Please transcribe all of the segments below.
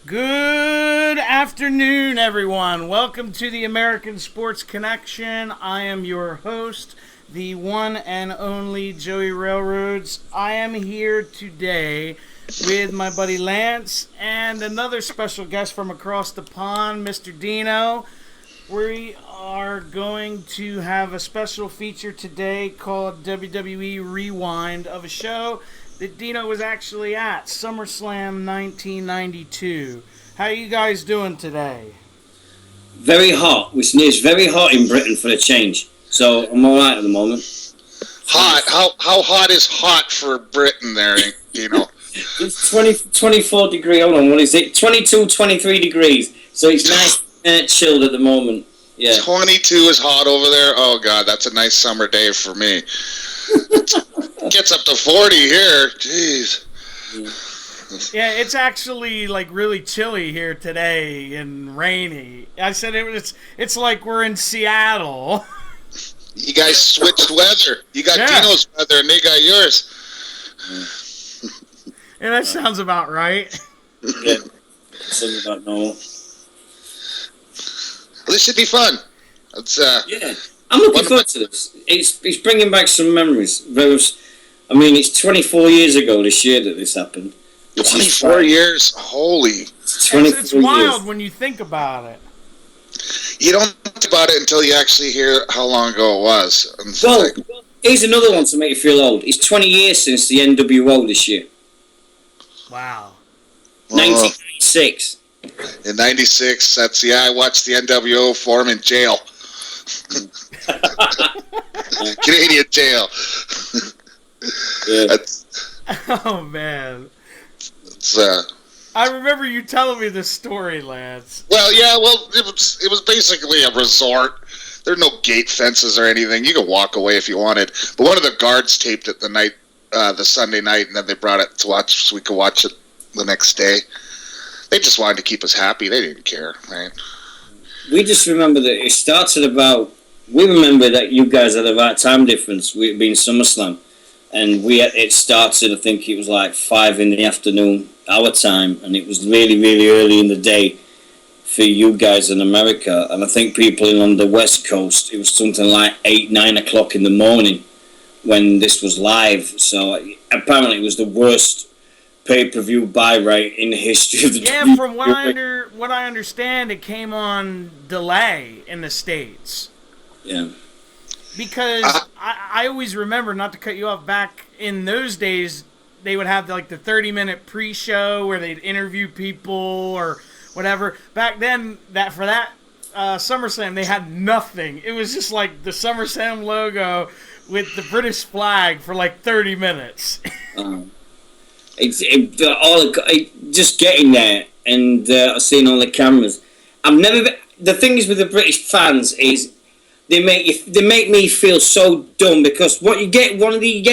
Good afternoon, everyone. Welcome to the American Sports Connection. I am your host, the one and only Joey Railroads. I am here today with my buddy Lance and another special guest from across the pond, Mr. Dino. We are going to have a special feature today called WWE Rewind of a show that Dino was actually at, Summerslam 1992. How are you guys doing today? Very hot. It's very hot in Britain for a change. So I'm all right at the moment. Hot? How hot is hot for Britain there, Dino? It's 24 degrees. Hold on, what is it? 22, 23 degrees. So it's nice and chilled at the moment. Yeah. 22 is hot over there? Oh, God, that's a nice summer day for me. Gets up to 40 here. Jeez. Yeah, it's actually like really chilly here today and rainy. I said it's like we're in Seattle. You guys switched weather. You got Dino's weather and they got yours. Yeah, that sounds about right. Yeah. Sounds about normal. This should be fun. Yeah. I'm looking forward to this. It's bringing back some memories. It's 24 years ago this year that this happened. 24 years? Holy. It's wild when you think about it. You don't think about it until you actually hear how long ago it was. Well, here's another one to make you feel old. It's 20 years since the NWO this year. Wow. 1996. In 96, I watched the NWO form in jail. Canadian jail. Yeah. Oh, man. It's, I remember you telling me this story, Lance. Well, yeah, it was basically a resort. There are no gate fences or anything. You could walk away if you wanted. But one of the guards taped it the Sunday night, and then they brought it to watch so we could watch it the next day. They just wanted to keep us happy. They didn't care, right? We just remember that it started we remember that you guys had a right time difference, it being SummerSlam. And it started, I think it was like 5 in the afternoon, our time, and it was really, really early in the day for you guys in America. And I think people on the West Coast, it was something like 8, 9 o'clock in the morning when this was live. So apparently it was the worst pay-per-view buy rate in the history of the Yeah, from what I understand, it came on delay in the States. Yeah. Because I always remember, not to cut you off, back in those days, they would have like the 30-minute pre-show where they'd interview people or whatever. Back then, for that SummerSlam, they had nothing. It was just like the SummerSlam logo with the British flag for like 30 minutes. Just getting there and seeing all the cameras. The thing is with the British fans is they make me feel so dumb, because you get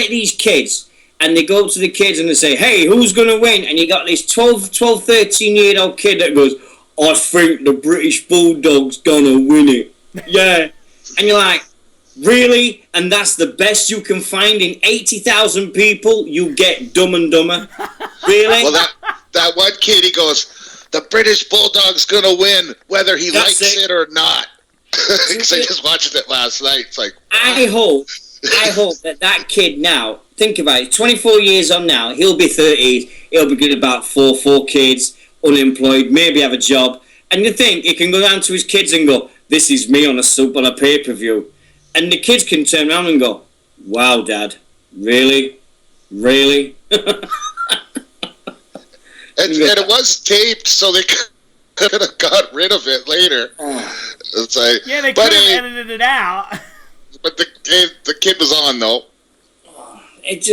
these kids and they go up to the kids and they say, hey, who's going to win? And you got this 12, 13-year-old kid that goes, I think the British Bulldog's going to win it. Yeah. And you're like, really? And that's the best you can find in 80,000 people? You get Dumb and Dumber? Really? Well, that one kid, he goes, the British Bulldog's going to win whether he likes it or not. Because I just watched it last night. It's like, I hope that kid now, think about it, 24 years on now, he'll be 30, he'll be good about four kids, unemployed, maybe have a job, and you think he can go down to his kids and go, this is me on a pay-per-view, and the kids can turn around and go, wow, Dad, really? Really? and it was taped, so they could have got rid of it later. It's like, yeah, they could have edited it out. But the kid was on, though. If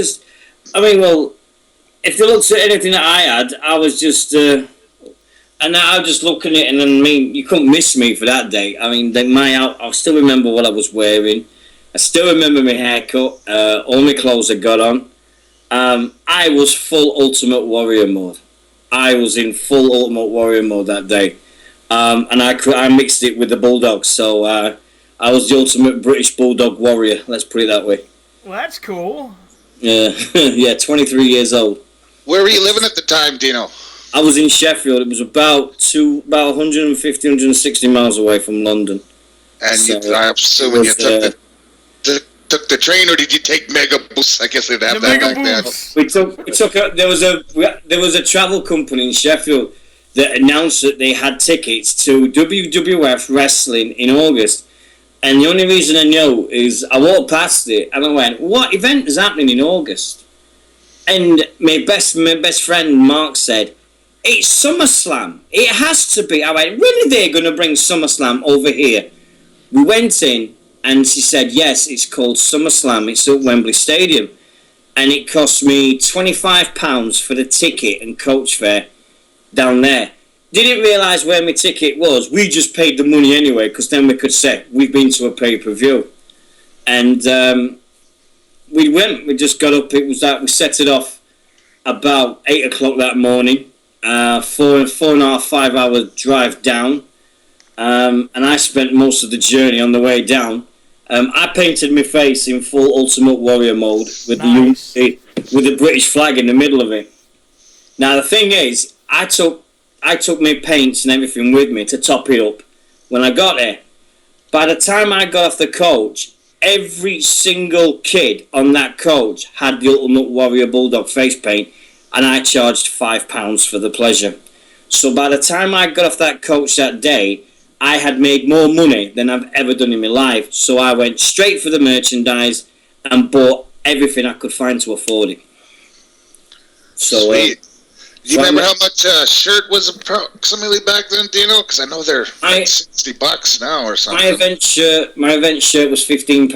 you looked at anything that I had, I was just, and I was just looking at it, and you couldn't miss me for that day. I still remember what I was wearing. I still remember my haircut, all my clothes I got on. I was full Ultimate Warrior mode. I was in full Ultimate Warrior mode that day. And I mixed it with the Bulldogs, so I was the ultimate British Bulldog Warrior, let's put it that way. Well, that's cool. Yeah, 23 years old. Where were you living at the time, Dino? I was in Sheffield. It was about 150, 160 miles away from London. And So, I'm assuming you was, took the train, or did you take Megabus? I guess they'd have The that back then. Megabus. there was a travel company in Sheffield that announced that they had tickets to WWF wrestling in August. And the only reason I know is I walked past it and I went, "What event is happening in August?" And my best friend Mark said, "It's SummerSlam. It has to be." I went, "When are they going to bring SummerSlam over here?" We went in and she said, "Yes, it's called SummerSlam. It's at Wembley Stadium." And it cost me £25 for the ticket and coach fare down there. Didn't realise where my ticket was. We just paid the money anyway, because then we could say we've been to a pay-per-view. And we went. We just got up. It was that we set it off about 8 o'clock that morning. 4.5, 5 hour drive down. And I spent most of the journey on the way down. I painted my face in full Ultimate Warrior mode with Nice. with the British flag in the middle of it. Now the thing is, I took my paints and everything with me to top it up. When I got there, by the time I got off the coach, every single kid on that coach had the Ultimate Warrior Bulldog face paint, and I charged £5 for the pleasure. So by the time I got off that coach that day, I had made more money than I've ever done in my life. So I went straight for the merchandise and bought everything I could find to afford it. So, Sweet. Do you remember how much a shirt was approximately back then, Dino? Because I know they're like $60 now or something. My event shirt was £15.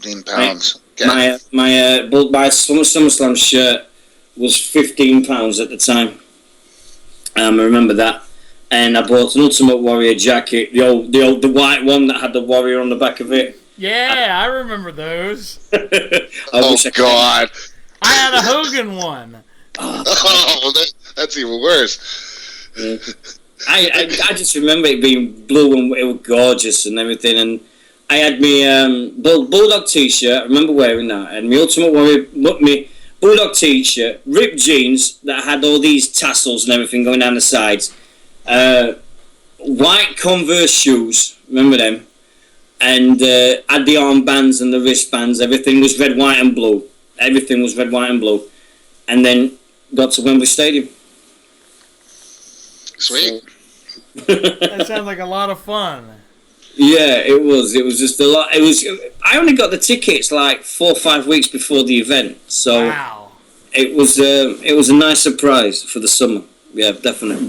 £15. Okay. My SummerSlam shirt was £15 at the time. I remember that. And I bought an Ultimate Warrior jacket, the white one that had the warrior on the back of it. Yeah, I remember those. Oh God! I had a Hogan one. Oh, that's even worse. Yeah. I just remember it being blue and it was gorgeous and everything. And I had my Bulldog t-shirt. I remember wearing that. And my Ultimate Warrior, my Bulldog t-shirt, ripped jeans that had all these tassels and everything going down the sides. White Converse shoes. Remember them? And had the armbands and the wristbands. Everything was red, white, and blue. Everything was red, white, and blue. And then got to Wembley Stadium. Sweet. That sounds like a lot of fun. Yeah, it was. It was just a lot. It was. I only got the tickets like 4 or 5 weeks before the event, so Wow. it was a nice surprise for the summer. Yeah, definitely.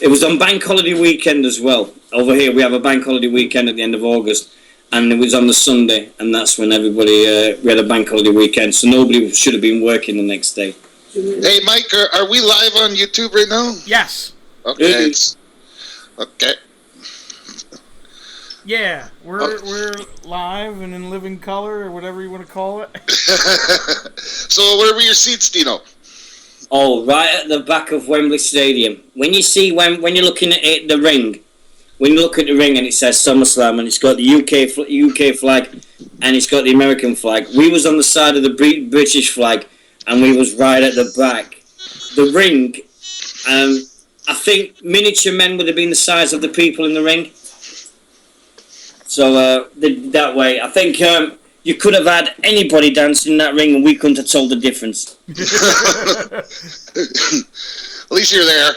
It was on Bank Holiday weekend as well. Over here, we have a Bank Holiday weekend at the end of August, and it was on the Sunday, and that's when everybody we had a Bank Holiday weekend, so nobody should have been working the next day. Hey, Mike, are we live on YouTube right now? Yes. Okay. Okay. Yeah, we're live and in living color or whatever you want to call it. So where were your seats, Dino? Oh, right at the back of Wembley Stadium. When you see when you're looking at it, the ring, when you look at the ring and it says SummerSlam and it's got the UK flag and it's got the American flag, we was on the side of the British flag and we was right at the back. The ring, I think miniature men would have been the size of the people in the ring. So that way, I think you could have had anybody dancing in that ring and we couldn't have told the difference. At least you're there.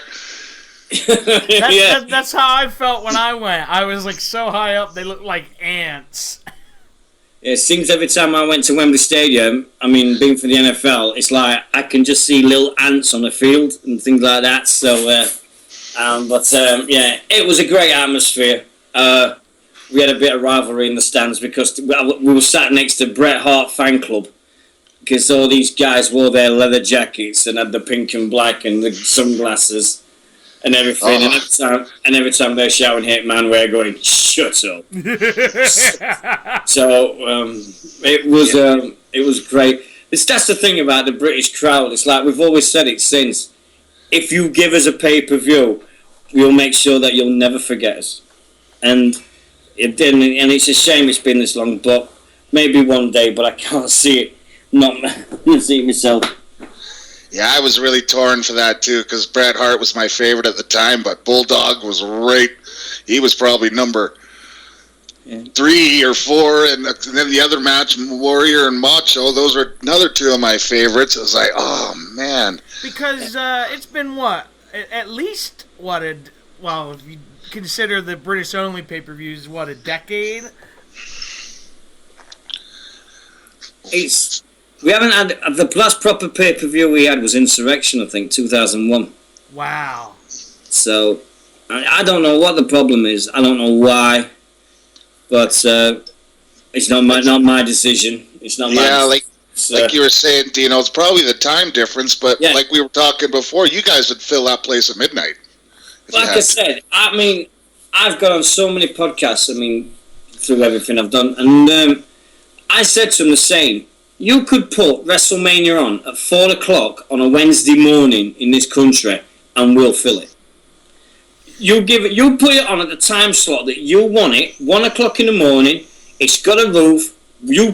That's how I felt when I went. I was like so high up, they looked like ants. It seems every time I went to Wembley Stadium, I mean, being for the NFL, it's like I can just see little ants on the field and things like that. So, yeah, it was a great atmosphere. We had a bit of rivalry in the stands because we were sat next to Bret Hart fan club because all these guys wore their leather jackets and had the pink and black and the sunglasses and everything. And every time they're shouting "Hit Man," we're going "Shut up." So it was great. That's the thing about the British crowd. It's like we've always said it since. If you give us a pay-per-view, we'll make sure that you'll never forget us. And it didn't, and it's a shame it's been this long, but maybe one day, but I can't see it. Not see it myself. Yeah, I was really torn for that too because Bret Hart was my favorite at the time, but Bulldog was right. He was probably number 3 or 4, and then the other match, Warrior and Macho. Those were another 2 of my favorites. I was like, oh man, because it's been at least if you consider the British only pay-per-views, a decade. We haven't had the last proper pay-per-view we had was Insurrection, I think, 2001. Wow. So I don't know what the problem is. I don't know why, but it's not my decision. It's not my. Yeah, like you were saying, Dino, it's probably the time difference. But like we were talking before, you guys would fill that place at midnight. Like I said, I mean, I've gone on so many podcasts. I mean, through everything I've done, and I said to them the same. You could put WrestleMania on at 4 o'clock on a Wednesday morning in this country, and we'll fill it. You put it on at the time slot that you want it. 1 o'clock in the morning. It's got a roof. You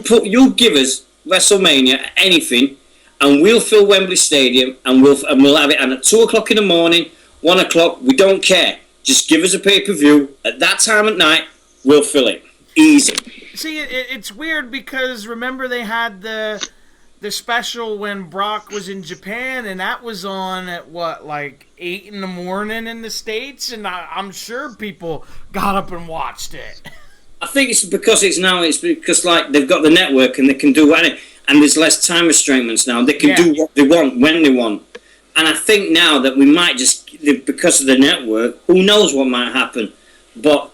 give us WrestleMania, anything, and we'll fill Wembley Stadium, and we'll have it. And at 2 o'clock in the morning, 1 o'clock, we don't care. Just give us a pay-per-view at that time at night. We'll fill it. Easy. See, it's weird because remember they had the special when Brock was in Japan, and that was on at 8 in the morning in the States, and I'm sure people got up and watched it. I think it's because they've got the network and they can do it, and there's less time restraints now. They can do what they want when they want, and I think now that we might just because of the network, who knows what might happen, but.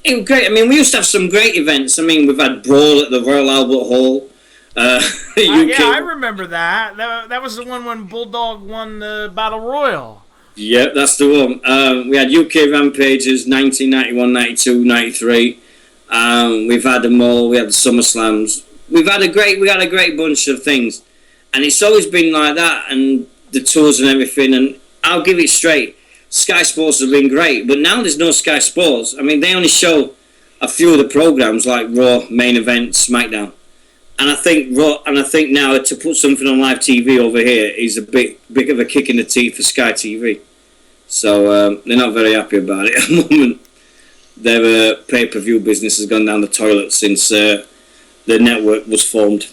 It was great. I mean, we used to have some great events. I mean, we've had Brawl at the Royal Albert Hall. UK. I remember that. That was the one when Bulldog won the Battle Royal. Yeah, that's the one. We had UK Rampages, 1991, 92, 93. We've had them all. We had the Summerslams. We had a great bunch of things, and it's always been like that. And the tours and everything. And I'll give it straight. Sky Sports has been great, but now there's no Sky Sports. I mean, they only show a few of the programs like Raw, Main Event, SmackDown, and I think now to put something on live TV over here is a bit of a kick in the teeth for Sky TV. So they're not very happy about it at the moment. Their pay-per-view business has gone down the toilet since the network was formed.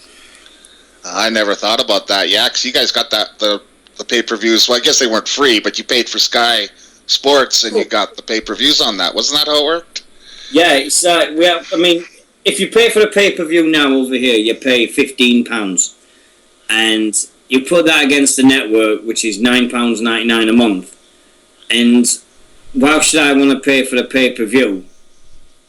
I never thought about that. Yeah, because you guys got the pay-per-views. Well, I guess they weren't free, but you paid for Sky Sports and you got the pay-per-views on that. Wasn't that how it worked? Yeah, it's I mean, if you pay for a pay-per-view now over here, you pay £15, and you put that against the network, which is £9.99 a month. And why should I want to pay for the pay-per-view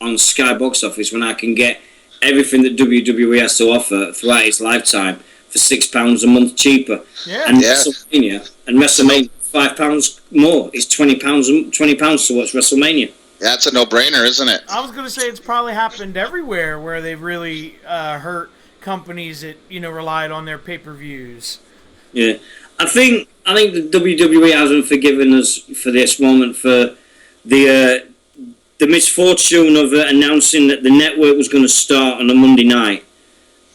on Sky Box Office when I can get everything that WWE has to offer throughout its lifetime for £6 a month cheaper? Yeah. And WrestleMania £5 more. It's £20 to watch WrestleMania. Yeah, it's a no-brainer, isn't it? I was going to say it's probably happened everywhere where they've really hurt companies that relied on their pay-per-views. Yeah, I think the WWE hasn't forgiven us for this moment for the misfortune of announcing that the network was going to start on a Monday night,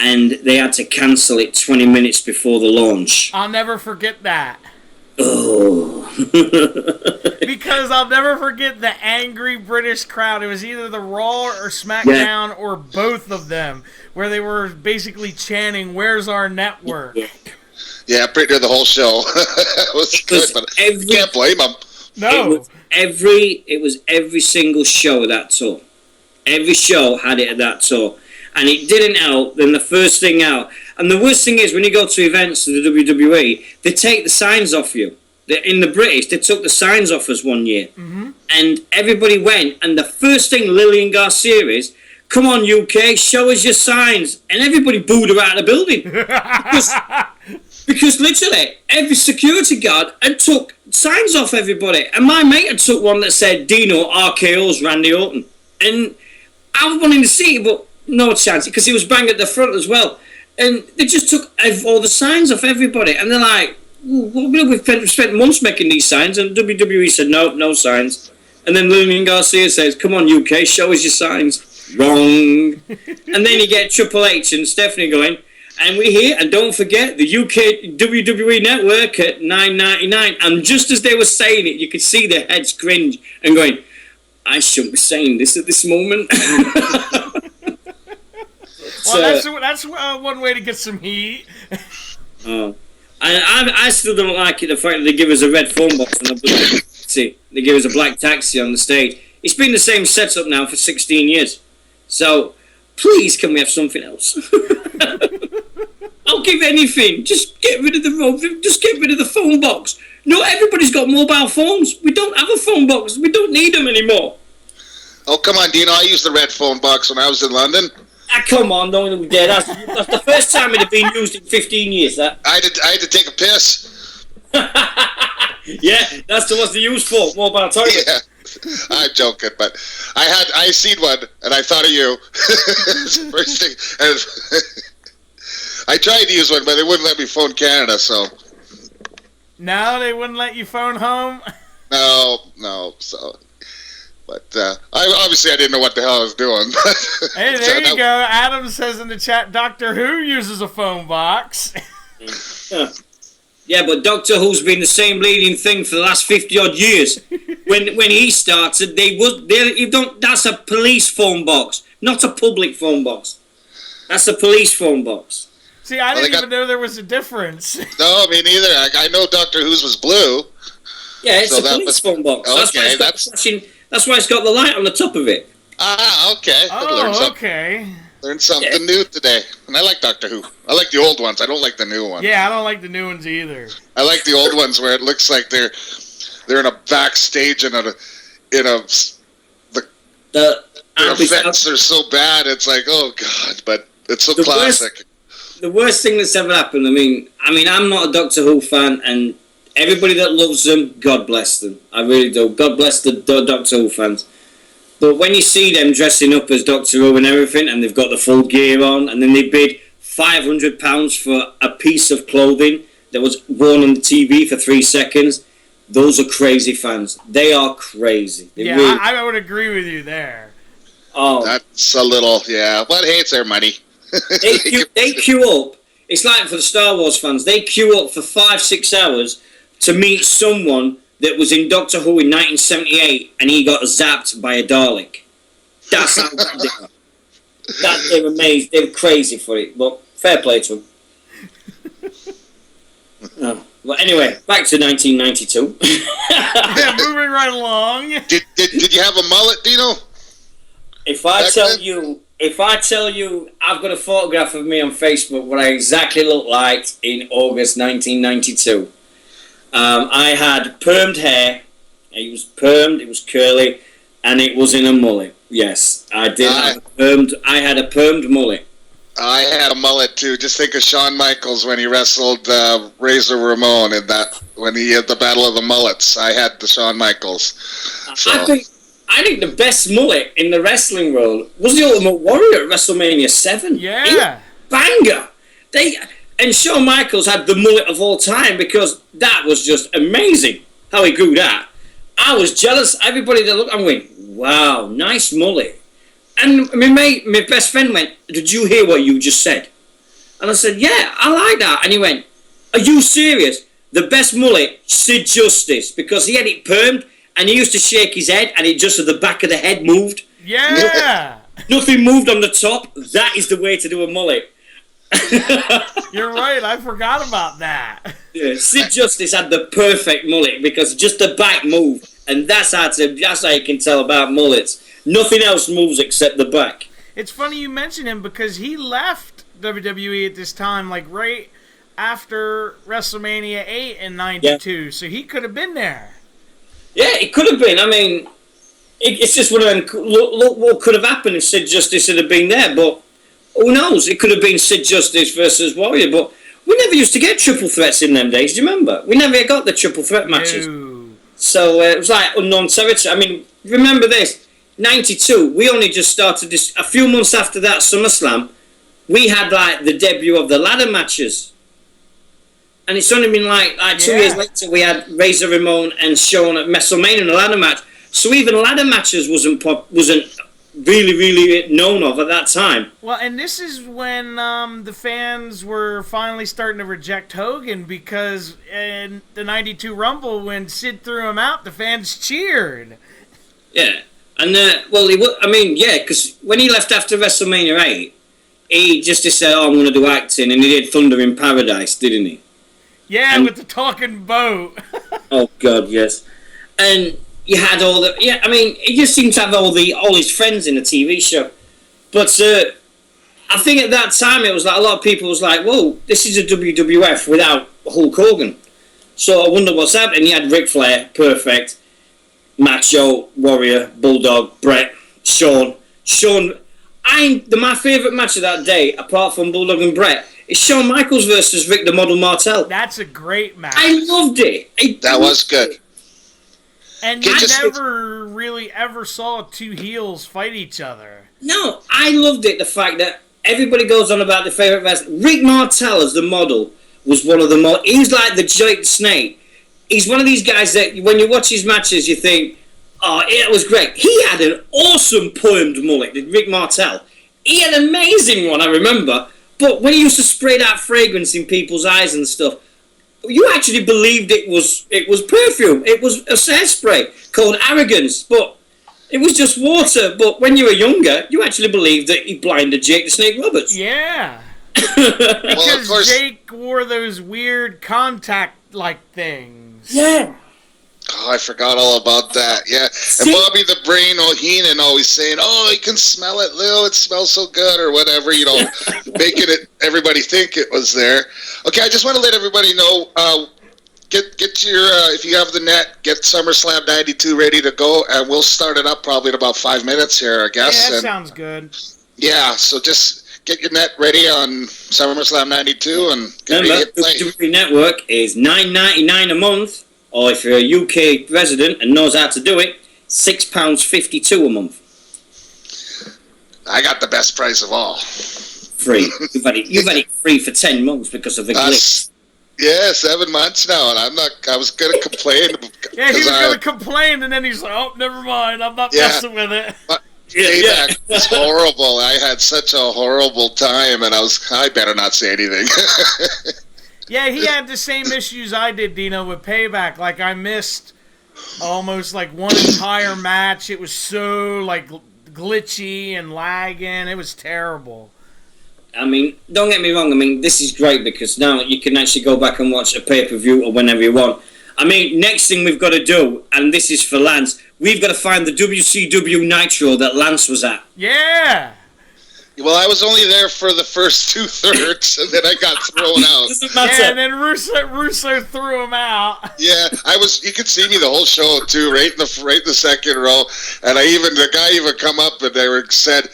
and they had to cancel it 20 minutes before the launch. I'll never forget that. Oh. Because I'll never forget the angry British crowd. It was either the Raw or SmackDown or both of them, where they were basically chanting, "Where's our network?" Yeah, pretty near the whole show. It was good, but you can't blame them. No. It was every single show of that tour. Every show had it at that tour. And it didn't help, then the first thing out. And the worst thing is, when you go to events to the WWE, they take the signs off you. In the British, they took the signs off us one year. Mm-hmm. And everybody went, and the first thing Lillian Garcia is, "Come on, UK, show us your signs." And everybody booed her out of the building. Because literally, every security guard had took signs off everybody. And my mate had took one that said, "Dino RKO's Randy Orton." And I was wanting to see it, but no chance, because he was bang at the front as well. And they just took all the signs off everybody. And they're like, we've spent months making these signs. And WWE said, no signs. And then Lillian Garcia says, "Come on, UK, show us your signs." Wrong. And then you get Triple H and Stephanie going, And we're here, and don't forget the UK WWE Network at $9.99. And just as they were saying it, you could see their heads cringe and going, I shouldn't be saying this at this moment. Well, that's one way to get some heat. I still don't like it, the fact that they give us a red phone box and they give us a black taxi on the stage. It's been the same setup now for 16 years. So, please, can we have something else? I'll give anything. Just get rid of the phone box. No, everybody's got mobile phones. We don't have a phone box. We don't need them anymore. Oh, come on, Dino. I used the red phone box when I was in London. Come on, no, that's the first time it had been used in 15 years. That. I had to take a piss. Yeah, that's what they're used for, mobile toilet. Yeah, I'm joking, but I seen one, and I thought of you. It's the first thing. And I tried to use one, but they wouldn't let me phone Canada, so. No, they wouldn't let you phone home? No, so. But I didn't know what the hell I was doing. Hey, there you go. Adam says in the chat, Doctor Who uses a phone box. Yeah, but Doctor Who's been the same leading thing for the last 50-odd years. When he started, that's a police phone box, not a public phone box. That's a police phone box. See, I didn't even know there was a difference. No, me neither. I know Doctor Who's was blue. Yeah, it's a police phone box. Okay, that's why it's got the light on the top of it. Ah, okay. Okay. Learned something new today. And I like Doctor Who. I like the old ones. I don't like the new ones. Yeah, I don't like the new ones either. I like the old ones where it looks like they're in a backstage the effects are so bad. It's like, oh God, but it's so classic. The worst thing that's ever happened. I mean, I'm not a Doctor Who fan, and everybody that loves them, God bless them. I really do. God bless the Doctor Who fans. But when you see them dressing up as Doctor Who and everything, and they've got the full gear on, and then they bid £500 for a piece of clothing that was worn on the TV for 3 seconds, those are crazy fans. They are crazy. I would agree with you there. Oh, that's a little, yeah. But hey, it's their money. They queue up. It's like for the Star Wars fans. They queue up for 5-6 hours to meet someone that was in Doctor Who in 1978, and he got zapped by a Dalek. That's how bad they are. They're amazed. They're crazy for it, but fair play to them. Well, anyway, back to 1992. Yeah, moving right along. Did you have a mullet, Dino? If I tell you, I've got a photograph of me on Facebook what I exactly looked like in August 1992. I had permed hair. It was permed, it was curly, and it was in a mullet. Yes, I did. I had a permed mullet. I had a mullet too. Just think of Shawn Michaels when he wrestled Razor Ramon when he had the Battle of the Mullets. I had the Shawn Michaels. So. I think the best mullet in the wrestling world was the Ultimate Warrior at WrestleMania 7. Yeah. Banger. And Shawn Michaels had the mullet of all time because that was just amazing how he grew that. I was jealous. Everybody that looked, I'm going, wow, nice mullet. And my best friend went, did you hear what you just said? And I said, yeah, I like that. And he went, are you serious? The best mullet, Sid Justice, because he had it permed and he used to shake his head and it just at the back of the head moved. Yeah. Nothing moved on the top. That is the way to do a mullet. You're right, I forgot about that. Yeah, Sid Justice had the perfect mullet because just the back moved, and that's how you can tell about mullets. Nothing else moves except the back. It's funny you mention him because he left WWE at this time, like right after WrestleMania 8 in '92, so he could have been there. Yeah, it could have been. I mean, it's just one of them. Look what could have happened if Sid Justice had been there, but who knows? It could have been Sid Justice versus Warrior, but we never used to get triple threats in them days. Do you remember? We never got the triple threat matches. No. So it was like unknown territory. I mean, remember this. 92, we only just started this. A few months after that SummerSlam, we had like the debut of the ladder matches. And it's only been like 2 years later we had Razor Ramon and Shawn at WrestleMania in a ladder match. So even ladder matches wasn't really, really known of at that time. Well, and this is when the fans were finally starting to reject Hogan, because in the '92 Rumble, when Sid threw him out, the fans cheered. Yeah. And, because when he left after WrestleMania 8, he just said, I'm going to do acting, and he did Thunder in Paradise, didn't he? Yeah, with the talking boat. Oh, God, yes. And you had he just seemed to have all his friends in the TV show. But I think at that time, it was like a lot of people was like, whoa, this is a WWF without Hulk Hogan. So I wonder what's happening. You had Ric Flair, perfect. Macho, Warrior, Bulldog, Bret, Shawn. My favourite match of that day, apart from Bulldog and Bret, is Shawn Michaels versus Rick the Model Martel. That's a great match. I loved it. That was good. And you never really ever saw two heels fight each other. No, I loved it. The fact that everybody goes on about their favourite wrestler. Rick Martel as the model was one of the most... He was like the Jake the Snake. He's one of these guys that when you watch his matches, you think, oh, it was great. He had an awesome permed mullet, Rick Martel. He had an amazing one, I remember. But when he used to spray that fragrance in people's eyes and stuff, you actually believed it was perfume. It was a hairspray called Arrogance, but it was just water. But when you were younger, you actually believed that he blinded Jake the Snake Roberts. Yeah. Well, Because of course, Jake wore those weird contact-like things. Yeah. oh, I forgot all about that. Yeah, and Bobby the Brain O'Heenan always saying, "Oh, you can smell it, Lil. It smells so good," or whatever. Making it everybody think it was there. Okay, I just want to let everybody know. Get your if you have the net, get SummerSlam '92 ready to go, and we'll start it up probably in about 5 minutes here, I guess. Yeah, that sounds good. Yeah, so just get your net ready on SummerSlam '92 and get ready to Remember, hit play. WWE Network is $9.99 a month, or if you're a UK resident and knows how to do it, £6.52 a month. I got the best price of all. Free. You've had it free for 10 months because of the glitch. Yeah, 7 months now, and I was gonna complain. Yeah, he was going to complain, and then he's like, oh, never mind, I'm not messing with it. Payback was horrible. I had such a horrible time, and I better not say anything. Yeah, he had the same issues I did, Dino, with Payback. Like, I missed almost, like, one entire match. It was so, like, glitchy and lagging. It was terrible. I mean, don't get me wrong. I mean, this is great because now you can actually go back and watch a pay-per-view or whenever you want. I mean, next thing we've got to do, and this is for Lance, we've got to find the WCW Nitro that Lance was at. Yeah! Well, I was only there for the first 2/3, and then I got thrown out. Doesn't matter. Yeah, and then Russo threw him out. Yeah, I was. You could see me the whole show too, right in the second row, and the guy even come up and said,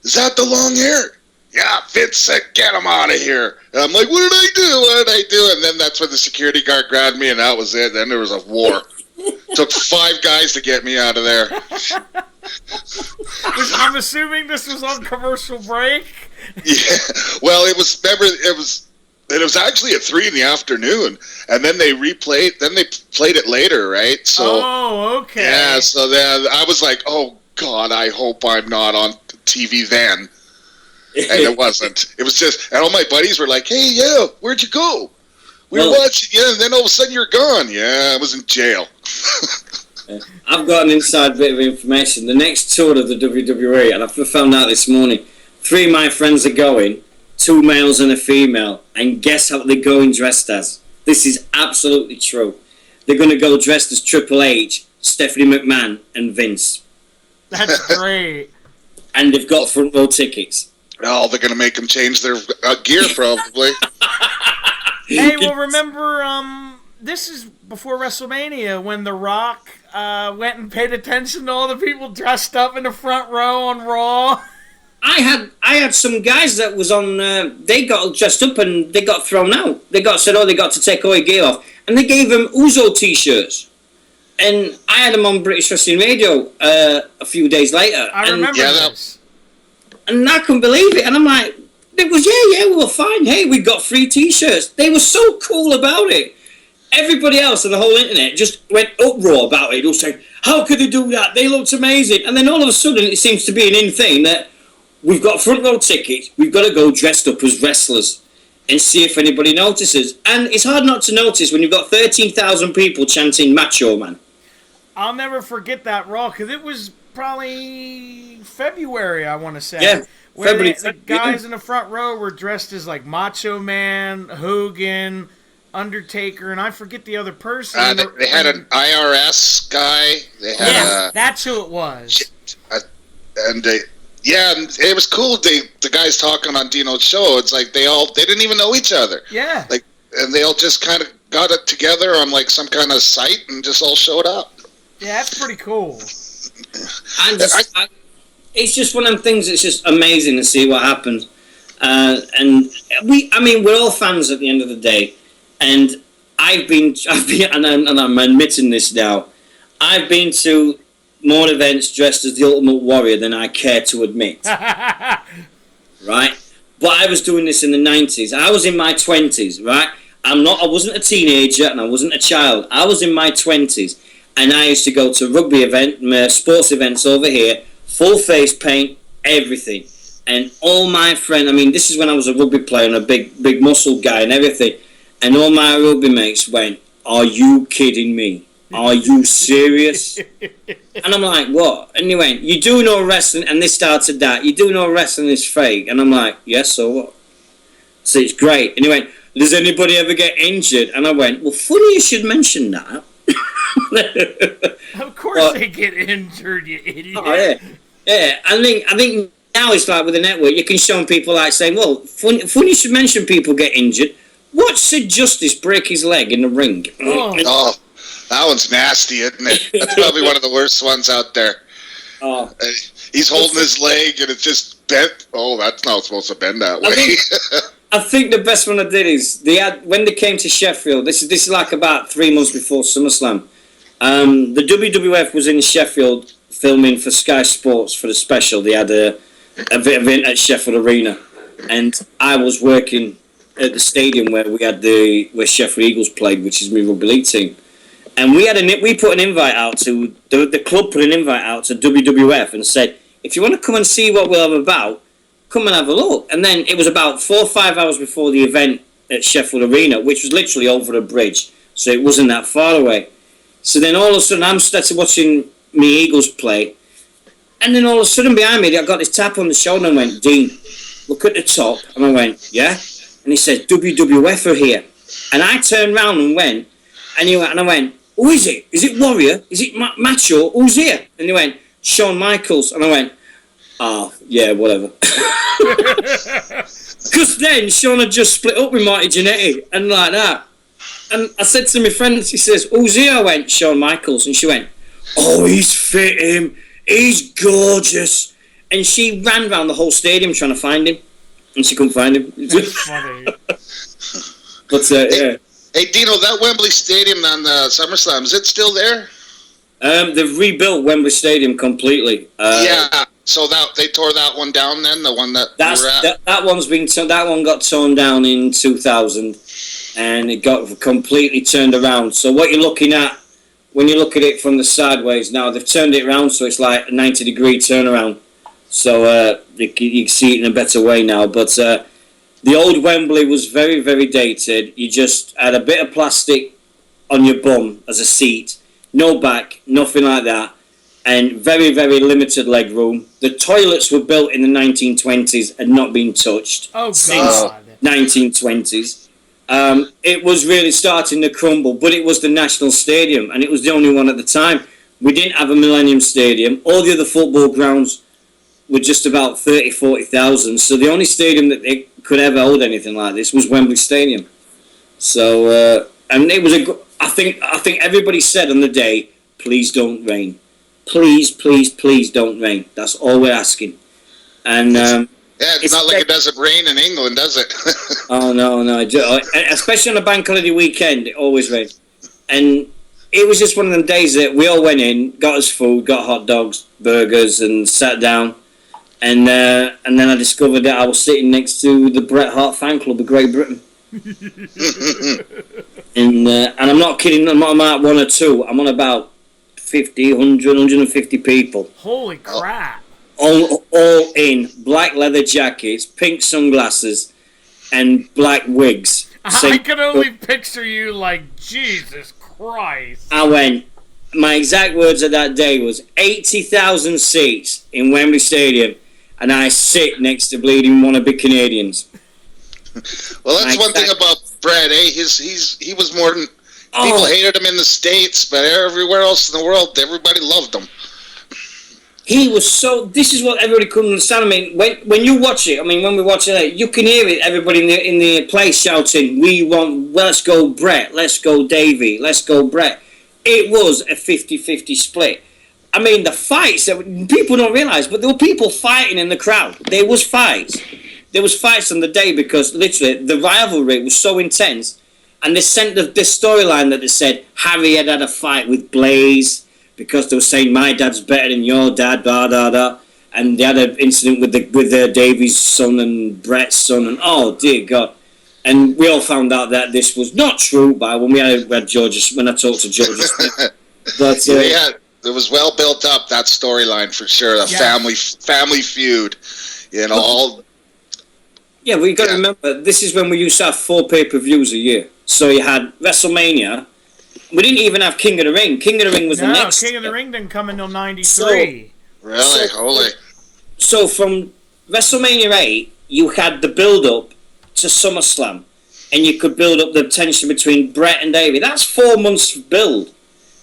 "Is that the long hair?" Yeah, Vince said, "Get him out of here." And I'm like, "What did I do? What did I do?" And then that's when the security guard grabbed me, and that was it. Then there was a war. Took 5 guys to get me out of there. I'm assuming this was on commercial break. Yeah, well, it was. Remember, it was actually at 3 PM, and then they replayed. Then they played it later, right? So. Oh, okay. Yeah, so then I was like, "Oh God, I hope I'm not on TV then." And it wasn't. It was just, and all my buddies were like, "Hey, yeah, where'd you go? We were watching you, and then all of a sudden you're gone." Yeah, I was in jail. I've got an inside bit of information. The next tour of the WWE, and I found out this morning, 3 of my friends are going, 2 males and a female, and guess what they're going dressed as? This is absolutely true. They're going to go dressed as Triple H, Stephanie McMahon, and Vince. That's great. And they've got front row tickets. Oh, they're gonna make them change their gear, probably. Hey, well, remember, this is before WrestleMania when The Rock went and paid attention to all the people dressed up in the front row on Raw. I had some guys that was on. They got dressed up and they got thrown out. They got to take all your gear off, and they gave them Uzo t-shirts. And I had them on British Wrestling Radio a few days later. I remember this. And I couldn't believe it. And I'm like, it was, we were fine. Hey, we got free t-shirts. They were so cool about it. everybody else on the whole internet just went uproar about it. It was saying, how could they do that? They looked amazing. And then all of a sudden, it seems to be an in thing that we've got front row tickets. We've got to go dressed up as wrestlers and see if anybody notices. And it's hard not to notice when you've got 13,000 people chanting Macho Man. I'll never forget that Raw, because it was probably February, I want to say. Yeah, where February. the guys in the front row were dressed as like Macho Man, Hogan, Undertaker, and I forget the other person. They had an IRS guy. They had that's who it was. And it was cool. The guys talking on Dino's show. It's like they didn't even know each other. Yeah. And they all just kind of got it together on like some kind of site and just all showed up. Yeah, that's pretty cool. It's just one of them things. It's just amazing to see what happens. And we're all fans at the end of the day. And I've been, and I'm admitting this now. I've been to more events dressed as the Ultimate Warrior than I care to admit. Right? But I was doing this in the 90s. I was in my 20s, right? I wasn't a teenager and I wasn't a child. I was in my 20s. And I used to go to rugby sports events over here, full face paint, everything. And all my friends, this is when I was a rugby player and a big muscle guy and everything. And all my rugby mates went, are you kidding me? Are you serious? And I'm like, what? And he went, you do no wrestling, and they started that. You do no wrestling is fake. And I'm like, yes, so what? So it's great. And he went, does anybody ever get injured? And I went, well, funny you should mention that. Of course they get injured, you idiot. Oh, yeah. I think now it's like with the network, you can show people like saying, well, funny you should mention people get injured. Watch Sid Justice break his leg in the ring. Oh, that one's nasty, isn't it? That's probably one of the worst ones out there. Oh. He's holding his leg and it's just bent. Oh, that's not supposed to bend that way. I think the best one I did is when they came to Sheffield. This is like about 3 months before SummerSlam. The WWF was in Sheffield filming for Sky Sports for the special. They had a event at Sheffield Arena, and I was working at the stadium where where Sheffield Eagles played, which is my rugby league team. And we put an invite out to the club put an invite out to WWF and said, if you want to come and see what we'll have about, come and have a look. And then it was about 4 or 5 hours before the event at Sheffield Arena, which was literally over a bridge, so it wasn't that far away. So then all of a sudden I'm started watching me Eagles play, and then all of a sudden behind me I got this tap on the shoulder and went, Dean, look at the top. And I went, yeah? And he said, WWF are here. And I turned round and went, and I went, who is it? Is it Warrior? Is it Macho? Who's here? And he went, Shawn Michaels. And I went, oh, yeah, whatever. Because then Shawn had just split up with Marty Jannetty and like that. And I said to my friend, she says, who's here? I went, Shawn Michaels. And she went, oh, he's fit him. He's gorgeous. And she ran around the whole stadium trying to find him. And she couldn't find him. That's funny. But, yeah. Hey, Dino, that Wembley Stadium on the SummerSlam, is it still there? They've rebuilt Wembley Stadium completely. Yeah, so they tore that one down then, the one that you were at? That one got torn down in 2000, and it got completely turned around. So what you're looking at, when you look at it from the sideways now, they've turned it around so it's like a 90-degree turnaround. So you can see it in a better way now. But the old Wembley was very, very dated. You just had a bit of plastic on your bum as a seat. No back, nothing like that. And very, very limited leg room. The toilets were built in the 1920s and not been touched since 1920s. It was really starting to crumble, but it was the National Stadium, and it was the only one at the time. We didn't have a Millennium Stadium. All the other football grounds were just about 30, 40,000. So the only stadium that they could ever hold anything like this was Wembley Stadium. So, and it was I think everybody said on the day, please don't rain. Please, please, please don't rain. That's all we're asking. And yeah, it's not like it doesn't rain in England, does it? Oh, no. Especially on a bank holiday weekend, it always rains. And it was just one of them days that we all went in, got us food, got hot dogs, burgers, and sat down. And then I discovered that I was sitting next to the Bret Hart fan club of Great Britain. And I'm not kidding. I'm not about 1 or 2. I'm on about 50, 100, 150 people. Holy crap! All in black leather jackets, pink sunglasses, and black wigs. I can only picture you like, Jesus Christ. I went. My exact words of that day was 80,000 seats in Wembley Stadium, and I sit next to bleeding wannabe Canadians. Well, that's one thing about Brett. Eh? He was more than people hated him in the States, but everywhere else in the world, everybody loved him. He was so. This is what everybody couldn't understand. I mean, when you watch it, when we watch it, you can hear it. Everybody in the place shouting, let's go Brett, let's go Davey, let's go Brett." It was a 50-50 split. I mean, the fights, people don't realise, but there were people fighting in the crowd. There was fights. There was fights on the day because, literally, the rivalry was so intense. And they sent the storyline that they said Harry had a fight with Blaze because they were saying, "My dad's better than your dad, blah, blah, blah." And they had an incident with Davy's son and Brett's son. And, oh, dear God. And we all found out that this was not true by when I talked to Georgia Smith. But it was well built up, that storyline for sure. A family feud, all. Yeah, we got to remember this is when we used to have 4 pay-per-views a year. So you had WrestleMania. We didn't even have King of the Ring. King of the Ring was the next. King of the Ring didn't come until '93. Really, holy. So from WrestleMania 8, you had the build-up to SummerSlam, and you could build up the tension between Brett and Davey. That's 4 months build.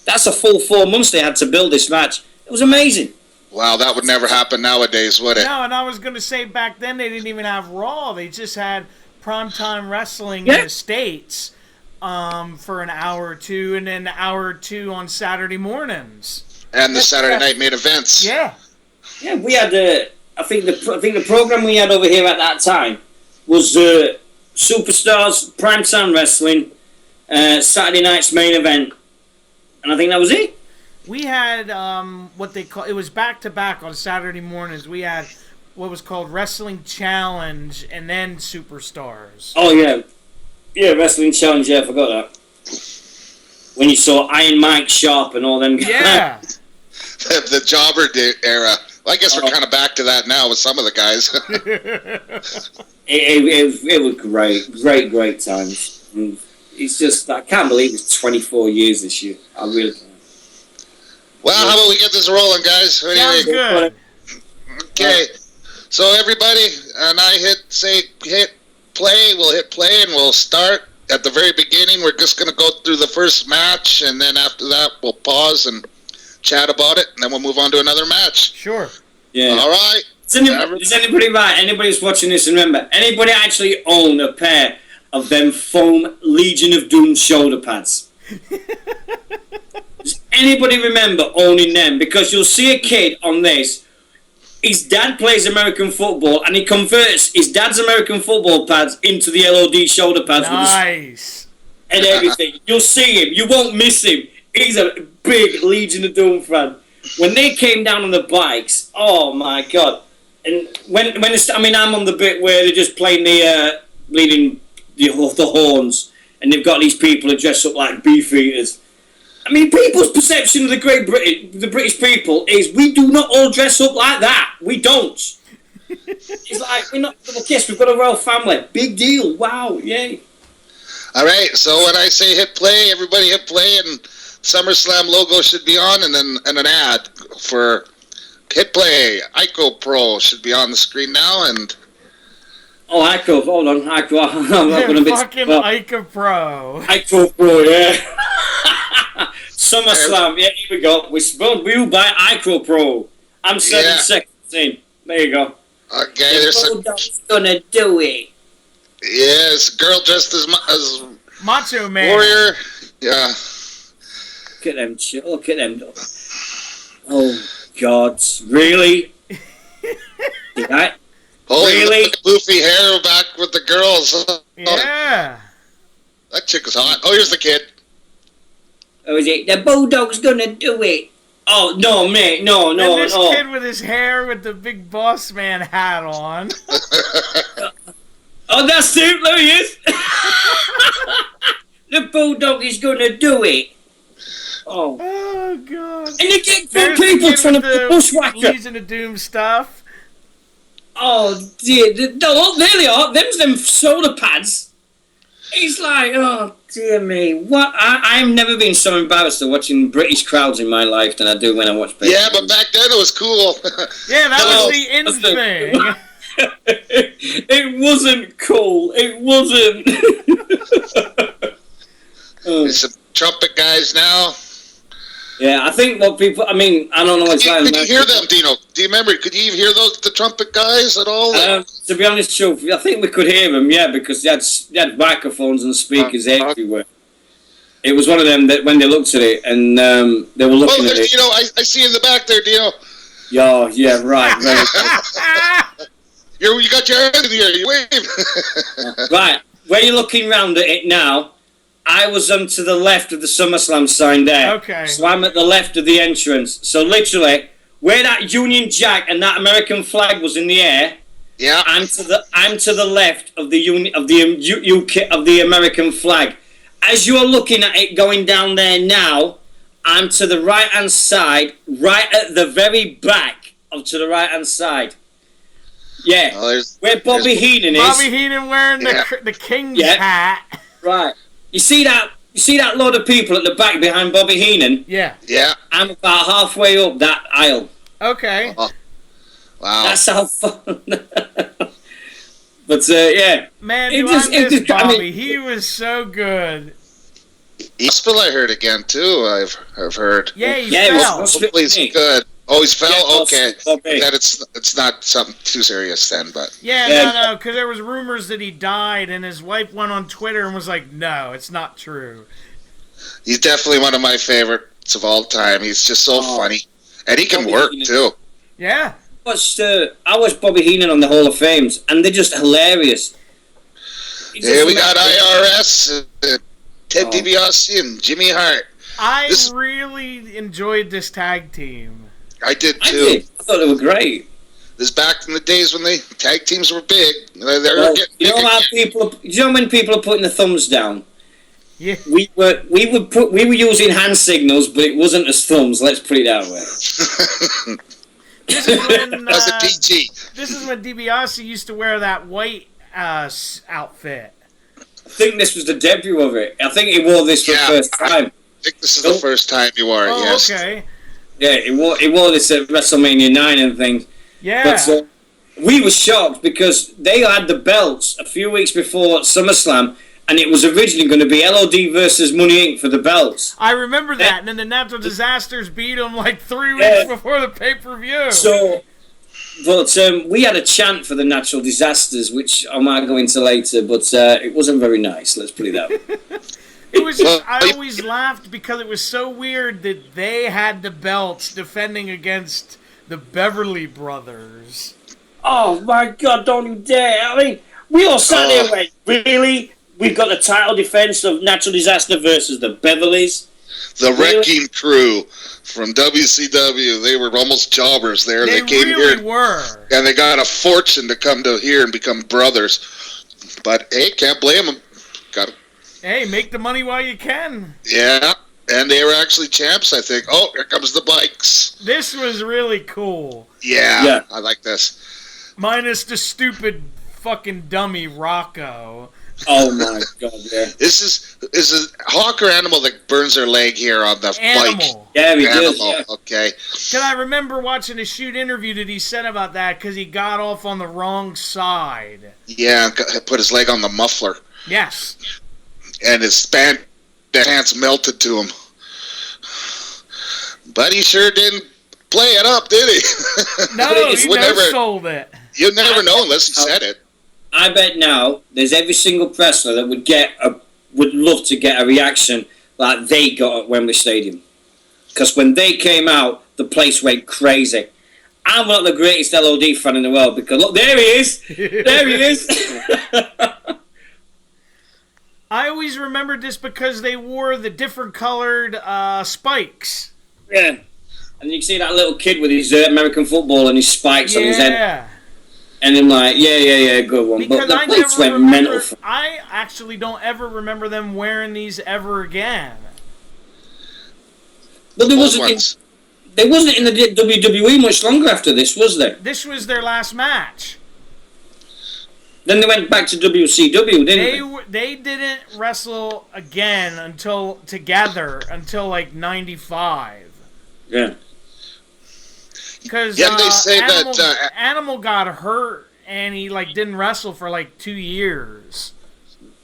That's a full 4 months they had to build this match. It was amazing. Wow, that would never happen nowadays, would it? No, and I was going to say back then they didn't even have Raw. They just had primetime wrestling in the States for an hour or two, and then an hour or two on Saturday morners. And the Saturday night main events. Yeah. Yeah, we had I think the program we had over here at that time was Superstars, Primetime Wrestling, Saturday night's main event, and I think that was it. We had what they call, it was back-to-back on Saturday mornings. We had what was called Wrestling Challenge and then Superstars. Oh, yeah. Yeah, Wrestling Challenge, I forgot that. When you saw Iron Mike Sharp and all them guys. Yeah. the jobber era. Well, I guess we're kind of back to that now with some of the guys. it was great times. It's just, I can't believe it's 24 years this year. I really can't. Well, how about we get this rolling, guys? Sounds good. Okay. So everybody, and I hit play. We'll hit play, and we'll start at the very beginning. We're just going to go through the first match, and then after that, we'll pause and chat about it, and then we'll move on to another match. Sure. Yeah. All right. Does anybody anybody who's watching this, remember, anybody actually own a pair of them foam Legion of Doom shoulder pads? Does anybody remember owning them? Because you'll see a kid on this, his dad plays American football, and he converts his dad's American football pads into the LOD shoulder pads. Nice. And everything. You'll see him. You won't miss him. He's a big Legion of Doom fan. When they came down on the bikes, oh my God. And when I'm on the bit where they're just playing the horns, and they've got these people who dress up like beef eaters. I mean, people's perception of the British people is we do not all dress up like that. We don't. It's like, we're not, yes, we've got a royal family. Big deal. Wow, yay. All right, so when I say hit play, everybody hit play, and SummerSlam logo should be on, and then an ad for hit play. Ico Pro should be on the screen now, and... Oh, Ico, hold on, Ico. Fucking Ico Pro. Ico Pro, yeah. SummerSlam, yeah, here we go. We're sponsored by Ico Pro. I'm 7 seconds in. There you go. Okay, there's gonna do it. Yes, girl dressed as Macho Man. Warrior. Yeah. Look at them. Oh, God. Really? Really? Goofy hair back with the girls. Yeah. That chick was hot. Oh, here's the kid. Oh, is it? The Bulldog's gonna do it. Oh, no, mate. No. And this kid with his hair with the big boss man hat on. Oh, that's it. There he is. The Bulldog is going to do it. Oh. Oh, God. And you get There's good people the kid trying to with be the bushwhacker. Legion of Doom stuff. Oh, dear. No, there they are. Them's them soda pads. It's like, oh, dear me. What? I've never been so embarrassed of watching British crowds in my life than I do when I watch baseball. Yeah, but back then it was cool. Yeah, that No, was the in that's the- thing. It wasn't cool. It wasn't. Oh. There's some trumpet guys now. Yeah, I think what people. I mean, I don't know what's like. Could you hear them, Dino? Do you remember? Could you even hear the trumpet guys at all? To be honest, Chuff, I think we could hear them. Yeah, because they had microphones and speakers everywhere. It was one of them that when they looked at it and they were looking at it. Dino, I see you in the back there, Dino. Yeah, right. You got your hand in the air. You wave. Right, where you're looking round at it now, I was to the left of the Summerslam sign there. Okay. So I'm at the left of the entrance. So literally, where that Union Jack and that American flag was in the air, Yeah. I'm to the left of the UK of the American flag. As you are looking at it going down there now, I'm to the right hand side, right at the very back of to the right hand side. Yeah, where Bobby Heenan is. Bobby Heenan wearing the King's hat. Right. You see that load of people at the back behind Bobby Heenan? Yeah. Yeah. I'm about halfway up that aisle. Okay. Wow. That's how fun. But yeah. Man, do I miss Bobby. He was so good. Hospital, I heard again too. I've heard. Yeah, he fell. Hopefully he's good. Oh, he's fell. Yeah, Okay. okay. That it's not something too serious then, but. Yeah, no, because there was rumors that he died, and his wife went on Twitter and was like, "No, it's not true." He's definitely one of my favorites of all time. He's just so funny, and he can work too. Yeah. I watched Bobby Heenan on the Hall of Fames, and they're just hilarious. Yeah, we got IRS, Ted DiBiase, and Jimmy Hart. I really enjoyed this tag team. I did too. I did. I thought they were great. This back in the days when the tag teams were big. They were getting you big know how again. you know when people are putting the thumbs down? Yeah. We were using hand signals, but it wasn't as thumbs. Let's put it that way. This is when That's a PG. This is when DiBiase used to wear that white outfit. I think this was the debut of it. I think he wore this for the first time. I think this is the first time you wore it. Oh, Yes. okay. Yeah, he wore this at WrestleMania 9 and things. Yeah. But we were shocked because they had the belts a few weeks before SummerSlam, and it was originally going to be LOD versus Money Inc. for the belts. I remember that, and then the Natural Disasters beat him like 3 weeks before the pay-per-view. So, but we had a chant for the Natural Disasters, which I might go into later, but it wasn't very nice, let's put it that way. It was just, I always laughed because it was so weird that they had the belts defending against the Beverly Brothers. Oh my God, don't you dare. I mean, we all sat there and went, really? We've got the title defense of Natural Disaster versus the Beverlys? The Wrecking Crew from WCW. They were almost jobbers there. They came really here. Were. And they got a fortune to come to here and become brothers. But, hey, can't blame them. Hey, make the money while you can. Yeah, and they were actually champs, I think. Oh, here comes the bikes. This was really cool. Yeah. I like this. Minus the stupid fucking dummy Rocco. Oh my God, yeah. This is a hawk or animal that burns their leg here on the bike. Yeah, he Animal, does, yeah. Okay. Because I remember watching a shoot interview that he said about that because he got off on the wrong side. Yeah, put his leg on the muffler. Yes. And his pants melted to him. But he sure didn't play it up, did he? No, he sold it. You'd never know unless he said it. I bet now there's every single wrestler that would love to get a reaction like they got at Wembley Stadium. Because when they came out, the place went crazy. I'm not the greatest LOD fan in the world because look, there he is. There he is. I always remembered this because they wore the different colored spikes. Yeah. And you can see that little kid with his American football and his spikes on his head. Yeah. And I'm like, yeah, good one. Because But the I place never went mental. remember. I actually don't ever remember them wearing these ever again. Well, there wasn't in the WWE much longer after this, was there? This was their last match. Then they went back to WCW, didn't they? They didn't wrestle again until like 95. Yeah. Because Yeah, they say Animal got hurt and he like didn't wrestle for like 2 years.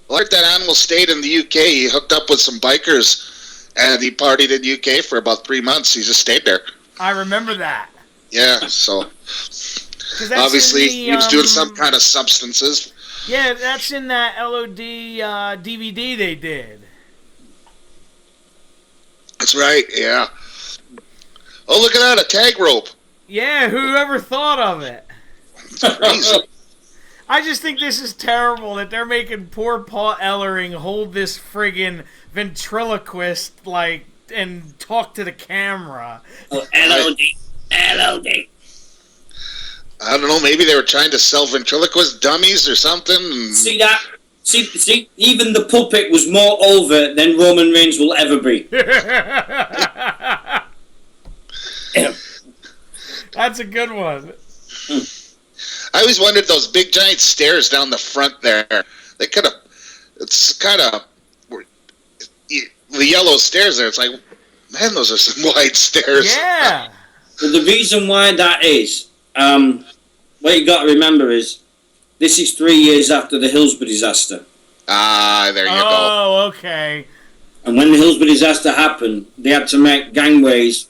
Like that Animal stayed in the UK. He hooked up with some bikers and he partied in the UK for about 3 months. He just stayed there. I remember that. Yeah, so obviously he was doing some kind of substances. Yeah, that's in that LOD DVD they did. That's right, yeah. Oh, look at that, a tag rope. Yeah, whoever thought of it? Crazy. I just think this is terrible that they're making poor Paul Ellering hold this friggin' ventriloquist, like, and talk to the camera. Oh, LOD. I don't know, maybe they were trying to sell ventriloquist dummies or something. See that? See, even the puppet was more over than Roman Reigns will ever be. That's a good one. I always wondered those big giant stairs down the front there. They could have. It's kind of the yellow stairs there. It's like, man, those are some wide stairs. Yeah. Well, the reason why that is, what you got to remember is, this is 3 years after the Hillsborough disaster. Ah, there you go. Oh, okay. And when the Hillsborough disaster happened, they had to make gangways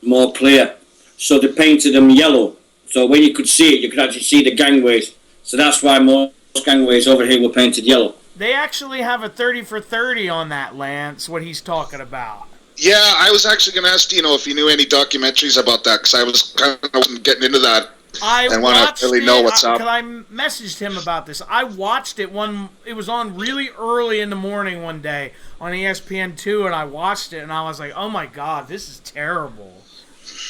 more clear. So they painted them yellow. So when you could see it, you could actually see the gangways. So that's why most gangways over here were painted yellow. They actually have a 30 for 30 on that, Lance, what he's talking about. Yeah, I was actually going to ask Dino if you knew any documentaries about that, because I was kind of getting into that. And want to really know what's up. Because I messaged him about this. I watched it it was on really early in the morning one day on ESPN2, and I watched it, and I was like, oh my God, this is terrible.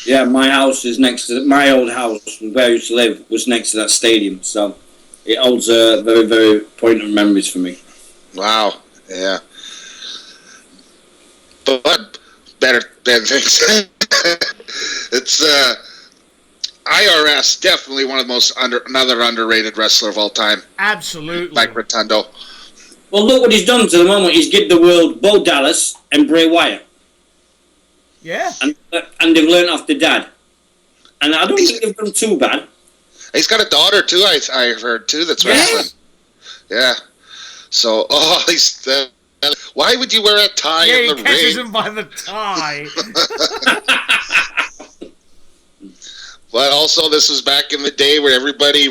Yeah, my house is next to my old house where I used to live was next to that stadium, so it holds a very, very poignant memories for me. Wow, yeah. But better things. It's IRS, definitely one of the most another underrated wrestler of all time. Absolutely. Like Rotundo. Well, look what he's done to the moment. He's given the world Bo Dallas and Bray Wyatt. Yeah. And they've learned off the dad. And I don't think they've done too bad. He's got a daughter, too, I heard, too, that's wrestling. Yeah. So, he's... why would you wear a tie in the ring? Yeah, he catches him by the tie. But also, this was back in the day where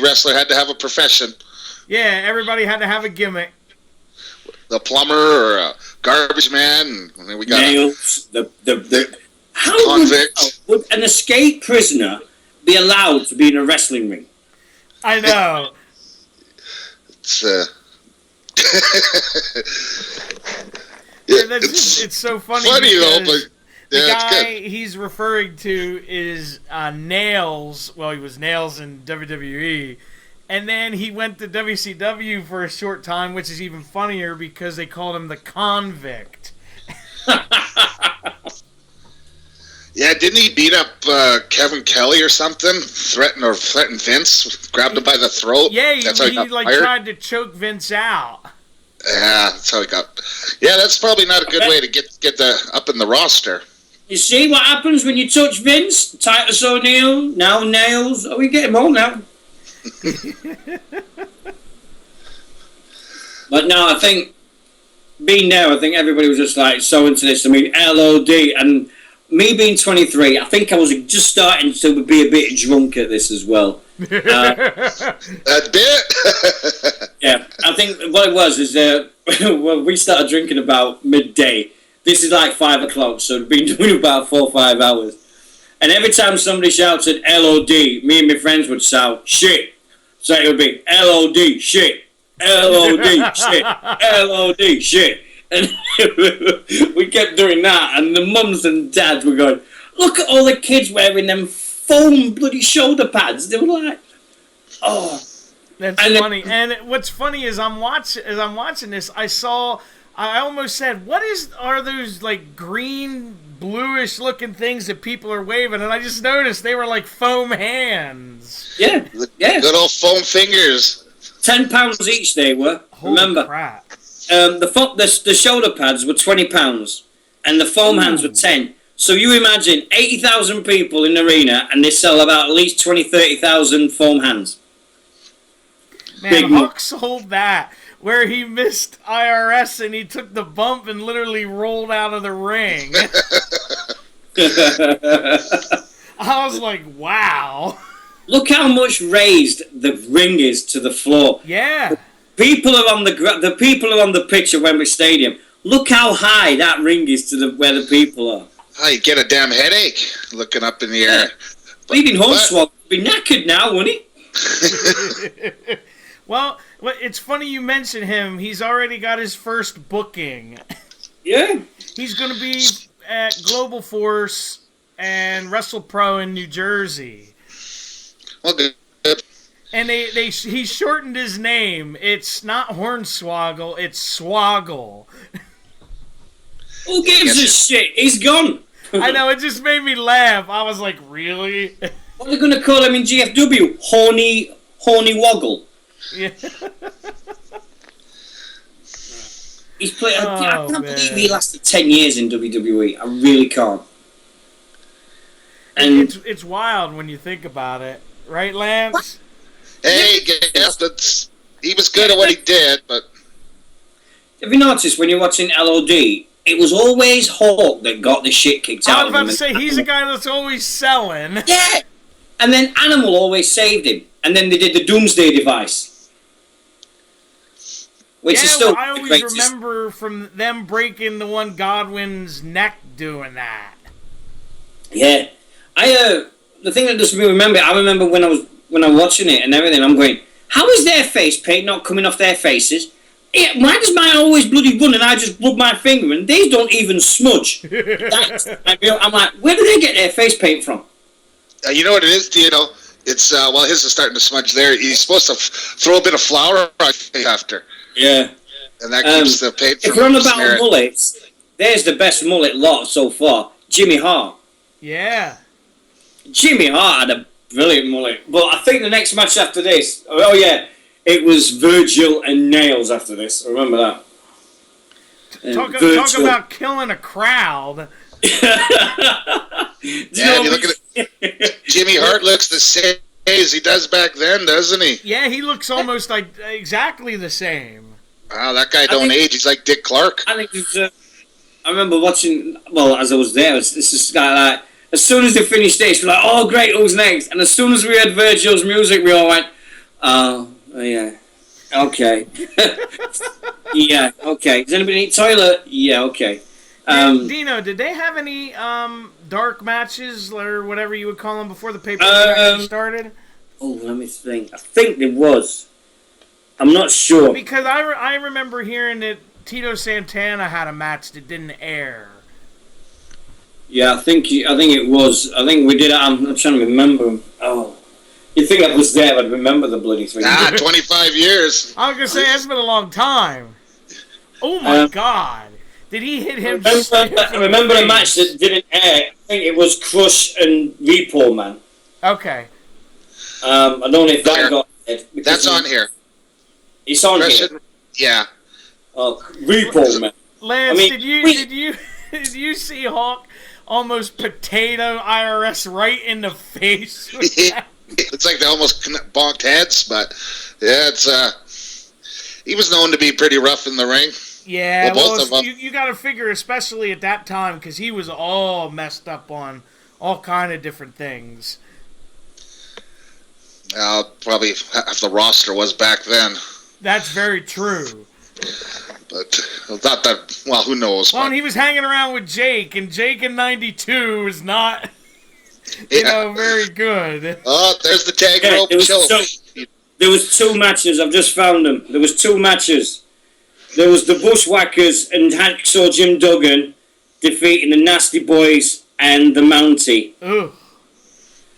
wrestler had to have a profession. Yeah, everybody had to have a gimmick. The plumber or a garbage man. And then we got nails. How convict. Would an escaped prisoner be allowed to be in a wrestling ring? I know. It's it's so funny. Funny though, but yeah, the guy it's good. he's referring to is Nails. Well, he was Nails in WWE. And then he went to WCW for a short time, which is even funnier because they called him the Convict. Yeah, didn't he beat up Kevin Kelly or something? Threatened Vince? Grabbed him by the throat? Yeah, he got like fired? tried to choke Vince out. Yeah, that's how he got... Yeah, that's probably not a good way to get up in the roster. You see what happens when you touch Vince? Titus O'Neil, now Nails. Oh, we get him all now. But no, I think being there, I think everybody was just like so into this. I mean, LOD, and me being 23, I think I was just starting to be a bit drunk at this as well. That bit? Yeah, I think what it was is well, we started drinking about midday. This is like 5 o'clock, so we've been doing about 4 or 5 hours. And every time somebody shouted LOD, me and my friends would shout shit. So it would be LOD shit, LOD shit, LOD shit. And we kept doing that, and the mums and dads were going, look at all the kids wearing them foam bloody shoulder pads. They were like, Oh, That's funny. And what's funny is I'm watching this, I almost said, are those like green, bluish looking things that people are waving? And I just noticed they were like foam hands. Yeah. Good old foam fingers. £10 each they were. Holy Remember, crap. the shoulder pads were £20, and the foam hands were 10. So you imagine 80,000 people in the arena, and they sell about at least 30,000 foam hands. Man, Hawk sold that where he missed IRS and he took the bump and literally rolled out of the ring. I was like, wow. Look how much raised the ring is to the floor. Yeah. People are on the people are on the pitch at Wembley Stadium. Look how high that ring is to where the people are. Oh, you get a damn headache looking up in the air. Leaving Hornswoggle would be knackered now, wouldn't he? Well, it's funny you mention him. He's already got his first booking. Yeah. He's going to be at Global Force and WrestlePro in New Jersey. Well, good. And he shortened his name. It's not Hornswoggle, it's Swoggle. Who gives a shit? He's gone. I know, it just made me laugh. I was like, really? What are they going to call him in GFW? Horny Woggle. Yeah. He's played. I can't believe he lasted 10 years in WWE. I really can't. And it's wild when you think about it, right, Lance? Hey, yes, he was good at what he did, but have you noticed when you're watching LOD, it was always Hawk that got the shit kicked out I was of about him. to say, he's a guy that's always selling. Yeah! And then Animal always saved him. And then they did the Doomsday device. Which is still I always remember from them breaking the one Godwin's neck doing that. Yeah. The thing that does me remember, I remember when I was watching it and everything, I'm going, how is their face paint not coming off their faces? Yeah, why does mine always bloody run and I just rub my finger and they don't even smudge? I'm like, where do they get their face paint from? You know what it is? Do you know? It's well, his is starting to smudge there. He's supposed to throw a bit of flour after. Yeah. And that keeps the paint from if we're on about mullets, there's the best mullet lot so far. Jimmy Hart. Yeah. Jimmy Hart had a brilliant mullet. But I think the next match after this, it was Virgil and Nails after this. I remember that. Talk about killing a crowd. Yeah, you look at it. Jimmy Hart looks the same as he does back then, doesn't he? Yeah, he looks almost like exactly the same. Wow, that guy don't age. He's like Dick Clark. I think it's, I remember watching, as I was there, it's this guy like, as soon as they finished this, we're like, oh great, who's next? And as soon as we heard Virgil's music, we all went, oh yeah, okay. Yeah, okay. Does anybody need toilet? Yeah, okay. Dino, did they have any dark matches or whatever you would call them before the pay-per-view actually started? Oh, let me think. I think there was. I'm not sure. Because I remember hearing that Tito Santana had a match that didn't air. Yeah, I think it was. I think we did. I'm trying to remember. Oh, you think I was there? I'd remember the bloody thing. 25 years. I was gonna say it's been a long time. Oh my God! Did he hit him? I remember a match that didn't air. I think it was Crush and Repo Man. Okay. I don't know if that got aired. That's on here. It's on here. Yeah. Oh, Repo Man. Lance, did you see Hawk almost potato IRS right in the face? It's like they almost bonked heads, but yeah, he was known to be pretty rough in the ring. Yeah, both of them. You got to figure, especially at that time, because he was all messed up on all kind of different things. Probably half the roster was back then. That's very true. But not that. Well, who knows? Well, and he was hanging around with Jake, and Jake in '92 was not, very good. Oh, there's the tag rope choke. There was two matches. I've just found them. There was two matches. There was the Bushwhackers and Hacksaw Jim Duggan defeating the Nasty Boys and the Mountie. Ugh.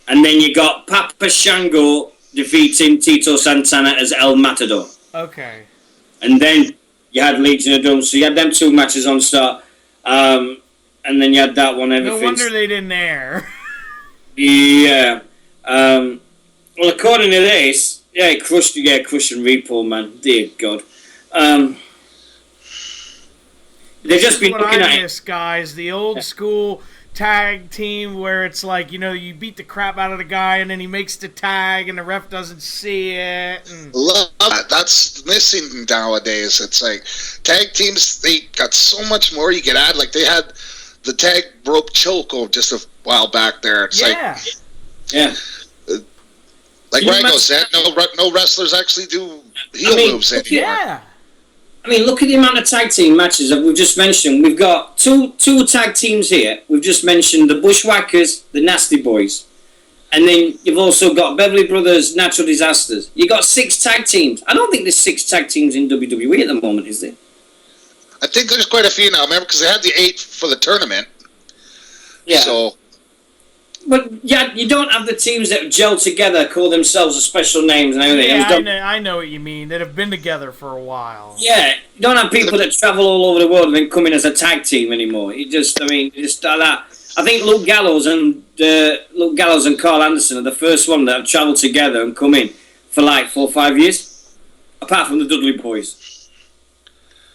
And then you got Papa Shango defeating Tito Santana as El Matador. Okay. And then you had Legion of Doom. So you had them 2 matches on start. And then you had that one. No wonder they didn't air. Yeah. Well, according to this, Crush and Repo, man. Dear God. They've just been looking at it. Guys, the old school tag team where it's like, you beat the crap out of the guy and then he makes the tag and the ref doesn't see it. Love that. That's missing nowadays. It's like tag teams, they got so much more you can add. Like they had the tag rope choke just a while back there. It's like Rango said, no wrestlers actually do heel moves anymore. Yeah. I mean, look at the amount of tag team matches that we've just mentioned. We've got two tag teams here. We've just mentioned the Bushwhackers, the Nasty Boys. And then you've also got Beverly Brothers, Natural Disasters. You've got 6 tag teams. I don't think there's 6 tag teams in WWE at the moment, is there? I think there's quite a few now, remember, because they had the 8 for the tournament. Yeah. So... But yeah, you don't have the teams that gel together, call themselves a special names and everything. Yeah, I know what you mean. That have been together for a while. Yeah, you don't have people that travel all over the world and then come in as a tag team anymore. You just that. I think Luke Gallows and Carl Anderson are the first one that have travelled together and come in for like 4 or 5 years, apart from the Dudley Boys.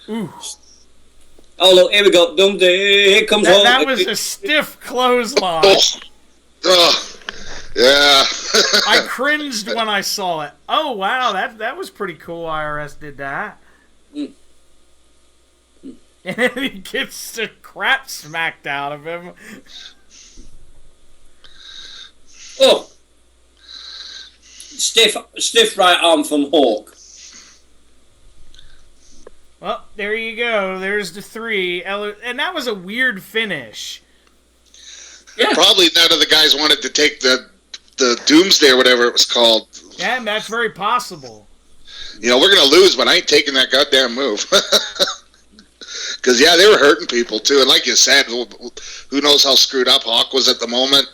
Ooh. Oh look, here we go. Here comes home. That was a stiff clothesline. Yeah. I cringed when I saw it. Oh wow, that was pretty cool. IRS did that. And then he gets the crap smacked out of him. Oh, stiff right arm from Hawk. Well, there you go. There's the 3, and that was a weird finish. Yeah. Probably none of the guys wanted to take the Doomsday or whatever it was called. Yeah, that's very possible. We're going to lose, but I ain't taking that goddamn move. Because, they were hurting people, too. And like you said, who knows how screwed up Hawk was at the moment.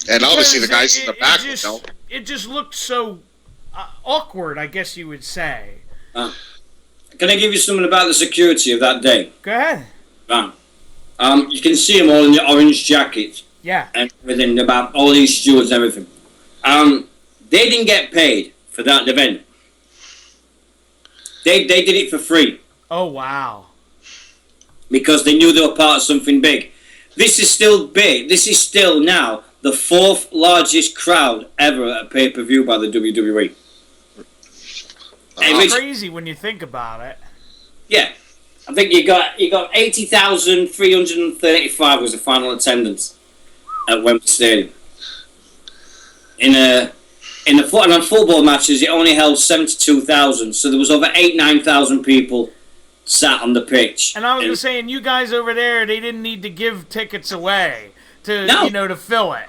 And obviously the guys in the back would know. It just looked so awkward, I guess you would say. Can I give you something about the security of that day? Go ahead. You can see them all in the orange jackets. Yeah. And everything about all these stewards and everything. They didn't get paid for that event. They did it for free. Oh, wow. Because they knew they were part of something big. This is still big. This is still now the 4th largest crowd ever at a pay-per-view by the WWE. Crazy when you think about it. Yeah. I think you got 80,335 was the final attendance at Wembley Stadium. On football matches, it only held 72,000, so there was over 9,000 people sat on the pitch. And I was saying, you guys over there, they didn't need to give tickets away to fill it.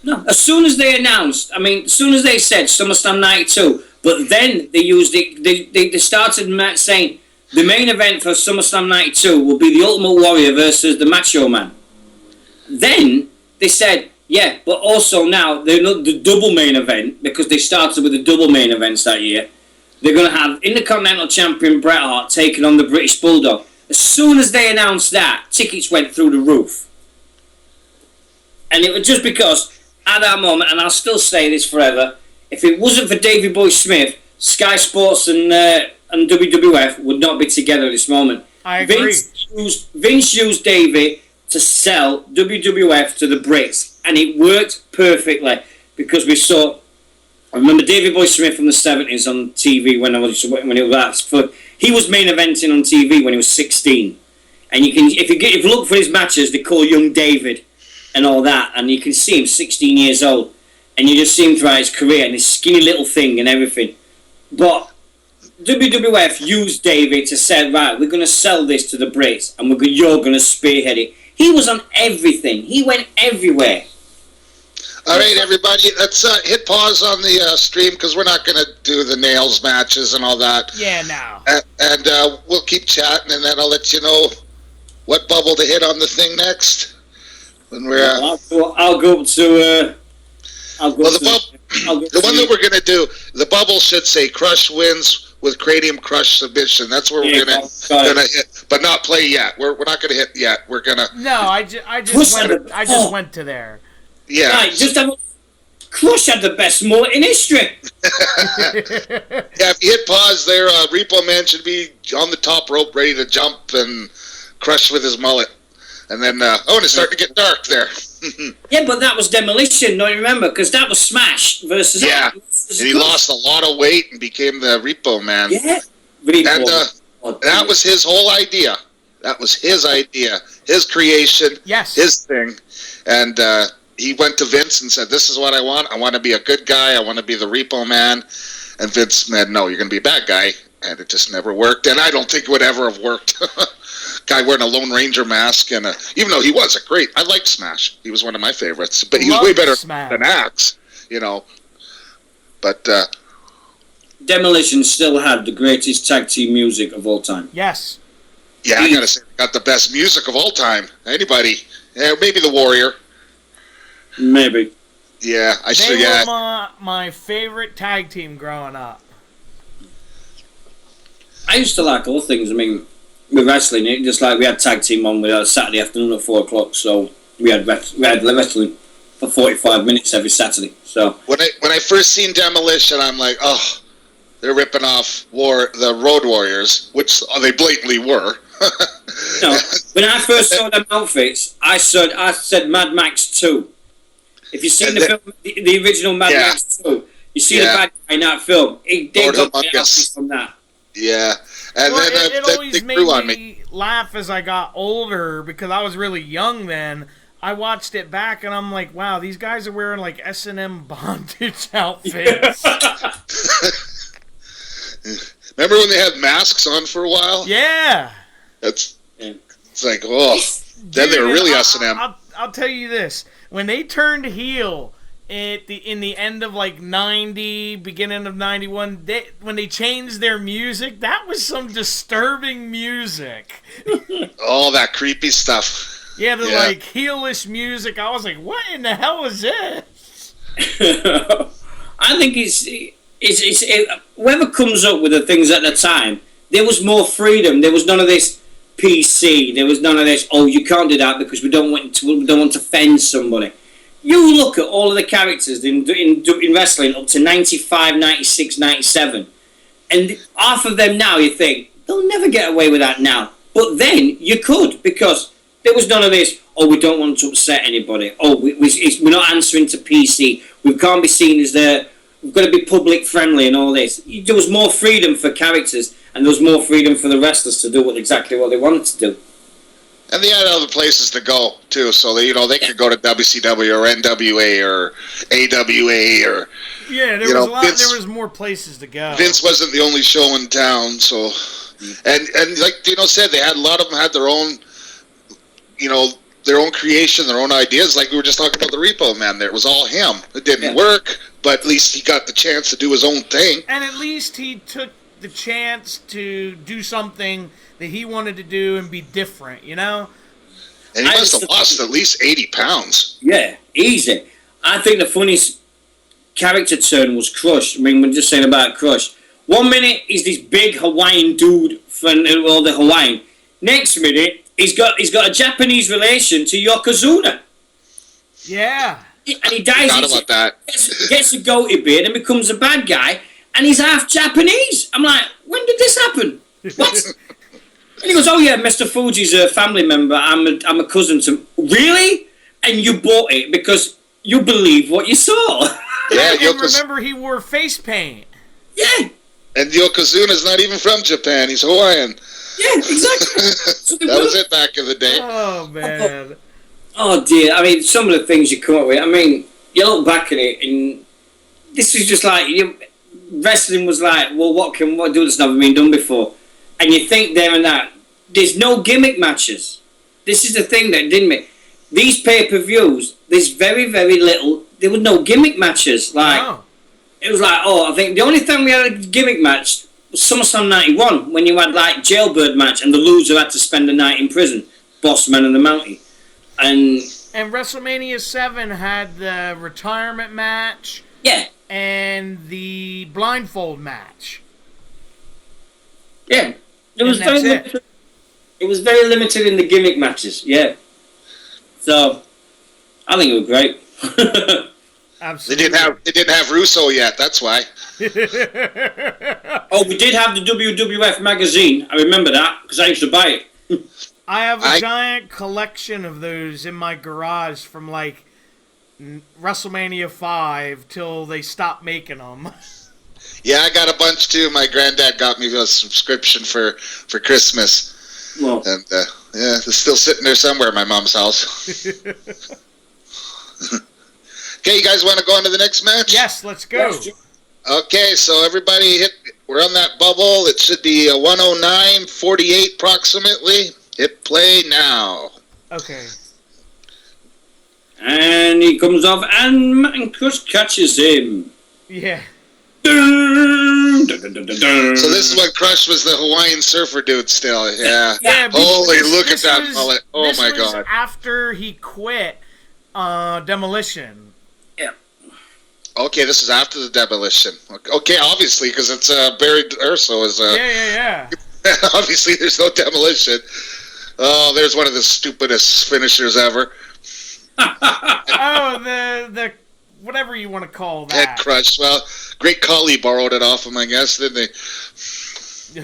No, as soon as they announced, as soon as they said SummerSlam 92, but then they used it. They started saying. The main event for SummerSlam 92 will be the Ultimate Warrior versus the Macho Man. Then they said, but also now they're not the double main event because they started with the double main events that year. They're going to have Intercontinental Champion Bret Hart taking on the British Bulldog. As soon as they announced that, tickets went through the roof. And it was just because at that moment, and I'll still say this forever, if it wasn't for Davey Boy Smith, Sky Sports and WWF would not be together at this moment. I agree. Vince used Davey to sell WWF to the Brits, and it worked perfectly because we saw. I remember Davey Boy Smith from the 70s on TV when he was he was main eventing on TV when he was 16, and if you look for his matches, they call Young David and all that, and you can see him 16 years old, and you just see him throughout his career and his skinny little thing and everything, but. WWF used Davey to say, right, we're going to sell this to the Brits and you're going to spearhead it. He was on everything. He went everywhere. All right, everybody, let's hit pause on the stream because we're not going to do the nails matches and all that. Yeah, no. And we'll keep chatting, and then I'll let you know what bubble to hit on the thing next. When we're I'll go up to I'll go Well, I'll go the one that we're going to do, the bubble should say Crush wins with Cranium Crush submission. That's where we're going to hit, but not play yet. We're not going to hit yet. We're going to. No, I just went to there. Yeah. Right, just have Crush had the best mullet in history. Yeah, if you hit pause there, Repo Man should be on the top rope, ready to jump and crush with his mullet. And then, and it's starting to get dark there. Yeah, but that was Demolition, don't you remember? Because that was Smash versus... Yeah, and he lost a lot of weight and became the Repo Man. Yeah. And that was his whole idea. That was his idea, his creation, his thing. And he went to Vince and said, this is what I want. I want to be a good guy. I want to be the Repo Man. And Vince said, no, you're going to be a bad guy. And it just never worked. And I don't think it would ever have worked. Guy wearing a Lone Ranger mask. And even though he was a great... I liked Smash. He was one of my favorites. But he was way better than Axe, you know. But... Demolition still had the greatest tag team music of all time. Yes. Yeah, I got to say, got the best music of all time. Anybody. Yeah, maybe the Warrior. Maybe. Yeah, They were my favorite tag team growing up. I used to like all things. I mean, with wrestling, it just like we had tag team on with a Saturday afternoon at 4 o'clock, so we had wrestling for 45 minutes every Saturday. So when I first seen Demolition, I'm like, oh, they're ripping off the Road Warriors, which they blatantly were. When I first saw them outfits, I said Mad Max 2. If you've seen the original Mad Max 2, you see the bad guy in that film. They got the outfits from that. Yeah. And well, then it always they grew on me laugh as I got older because I was really young then. I watched it back and I'm like, wow, these guys are wearing like S&M bondage outfits. Remember when they had masks on for a while? Yeah. It's like, oh, then they were really S&M. I'll tell you this: when they turned heel in the end of like 90, beginning of 91, when they changed their music, that was some disturbing music. All that creepy stuff. Yeah, the like heelish music. I was like, what in the hell is this? I think it's whoever comes up with the things at the time, there was more freedom. There was none of this PC. There was none of this, oh, you can't do that because we don't want to offend somebody. You look at all of the characters in wrestling up to 95, 96, 97, and half of them now you think, they'll never get away with that now. But then you could, because there was none of this, oh, we don't want to upset anybody. Oh, we're not answering to PC. We can't be seen as we've got to be public friendly and all this. There was more freedom for characters, and there was more freedom for the wrestlers to do exactly what they wanted to do. And they had other places to go too, so they could go to WCW or NWA or AWA or there was more places to go. Vince wasn't the only show in town, so and like Dino said, they had a lot of them had their own, their own creation, their own ideas. Like we were just talking about the Repo Man, there it was all him. It didn't work, but at least he got the chance to do his own thing. And at least he took the chance to do something that he wanted to do and be different, And he must have lost at least 80 pounds. Yeah, easy. I think the funniest character turn was Crush. I mean, we're just saying about Crush. 1 minute, he's this big Hawaiian dude from the Hawaiian. Next minute, he's got a Japanese relation to Yokozuna. Yeah. And he dies. I forgot about that. Gets a goatee beard and becomes a bad guy, and he's half Japanese. I'm like, when did this happen? What? And he goes, oh yeah, Mr. Fuji's a family member. I'm a cousin to... Really? And you bought it because you believe what you saw. Yeah, and remember he wore face paint. Yeah. And Yokozuna's not even from Japan. He's Hawaiian. Yeah, exactly. So that was it back in the day. Oh, man. Oh, dear. I mean, some of the things you come up with. I mean, you look back at it and this is just like... wrestling was like, well, what do that's never been done before? And you think there and that, there's no gimmick matches. This is the thing that didn't make these pay-per-views. There's very, very little. There were no gimmick matches. It was like, I think the only time we had a gimmick match was SummerSlam '91 when you had like jailbird match and the loser had to spend a night in prison, Bossman and the Mountie, and And WrestleMania 7 had the retirement match. Yeah. And the blindfold match. Yeah. It was very limited. It was very limited in the gimmick matches. Yeah. So, I think it was great. Absolutely. They didn't have Russo yet. That's why. Oh, we did have the WWF magazine. I remember that because I used to buy it. I have a giant collection of those in my garage from like WrestleMania 5 till they stopped making them. Yeah, I got a bunch too. My granddad got me a subscription for Christmas. Well, And yeah, it's still sitting there somewhere at my mom's house. Okay, you guys want to go on to the next match? Yes, let's go. Okay, so everybody we're on that bubble. It should be 109.48 approximately. Hit play now. Okay. and he comes off and Chris catches him. Yeah. So this is when Crush was the Hawaiian surfer dude still. Yeah. Holy, look at that mullet. Oh my God. After he quit Demolition. Yeah. Okay, this is after the Demolition. Okay, obviously, because it's buried Urso is Yeah. obviously there's no Demolition. Oh, there's one of the stupidest finishers ever. Oh, the whatever you want to call that. Head Crush. Well, Great Khali borrowed it off him, I guess, didn't they?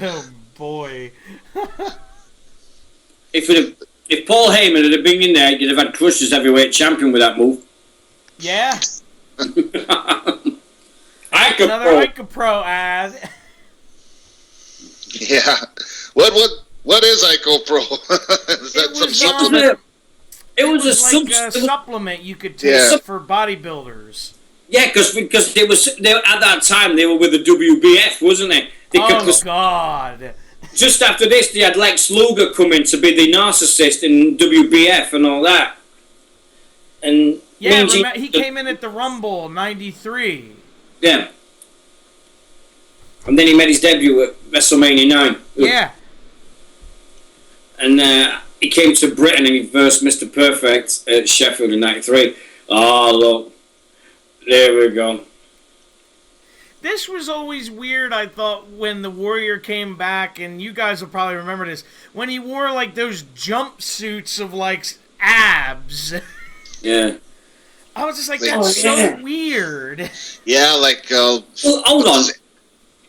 Oh boy. If Paul Heyman had been in there, you'd have had Crush as heavyweight champion with that move. Yeah. Another Ica Pro ad. Yeah. What is Ico Pro? Is that some supplement? It was a supplement you could take for bodybuilders. Yeah, because at that time they were with the WBF, wasn't they? God! Just after this, they had Lex Luger come in to be the narcissist in WBF and all that. And yeah, he came in at the Rumble '93. Yeah. And then he made his debut at WrestleMania 9. Yeah. And he came to Britain and he versed Mr. Perfect at Sheffield in '93. Oh, look. There we go. This was always weird, I thought, when the Warrior came back, and you guys will probably remember this, when he wore, like, those jumpsuits of, like, abs. Yeah. I was just like, that's so weird. Yeah, like... well, hold on.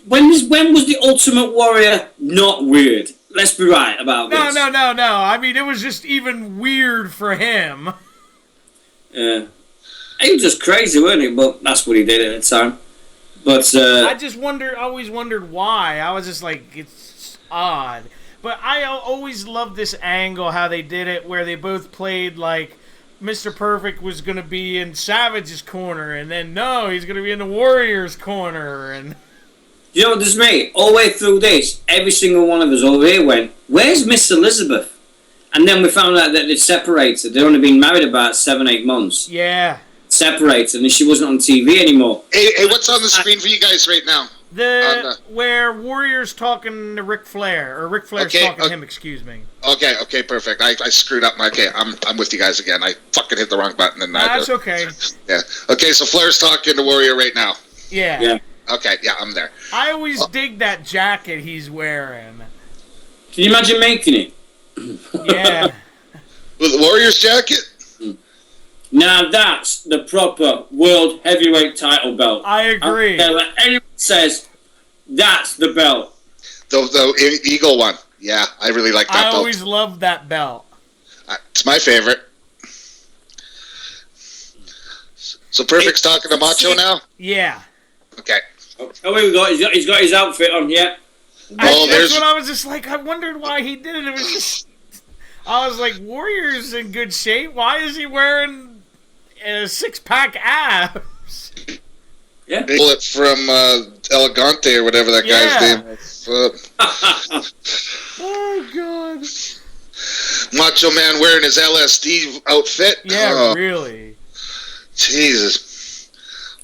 When was the Ultimate Warrior not weird? Let's be right about this. No. I mean, it was just even weird for him. Yeah. He was just crazy, wasn't he? But that's what he did at the time. But I just always wondered why. I was just like, it's odd. But I always loved this angle, how they did it, where they both played like Mr. Perfect was going to be in Savage's corner, and then no, he's going to be in the Warrior's corner, and... You know what this is, mate? All the way through this, every single one of us over here went, where's Miss Elizabeth? And then we found out that they'd separated. They'd only been married about 7-8 months. Yeah. Separated, and she wasn't on TV anymore. Hey, what's on the screen for you guys right now? Where Warrior's talking to Ric Flair, or Ric Flair's talking to him, excuse me. Okay, perfect. I screwed up. I'm with you guys again. I fucking hit the wrong button. And that's okay. Yeah. Okay, so Flair's talking to Warrior right now. Yeah. Okay, yeah, I'm there. I always dig that jacket he's wearing. Can you imagine making it? Yeah. With the Warrior's jacket? Now that's the proper World Heavyweight title belt. I agree. Anyone says that's the belt. The Eagle one. Yeah, I really like that belt. I always loved that belt. It's my favorite. So Perfect's talking to Macho now? Yeah. Okay. Oh, here we go. He's got his outfit on, yeah. That's what I was just like, I wondered why he did it. It was just... I was like, Warrior's in good shape. Why is he wearing a 6-pack abs? Yeah. Bullet from Elegante or whatever that guy's name is. Oh, God. Macho Man wearing his LSD outfit? Yeah, really. Jesus.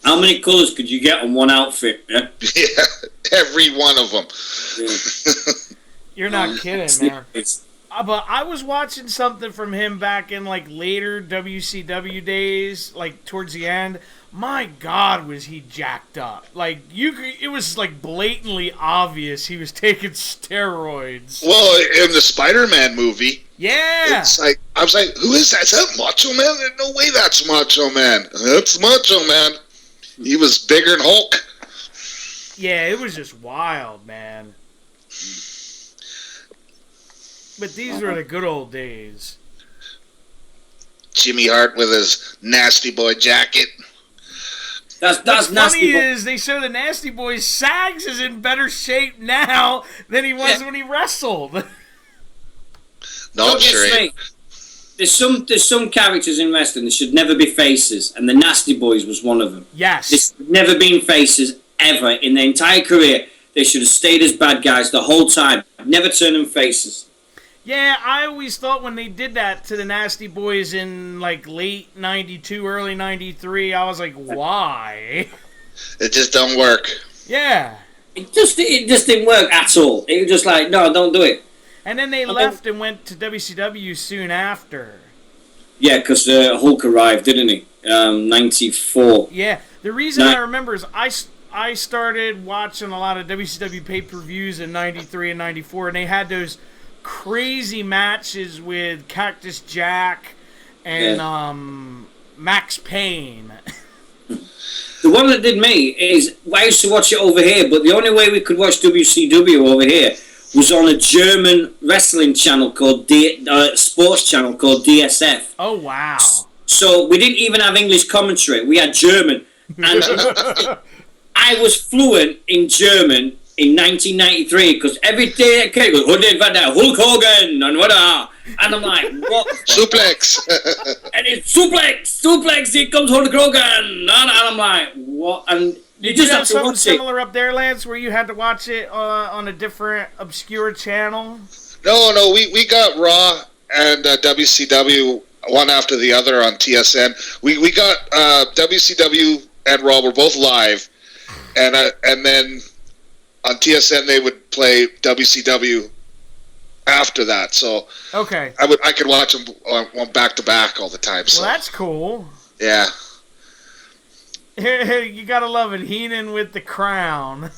How many colours could you get on one outfit? Yeah, every one of them. Yeah. You're not kidding, man. But I was watching something from him back in like later WCW days, like towards the end. My God, was he jacked up? Like it was like blatantly obvious he was taking steroids. Well, in the Spider-Man movie, Yeah, it's like I was like, "Who is that? Is that Macho Man? There's no way that's Macho Man. That's Macho Man. He was bigger than Hulk." yeah, it was just wild, man. But these were the good old days. Jimmy Hart with his Nasty Boy jacket. That's What's nasty. funny is they show the Nasty Boy Sags is in better shape now than he was when he wrestled. No, Don't get sure ain't. straight. There's some characters in wrestling that should never be faces, and the Nasty Boys was one of them. Yes. They should never been faces ever in their entire career. They should have stayed as bad guys the whole time. Never turn them faces. Yeah, I always thought when they did that to the Nasty Boys in like late 92, early 93, I was like, why? It just don't work. Yeah. It just didn't work at all. It was just like, no, don't do it. And then they left and went to WCW soon after. Yeah, because Hulk arrived, didn't he? 94. Yeah. The reason I remember is I started watching a lot of WCW pay-per-views in 93 and 94, and they had those crazy matches with Cactus Jack and Max Payne. The one that did me is, I used to watch it over here, but the only way we could watch WCW over here was on a German wrestling channel called sports channel called DSF. Oh, wow. So we didn't even have English commentary. We had German. And I was fluent in German in 1993 because every day I came, Hulk Hogan and what and I'm like, what? Suplex. And it's suplex, here comes Hulk Hogan, and I'm like, what? And you Did just you have have to something watch it. similar up there, Lance, where you had to watch it on a different obscure channel? No, we got Raw and WCW one after the other on TSN. We got WCW and Raw were both live, and then on TSN they would play WCW after that. So Okay. I could watch them on back to back all the time. So Well, that's cool. yeah. You gotta love it. Heenan with the crown.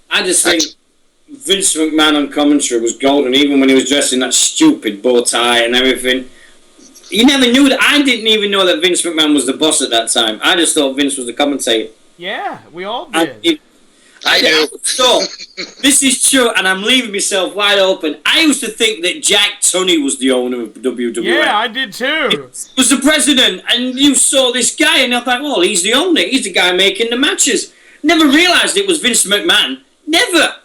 I just think Vince McMahon on commentary was golden, even when he was dressed in that stupid bow tie and everything. You never knew that. I didn't even know that Vince McMahon was the boss at that time. I just thought Vince was the commentator. Yeah, we all did. I knew. So, this is true, and I'm leaving myself wide open. I used to think that Jack Tunney was the owner of WWF. Yeah, I did too. He was the president, and you saw this guy, and you're like, well, he's the owner. He's the guy making the matches. Never realised it was Vince McMahon. Never.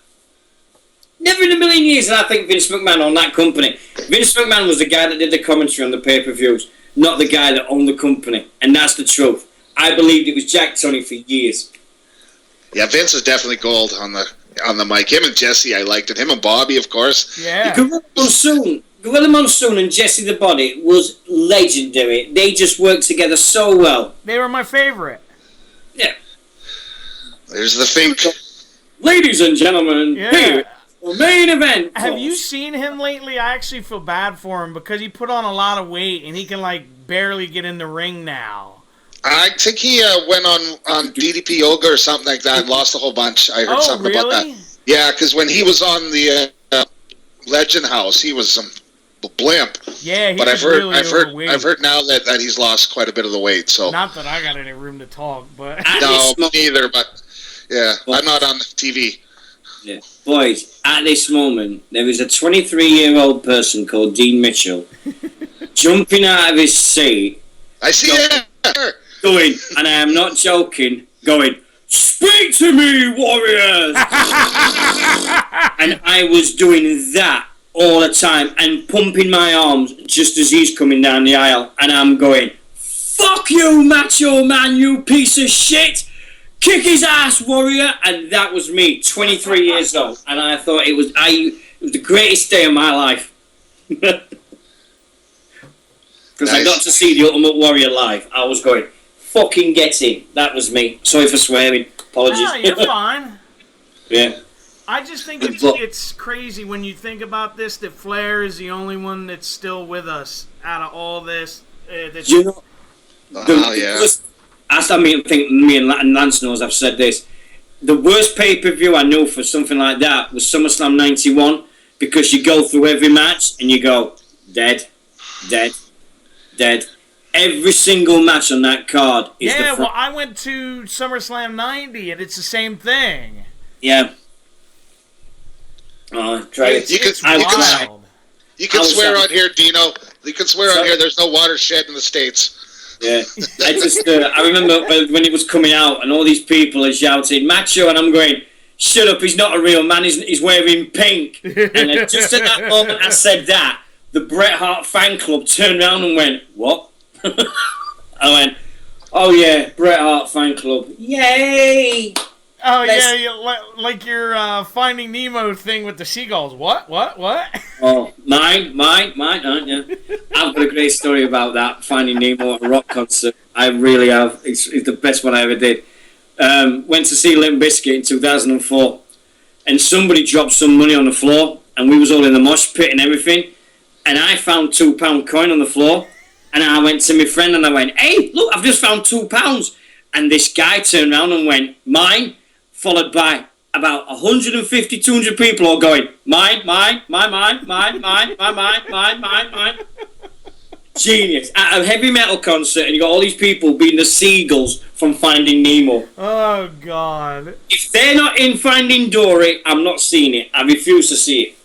Never in a million years did I think Vince McMahon owned that company. Vince McMahon was the guy that did the commentary on the pay-per-views, not the guy that owned the company. And that's the truth. I believed it was Jack Tunney for years. Yeah, Vince is definitely gold on the mic. Him and Jesse, I liked it. Him and Bobby, of course. Yeah. Gorilla Monsoon and Jesse the Body was legendary. They just worked together so well. They were my favorite. Yeah. There's the thing. Ladies and gentlemen, Yeah. here, the main event. Have you seen him lately? I actually feel bad for him because he put on a lot of weight and he can like barely get in the ring now. I think he went on DDP yoga or something like that and lost a whole bunch. I heard something about that. Yeah, because when he was on the Legend House, he was a blimp. Yeah, he but was really overweight. I've heard now that he's lost quite a bit of the weight. So not that I got any room to talk, but no, me neither. But yeah, I'm not on the TV. Yeah. Boys, at this moment, there is a 23-year-old person called Dean Mitchell jumping out of his seat. I see it. Going, and I am not joking, going, "Speak to me, Warriors!" And I was doing that all the time and pumping my arms just as he's coming down the aisle. And I'm going, "Fuck you, Macho Man, you piece of shit! Kick his ass, Warrior!" And that was me, 23 years old. And I thought it was the greatest day of my life. Because I got to see the Ultimate Warrior live. I was going, fucking get him. That was me. Sorry for swearing. Apologies. no, you're fine. Yeah. I just think it's crazy when you think about this, that Flair is the only one that's still with us out of all this. You know, yeah. I think me and Lance knows I've said this. The worst pay-per-view I knew for something like that was SummerSlam 91, because you go through every match and you go, dead, dead, dead. Every single match on that card is well, I went to SummerSlam 90, and it's the same thing. Yeah. Oh, try it. You can swear on here, Dino. You can swear on here. There's no watershed in the States. Yeah, I remember when it was coming out and all these people are shouting "Macho," and I'm going, "Shut up! He's not a real man. He's wearing pink." And just at that moment I said that, the Bret Hart fan club turned around and went, "What?" I went, "Oh yeah, Bret Hart fan club, yay!" Oh yeah, like your Finding Nemo thing with the seagulls. What? Oh, mine. Yeah. I've got a great story about that, Finding Nemo at a rock concert. I really have. It's the best one I ever did. Went to see Limp Bizkit in 2004, and somebody dropped some money on the floor, and we was all in the mosh pit and everything, and I found £2 coin on the floor, and I went to my friend and I went, "Hey, look, I've just found £2," and this guy turned around and went, "Mine," followed by about 150, 200 people all going, mine. Genius. At a heavy metal concert, and you got all these people being the seagulls from Finding Nemo. Oh, God. If they're not in Finding Dory, I'm not seeing it. I refuse to see it.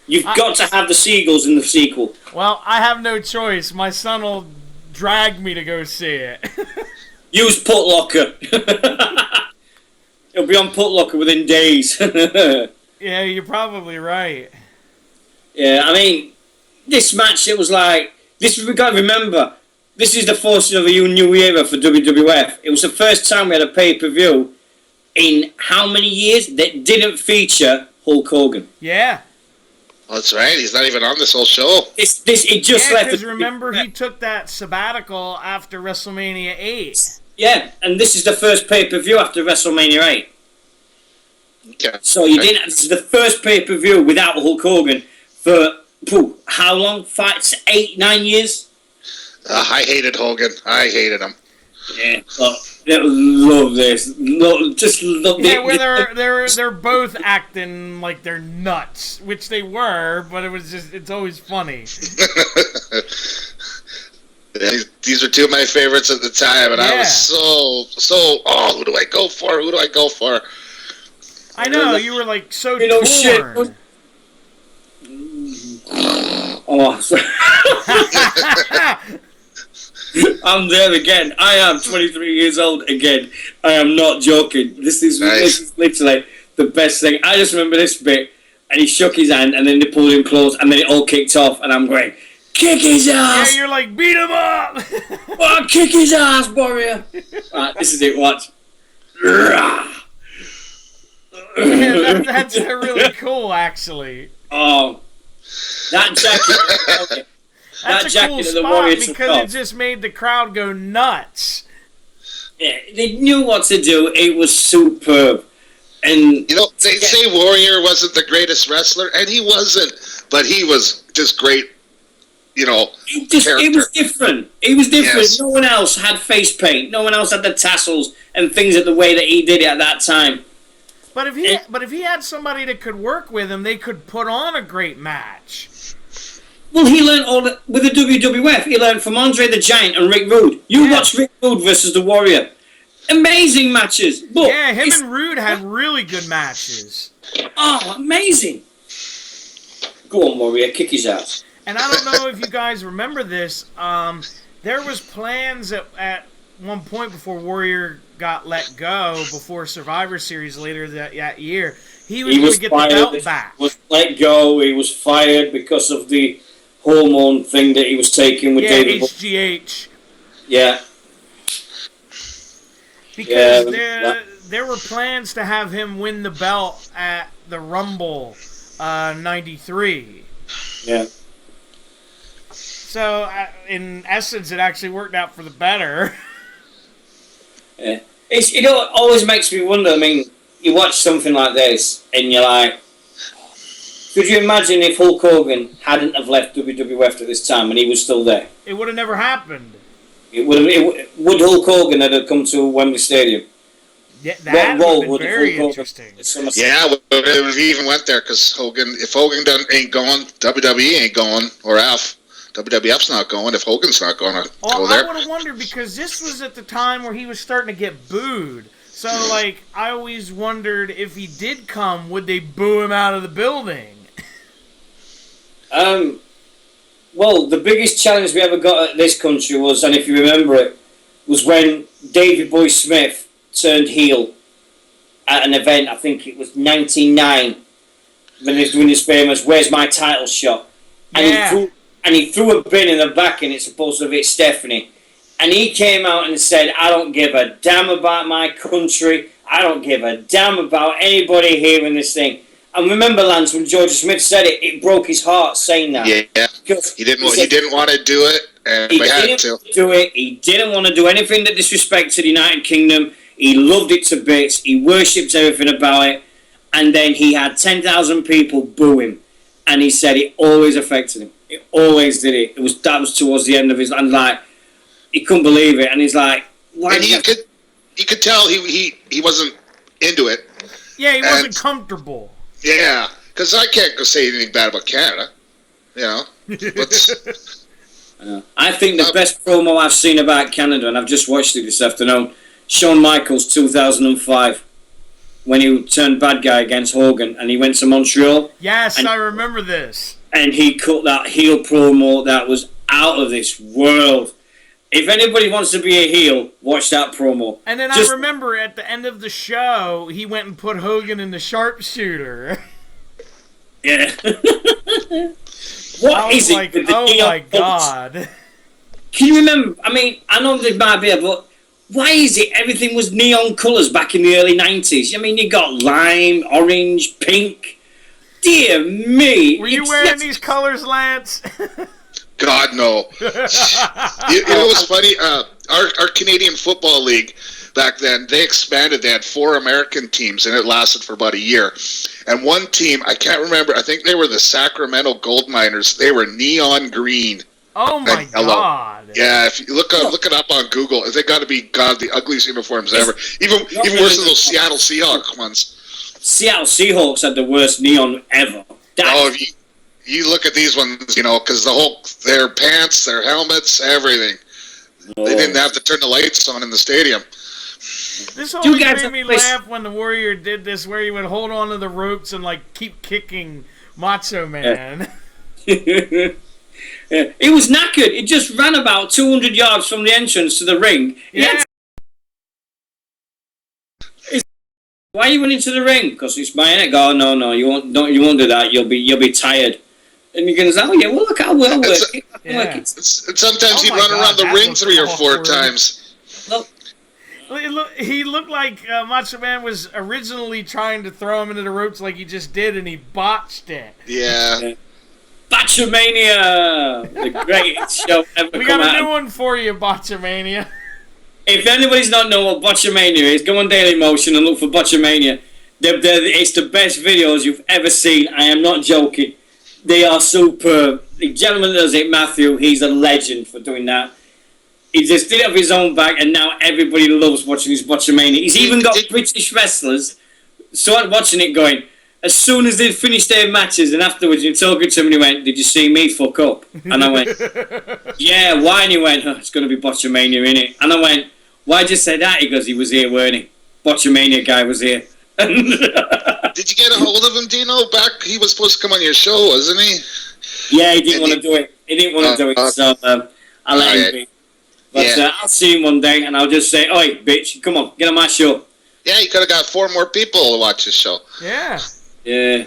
You've got to have the seagulls in the sequel. Well, I have no choice. My son will drag me to go see it. Use Putlocker. It'll be on Putlocker within days. Yeah, you're probably right. Yeah, I mean, this match, it was like, we got to remember, this is the forces of a new era for WWF. It was the first time we had a pay-per-view in how many years that didn't feature Hulk Hogan. Yeah. Well, that's right. He's not even on this whole show. It just left. Because remember, he took that sabbatical after WrestleMania 8. Yeah, and this is the first pay-per-view after WrestleMania 8. Okay. So this is the first pay-per-view without Hulk Hogan for, how long? 8, 9 years? I hated Hogan. I hated him. Yeah, love this. Just love it. Where they're both acting like they're nuts, which they were, but it's always funny. These are two of my favorites at the time, and I was so. Oh, who do I go for? I know you were like so torn. Shit. Oh, sorry. I'm there again. I am 23 years old again. I am not joking. This is literally the best thing. I just remember this bit, and he shook his hand, and then they pulled him close, and then it all kicked off, and I'm going, "Kick his ass!" Yeah, you're like, "Beat him up!" Oh, kick his ass, warrior! Right, this is it. Watch. Yeah, that's really cool, actually. Oh, that jacket. That's a cool spot because it just made the crowd go nuts. Yeah, they knew what to do. It was superb. And they say Warrior wasn't the greatest wrestler, and he wasn't, but he was just great. It was different. It was different. Yes. No one else had face paint. No one else had the tassels and things at the way that he did it at that time. But if he had somebody that could work with him, they could put on a great match. Well, he learned with the WWF. He learned from Andre the Giant and Rick Rude. You watch Rick Rude versus the Warrior. Amazing matches. But him and Rude had really good matches. Oh, amazing. Go on, Warrior. Kick his ass. And I don't know if you guys remember this. There was plans at one point before Warrior got let go, before Survivor Series later that year. He was going to get the belt back. He was let go. He was fired because of the hormone thing that he was taking with David. HGH. Yeah. Because there were plans to have him win the belt at the Rumble 93. Yeah. So, in essence, it actually worked out for the better. Yeah. It always makes me wonder, I mean, you watch something like this, and you're like, could you imagine if Hulk Hogan hadn't have left WWF at this time and he was still there? It would have never happened. Would Hulk Hogan have come to Wembley Stadium? Yeah, that would have been very Hulk interesting. Yeah, if he even went there, because if Hogan ain't going, WWE ain't going, or WWF's not going. If Hogan's not going to go there, I would have wondered, because this was at the time where he was starting to get booed. So, like, I always wondered if he did come, would they boo him out of the building? Well, the biggest challenge we ever got at this country was, and if you remember it, was when Davey Boy Smith turned heel at an event. I think it was '99 when he was doing his famous "Where's my title shot?" And he threw a bin in the back, and it's supposed to hit Stephanie. And he came out and said, "I don't give a damn about my country. I don't give a damn about anybody here in this thing." And remember, Lance, when George Smith said it, it broke his heart saying that. Yeah, he didn't want to do it, and he had didn't to do it. He didn't want to do anything that disrespected the United Kingdom. He loved it to bits. He worshipped everything about it. And then he had 10,000 people boo him, and he said it always affected him. It always did it. That was towards the end of his, and like he couldn't believe it, and he's like, "Why?" And you could tell he wasn't into it. Yeah, he wasn't comfortable. Yeah, because I can't go say anything bad about Canada, you know. I think the best promo I've seen about Canada, and I've just watched it this afternoon, Shawn Michaels 2005, when he turned bad guy against Hogan, and he went to Montreal. Yes, I remember this. And he cut that heel promo that was out of this world. If anybody wants to be a heel, watch that promo. And then I remember at the end of the show, he went and put Hogan in the sharpshooter. Yeah. What is like, it? Oh my God. Can you remember? I mean, I know there might be, but why is it everything was neon colours back in the early 90s? I mean, you got lime, orange, pink. Dear me. Were you wearing these colours, Lance? God, no. You know what's funny? Our Canadian Football League back then, they expanded. They had 4 American teams, and it lasted for about a year. And one team, I can't remember, I think they were the Sacramento Gold Miners. They were neon green. Oh, my God. Yeah, if you look it up on Google, they got to be, the ugliest uniforms ever. Even worse than those Seattle Seahawks ones. Seattle Seahawks had the worst neon ever. If you look at these ones, you know, because their pants, their helmets, everything. Oh. They didn't have to turn the lights on in the stadium. This always made me laugh when the Warrior did this, where he would hold on to the ropes and like keep kicking Macho Man. Yeah. It was knackered. It just ran about 200 yards from the entrance to the ring. Yeah. Why are you running to the ring? Because it's my neck. Oh no, you won't do that. You'll be tired. And you can say, "Oh yeah, well look, I will work it. And sometimes he'd run around the ring 3 or 4 times. He looked like Macho Man was originally trying to throw him into the ropes like he just did, and he botched it. Yeah. Botchamania! The greatest show ever We got a new one for you, Botchamania. If anybody's not know what Botchamania is, go on Dailymotion and look for Botchamania. It's the best videos you've ever seen. I am not joking. They are superb. The gentleman that does it, Matthew, he's a legend for doing that. He just did it off his own back, and now everybody loves watching his Botchamania. He's even got British wrestlers started watching it going, as soon as they'd finished their matches, and afterwards you're talking to him and he went, "Did you see me fuck up?" And I went, "Yeah, why?" And he went, "Oh, it's going to be Botchamania, innit?" And I went, "Why'd you say that?" He goes, "He was here, weren't he? Botchamania guy was here." Did you get a hold of him, Dino? Back, he was supposed to come on your show, wasn't he? Yeah, he didn't want to do it. He didn't want to do it, so I let him be. But I'll see him one day, and I'll just say, "Oi, bitch, come on, get on my show." Yeah, you could have got 4 more people to watch his show. Yeah. Yeah,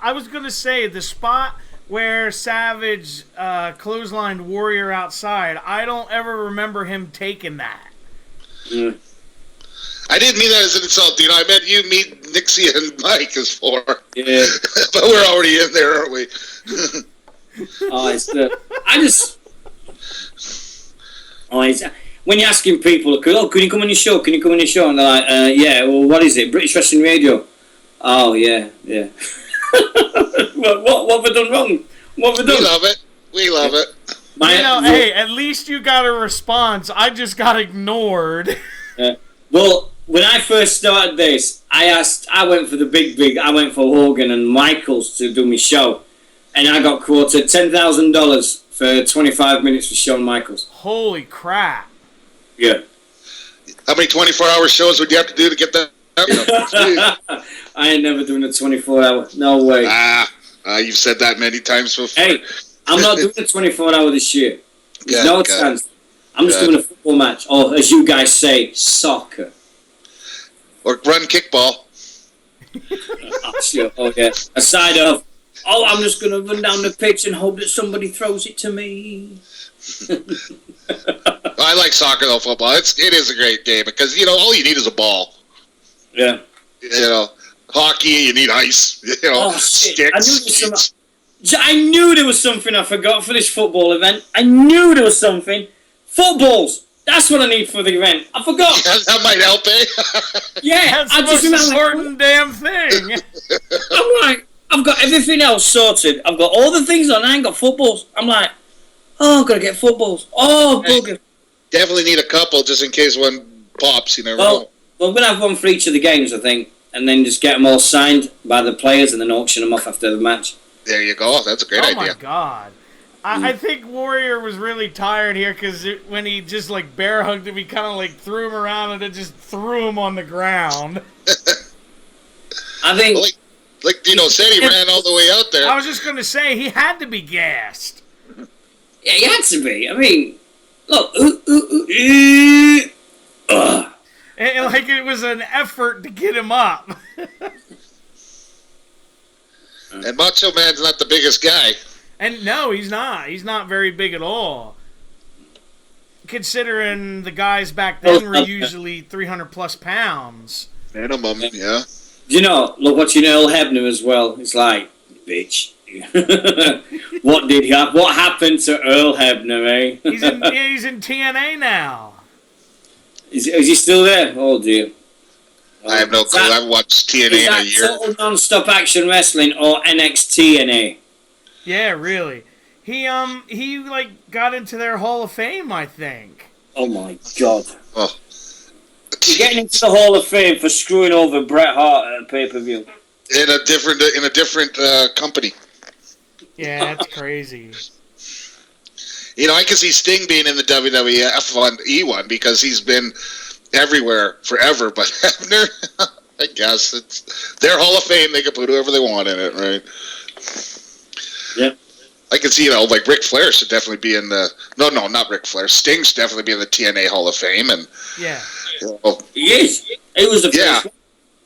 I was going to say, the spot where Savage clotheslined Warrior outside, I don't ever remember him taking that. Yeah. I didn't mean that as an insult, Dino. I meant you meet Nixie and Mike as 4. Yeah. But we're already in there, aren't we? when you're asking people, oh, can you come on your show? Can you come on your show? And they're like, yeah. Well, what is it? British Wrestling Radio. Oh, yeah. what have I done wrong? What have I done? We love it. Hey, at least you got a response. I just got ignored. Well, when I first started this, I went for the big. I went for Hogan and Michaels to do my show. And I got quoted $10,000 for 25 minutes for Shawn Michaels. Holy crap. Yeah. How many 24-hour shows would you have to do to get that? I ain't never doing a 24-hour. No way. You've said that many times before. Hey, I'm not doing a 24-hour this year. There's no chance. I'm just doing a football match. Or, as you guys say, soccer. Or run kickball. Sure. Oh, yeah. Aside of, I'm just going to run down the pitch and hope that somebody throws it to me. I like soccer, though, football. It is a great game because, all you need is a ball. Yeah. Hockey, you need ice. Sticks. I knew there was something I forgot for this football event. I knew there was something. Footballs. That's what I need for the event. I forgot. Yeah, that might help, eh? Yeah, that's the most important damn thing. I'm like, I've got everything else sorted. I've got all the things on. I ain't got footballs. I'm like, I've got to get footballs. Oh, bugger. Definitely need a couple just in case one pops. You never know. Well, I'm going to have one for each of the games, I think, and then just get them all signed by the players and then auction them off after the match. There you go. That's a great idea. Oh, my God. I think Warrior was really tired here because when he just, bear hugged him, he kind of, threw him around and then just threw him on the ground. I think... Like Dino said, he ran all the way out there. I was just going to say, he had to be gassed. Yeah, he had to be. I mean, look. And it was an effort to get him up. And Macho Man's not the biggest guy. And no, he's not. He's not very big at all. Considering the guys back then were usually 300-plus pounds. Minimum, yeah. Watching Earl Hebner as well. It's like, bitch. What happened to Earl Hebner, eh? He's in TNA now. Is he still there? Oh, dear. I have no clue. I haven't watched TNA in a year. Is that Total Non-Stop Action Wrestling or NXT? Yeah, really. He got into their Hall of Fame, I think. Oh my God. Oh. You're getting into the Hall of Fame for screwing over Bret Hart at a pay-per-view. In a different company. Yeah, that's crazy. I can see Sting being in the WWF one because he's been everywhere forever. But Hebner, I guess it's their Hall of Fame. They can put whoever they want in it, right? Yeah. I can see, Ric Flair should definitely be in the... No, not Ric Flair. Sting should definitely be in the TNA Hall of Fame. And yeah. He is. It was the first one.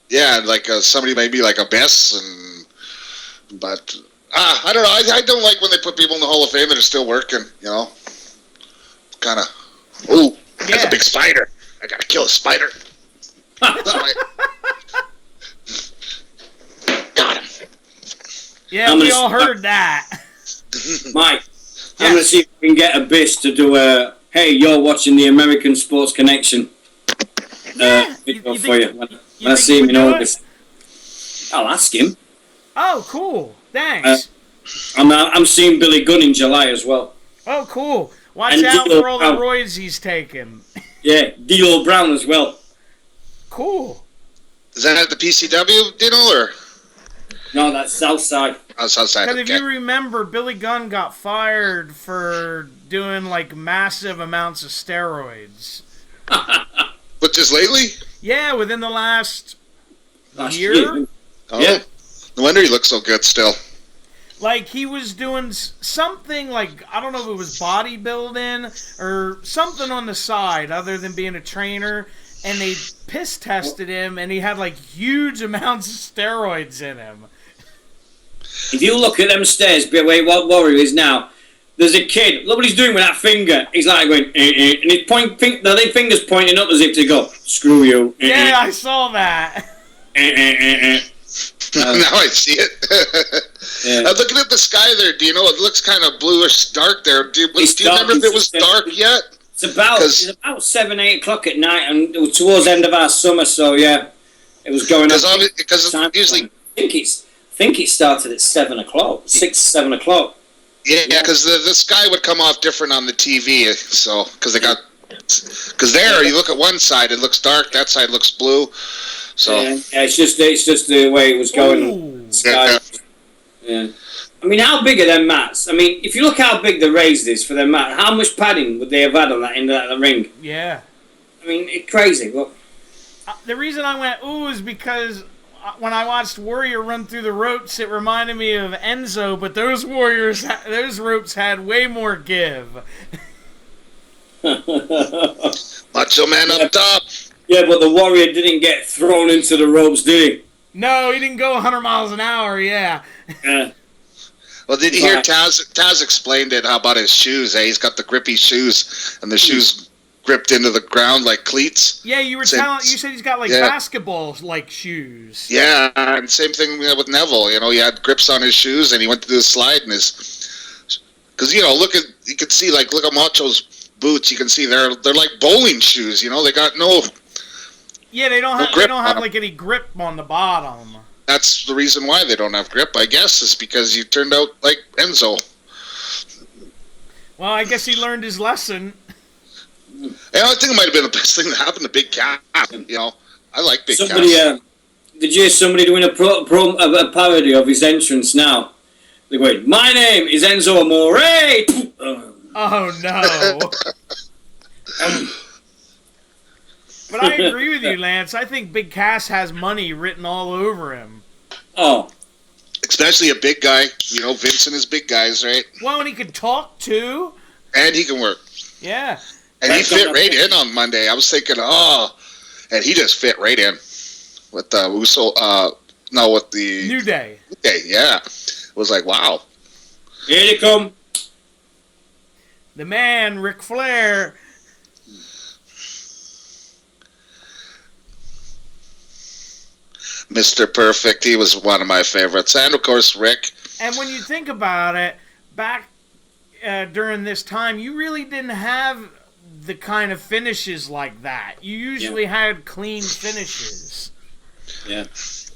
Yeah, somebody maybe like Abyss. But, I don't know. I don't like when they put people in the Hall of Fame that are still working, Kind of... Ooh, that's a big spider. I gotta kill a spider. Got him. Yeah, we all heard that. Mike, I'm going to see if we can get Abyss to do a, hey, you're watching the American Sports Connection video for you. When I see him in August. I'll ask him. Oh, cool. Thanks. I'm seeing Billy Gunn in July as well. Oh, cool. Watch out for all the roids he's taking. Yeah, D'Lo Brown as well. Cool. Is that at the PCW, Dino, or? No, that's Southside. Oh, Southside. Because if you remember, Billy Gunn got fired for doing massive amounts of steroids. But just lately? Yeah, within the last year. Oh, yeah. No wonder he looks so good still. He was doing something I don't know if it was bodybuilding or something on the side other than being a trainer. And they piss tested him, and he had huge amounts of steroids in him. If you look at them stairs, be away what Warrior is now. There's a kid. Look what he's doing with that finger. He's going, and his the finger's pointing up as if to go, screw you. Yeah, I saw that. Now I see it. I'm looking at the sky there, Dino. It looks kind of bluish dark there. Do you remember if it was dark yet? It's about 7, 8 o'clock at night, and it was towards the end of our summer. So yeah, it was going on. Because usually, I think it started at 7 o'clock, 6, 7 o'clock. Yeah, because the sky would come off different on the TV. So because there you look at one side, it looks dark. That side looks blue. So it's just the way it was going. Sky. Yeah. I mean, how big are them mats? I mean, if you look how big the raised is for their mat, how much padding would they have had on that end of the ring? Yeah. I mean, it's crazy. But the reason I went ooh is because when I watched Warrior run through the ropes, it reminded me of Enzo, but those ropes had way more give. Macho Man up top. Yeah, but the Warrior didn't get thrown into the ropes, did he? No, he didn't go 100 miles an hour, yeah. Well, did you hear Taz explained it? How about his shoes? He's got the grippy shoes, and the shoes gripped into the ground like cleats. Yeah, you said he's got like basketball-like shoes. Yeah, and same thing with Neville. He had grips on his shoes, and he went to do the slide, and because you can see look at Macho's boots. You can see they're like bowling shoes. They got no. Yeah, they don't have like any grip on the bottom. That's the reason why they don't have grip, I guess, is because you turned out like Enzo. Well, I guess he learned his lesson. And I think it might have been the best thing that happened to Big Cat. I like Big Cat. Did you hear somebody doing a parody of his entrance now? They're going, "My name is Enzo Amore." Oh no. But I agree with you, Lance. I think Big Cass has money written all over him. Oh. Especially a big guy. Vincent is big guys, right? Well, and he can talk, too. And he can work. Yeah. And he fit right in on Monday. I was thinking, and he just fit right in. With the with the... New Day. Yeah. It was like, wow. Here they come. The man, Ric Flair... Mr. Perfect, he was one of my favorites. And, of course, Rick. And when you think about it, back during this time, you really didn't have the kind of finishes like that. You usually had clean finishes. Yeah.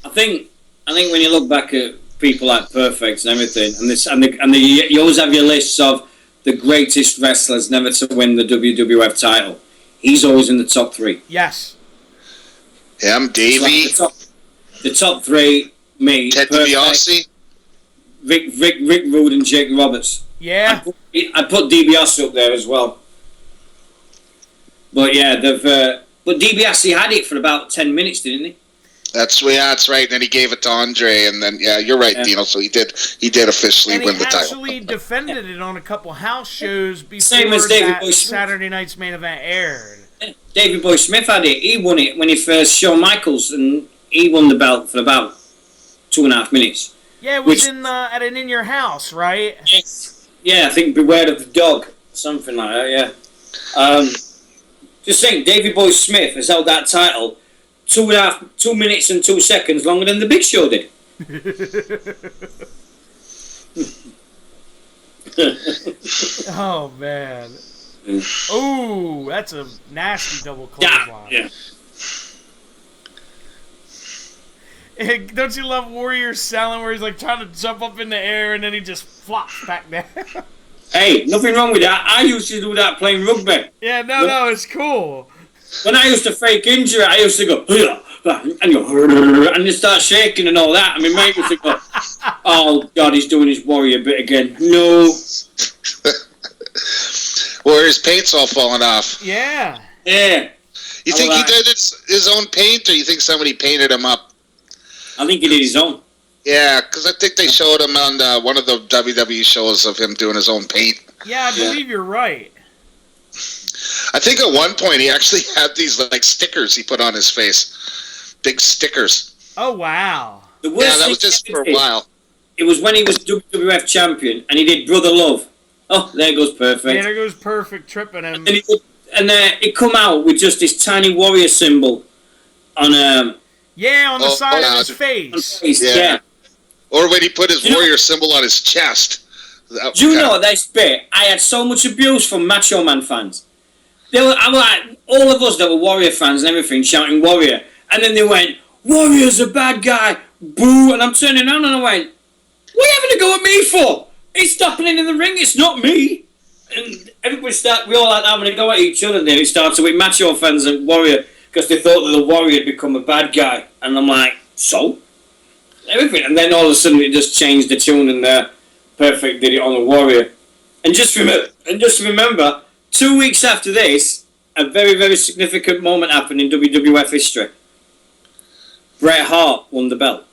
I think when you look back at people like Perfect and everything, you always have your lists of the greatest wrestlers never to win the WWF title. He's always in the top 3. Yes. Him, Davey. The top 3, me, Ted DiBiase, Rick Rude, and Jake Roberts. Yeah. I put DiBiase up there as well. But yeah, but DiBiase had it for about 10 minutes, didn't he? That's right. And then he gave it to Andre, and then you're right, Dino. So he did officially win the title. And he actually defended it on a couple house shows before that Saturday night's main event aired. Davey Boy Smith had it. He won it when he first Shawn Michaels, and he won the belt for about 2.5 minutes. Yeah, it was at an In Your House, right? Yeah, I think Beware of the Dog, something like that. Yeah. Just think, Davey Boy Smith has held that title 2 minutes and 2 seconds longer than the Big Show did. Oh man. Oh, that's a nasty double clothesline. Yeah. Don't you love Warrior selling where he's like trying to jump up in the air and then he just flops back down? Hey, nothing wrong with that. I used to do that playing rugby. Yeah, no, it's cool. When I used to fake injury, I used to go, and you start shaking and all that. I mean, mate used to go, oh, God, he's doing his Warrior bit again. No. Where his paint's all falling off. Yeah. Yeah. You think he did his own paint, or you think somebody painted him up? I think he did his own. Yeah, because I think they showed him on one of the WWE shows of him doing his own paint. Yeah, I believe you're right. I think at one point he actually had these like stickers he put on his face. Big stickers. Oh, wow. Yeah, that was just for a while. It was when he was WWF champion and he did Brother Love. Oh, there goes Perfect. Yeah, there goes Perfect tripping him. And it come out with just this tiny Warrior symbol on on the side of his face. Yeah. Or when he put his Warrior symbol on his chest. Do you know this bit? I had so much abuse from Macho Man fans. I'm like, all of us that were Warrior fans and everything shouting Warrior, and then they went, Warrior's a bad guy, boo, and I'm turning around and I went, what are you having to go at me for? He's stopping in the ring, it's not me. And we all like having to go at each other there. It started with Macho fans and Warrior, because they thought that the Warrior had become a bad guy. And I'm like, so? Everything. And then all of a sudden it just changed the tune and Perfect did it on the Warrior. And just remember, 2 weeks after this, a very, very significant moment happened in WWF history. Bret Hart won the belt.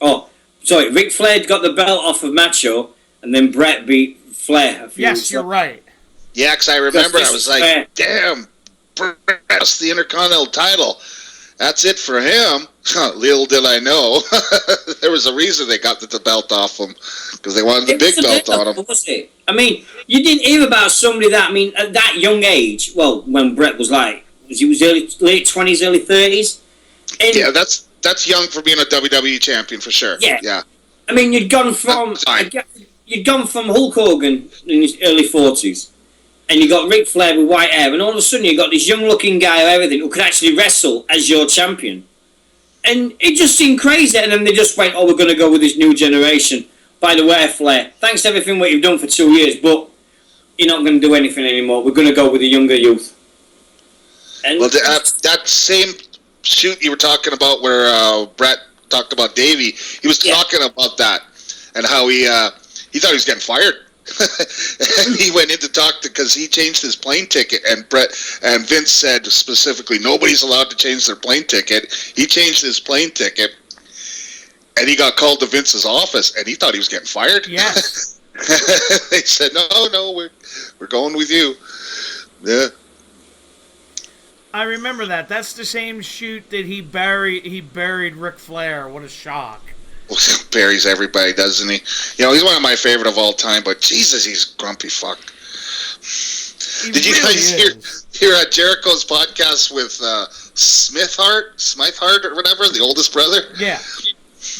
Oh, sorry, Ric Flair got the belt off of Macho, and then Bret beat Flair. Yes, you're right. Yeah, because I remember I was like, damn, Bret's the Intercontinental title. That's it for him. Little did I know. There was a reason they got the belt off him, because they wanted the big belt on him. Was it? I mean, you didn't hear about somebody that, I mean, at that young age, well, when Bret was like, he was late 20s, early 30s? Yeah, that's young for being a WWE champion for sure. Yeah. I mean, you'd gone from Hulk Hogan in his early 40s, and you got Ric Flair with white hair, and all of a sudden you got this young-looking guy or everything who could actually wrestle as your champion, and it just seemed crazy. And then they just went, "Oh, we're going to go with this new generation." By the way, Flair, thanks to everything what you've done for 2 years, but you're not going to do anything anymore. We're going to go with the younger youth. And well, that same shoot you were talking about where Bret talked about Davey, he was talking about that and how he thought he was getting fired. And he went in to talk because he changed his plane ticket, and Vince said specifically nobody's allowed to change their plane ticket. He changed his plane ticket, and he got called to Vince's office, and he thought he was getting fired. Yes. They said no, we're going with you. Yeah. I remember that. That's the same shoot that he buried Ric Flair. What a shock. Buries everybody, doesn't he? You know, he's one of my favorite of all time, but Jesus, he's grumpy fuck. Did you guys hear Jericho's podcast with Smith Hart or whatever, the oldest brother? Yeah.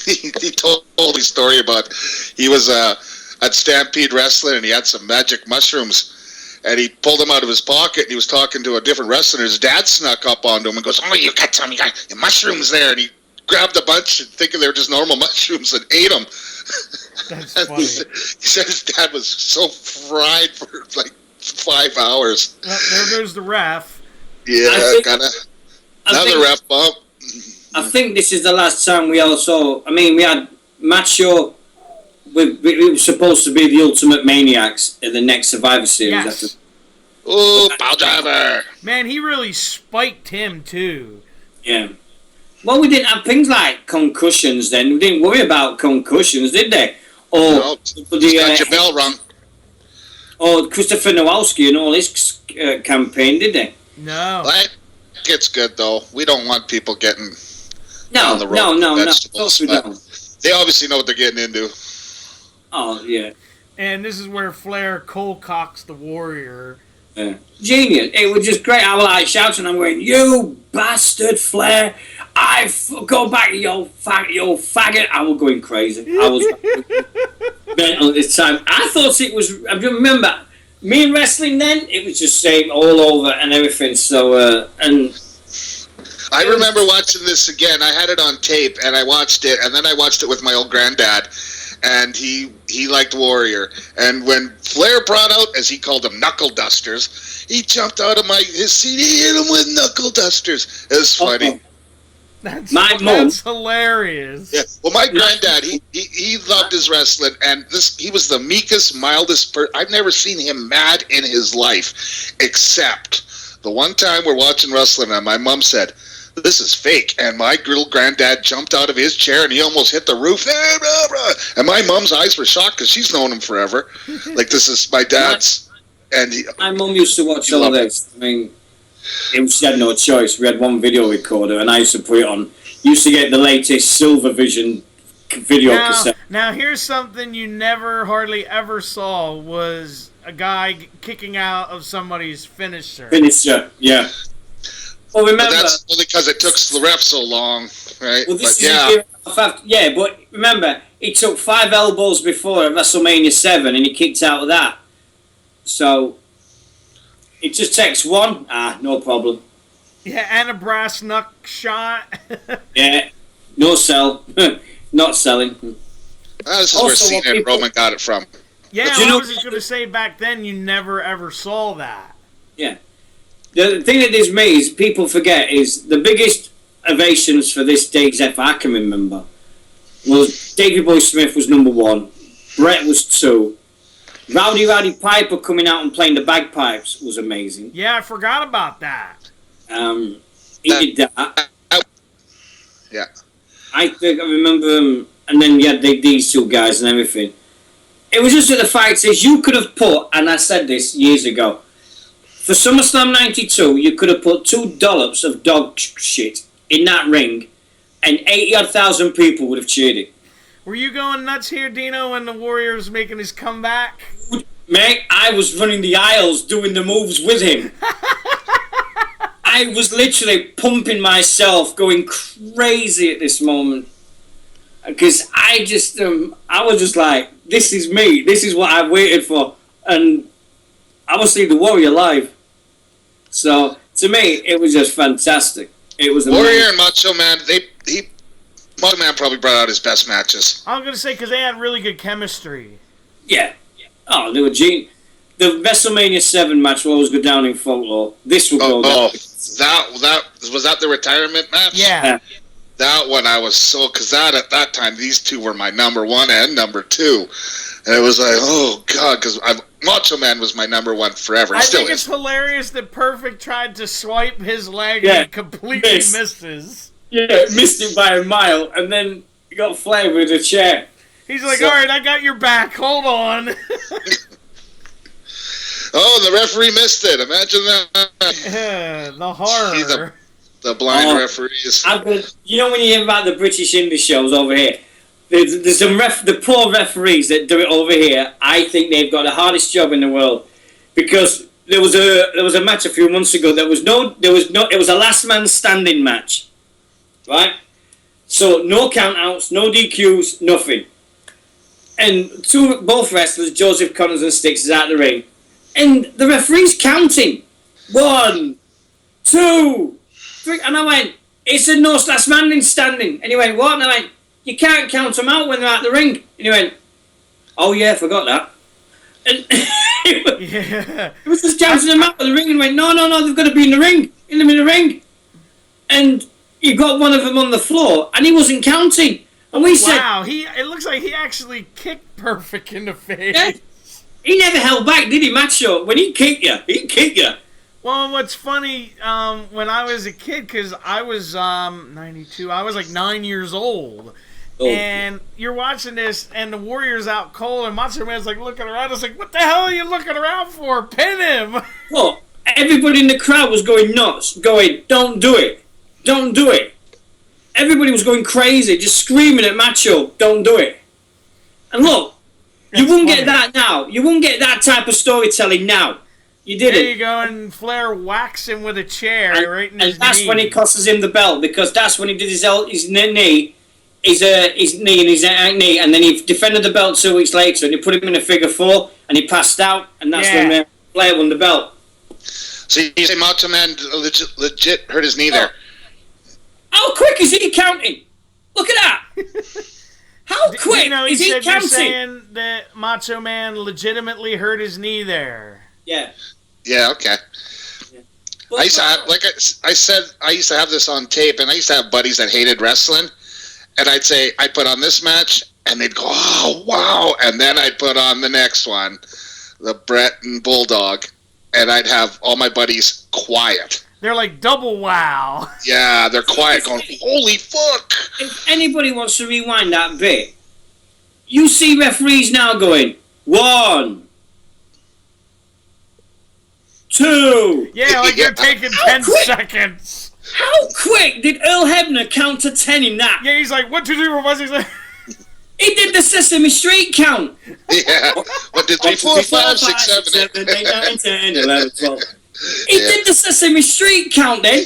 He told his story about he was at Stampede Wrestling and he had some magic mushrooms. And he pulled them out of his pocket, and he was talking to a different wrestler. His dad snuck up onto him and goes, "Oh, you got some mushrooms there." And he grabbed a bunch, thinking they were just normal mushrooms, and ate them. That's funny. He said his dad was so fried for like 5 hours. Well, there goes the ref. Yeah, another ref bump. I think this is the last time we all saw. I mean, we had Macho. We were supposed to be the Ultimate Maniacs in the next Survivor Series. Yes. Ooh, bow driver. Man, he really spiked him, too. Yeah. Well, we didn't have things like concussions then. We didn't worry about concussions, did they? Or no, got your bell rung. Or Christopher Nowalski and all his campaign, did they? No. It's good, though. We don't want people getting no, on the road. No. Of course we don't. They obviously know what they're getting into. Oh, yeah. And this is where Flair cold-cocks the Warrior. Yeah. Genius. It was just great. I was like shouting, I'm going, "You bastard, Flair. Go back, you faggot." I was going crazy. I was mental at this time. I thought it was, I remember, me and wrestling then, it was just same all over and everything. So, and... I remember watching this again. I had it on tape, and I watched it, and then I watched it with my old granddad. And he liked Warrior. And when Flair brought out, as he called them, knuckle dusters, he jumped out of his seat. He hit him with knuckle dusters. It was funny. That's hilarious. Yeah. Well, my granddad, he loved his wrestling, and he was the meekest, mildest person. I've never seen him mad in his life, except the one time we're watching wrestling, and my mom said, "This is fake," and my little granddad jumped out of his chair and he almost hit the roof. And my mom's eyes were shocked because she's known him forever. Like, this is my dad's. My mom used to watch all this. I mean, she had no choice. We had one video recorder, and I used to put it on. Used to get the latest Silver Vision video cassette. Now, here's something you never, hardly ever saw, was a guy kicking out of somebody's finisher. Yeah. Well, remember, but that's only because it took the ref so long, right? Well, but remember, he took 5 elbows before at WrestleMania 7, and he kicked out of that. So, It just takes one. No problem. Yeah, and a brass knuck shot. Yeah, no sell. Not selling. This is Also, where Cena and people- Roman got it from. Yeah, But you I know- was just going to say back then you never ever saw that. Yeah. The thing that is me is people forget is the biggest ovations for this Dave's F I can remember was Davey Boy Smith was number 1, Brett was 2, Rowdy Piper coming out and playing the bagpipes was amazing. Yeah, I forgot about that. He did that. Yeah. I think I remember, and then you had these two guys and everything. It was just that the fact is you could have put, and I said this years ago, for SummerSlam 92, you could have put 2 dollops of dog shit in that ring, and 80,000 people would have cheered it. Were you going nuts here, Dino, when the Warrior was making his comeback? Mate, I was running the aisles doing the moves with him. I was literally pumping myself, going crazy at this moment. Because I was just like, this is me. This is what I've waited for. And I was seeing the Warrior live. So, to me, it was just fantastic. It was amazing. Warrior and Macho Man, Macho Man probably brought out his best matches. I was going to say, because they had really good chemistry. Yeah. Oh, they were genius. The WrestleMania 7 match will always go down in folklore. This will go down. That was that the retirement match? Yeah. That one I was so, because at that time these two were my number 1 and number 2, and it was like, oh god, because Macho Man was my number 1 forever. I Still think is. it's hilarious that Perfect tried to swipe his leg Yeah. and completely Missed. misses. Yeah, missed it by a mile, and then he got flared with a chair. He's like, So- all right, I got your back. Hold on. Oh, the referee missed it. Imagine that. The horror. The blind Oh. referees. You know when you hear about the British indie shows over here, there's some the poor referees that do it over here. I think they've got the hardest job in the world because there was a match a few months ago. It was a last man standing match, right? So no countouts, no DQs, nothing. And both wrestlers, Joseph Connors and Styx, is out the ring. And the referee's counting. 1, 2, 3. And I went, it's a no last man standing. And he went, what? And I went, you can't count them out when they're out the ring. And he went, oh yeah, forgot that. And Yeah. he was just counting them out of the ring and went, no, they've got to be in the ring. In the ring. And he got one of them on the floor and he wasn't counting. And we said, Wow, it looks like he actually kicked Perfect in the face. yeah. He never held back, did he, Macho? When he kicked you, he'd kick you. Well, and what's funny, when I was a kid, because I was 92, I was like 9 years old. Oh. And you're watching this, and the Warrior's out cold, and Macho Man's like looking around. I was like, what the hell are you looking around for? Pin him! Well, everybody in the crowd was going nuts, going, don't do it. Don't do it. Everybody was going crazy, just screaming at Macho, don't do it. And look, you wouldn't get that now. You wouldn't get that type of storytelling now. You didn't. There you go, and Flair whacks him with a chair right in his And that's knee. when he costs him the belt, because that's when he did his knee, his knee and his knee, and then he defended the belt 2 weeks later, and he put him in a figure 4, and he passed out, and that's Yeah. when Flair won the belt. So you say Macho Man legit hurt his knee there? How quick is he counting? Look at that! How quick is he You're counting? saying that Macho Man legitimately hurt his knee there. Yeah. Yeah, okay. I used to have, like I said, I used to have this on tape, and I used to have buddies that hated wrestling, and I'd put on this match, and they'd go, oh, wow, and then I'd put on the next one, the Brett and Bulldog, and I'd have all my buddies quiet. They're like double wow. Yeah, they're quiet, going, holy fuck! If anybody wants to rewind that bit, you see referees now going, 1, 2. Yeah, like you're taking 10 quick? seconds. How quick did Earl Hebner count to 10 in that? Yeah, he's like, 1, 2, 3, 4, 5, 6, 7. He did the Sesame Street count. Yeah, 1, 2, 3, 4, 5, 6, 7, 8, 9, 10, 11, 12. He Yeah. did the Sesame Street count then.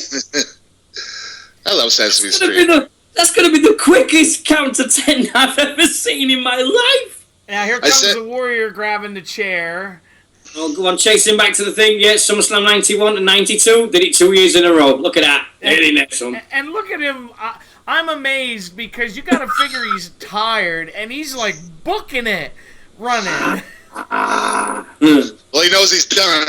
I love Sesame That's gonna Street. that's gonna be the quickest count to 10 I've ever seen in my life. Now here comes said- the Warrior grabbing the chair. Oh, go on, chasing back to the thing. Yeah, SummerSlam 91 and 92. Did it 2 years in a row. Look at that. And look at him. I'm amazed because you got to figure he's tired and he's like booking it, running. Well, he knows he's done.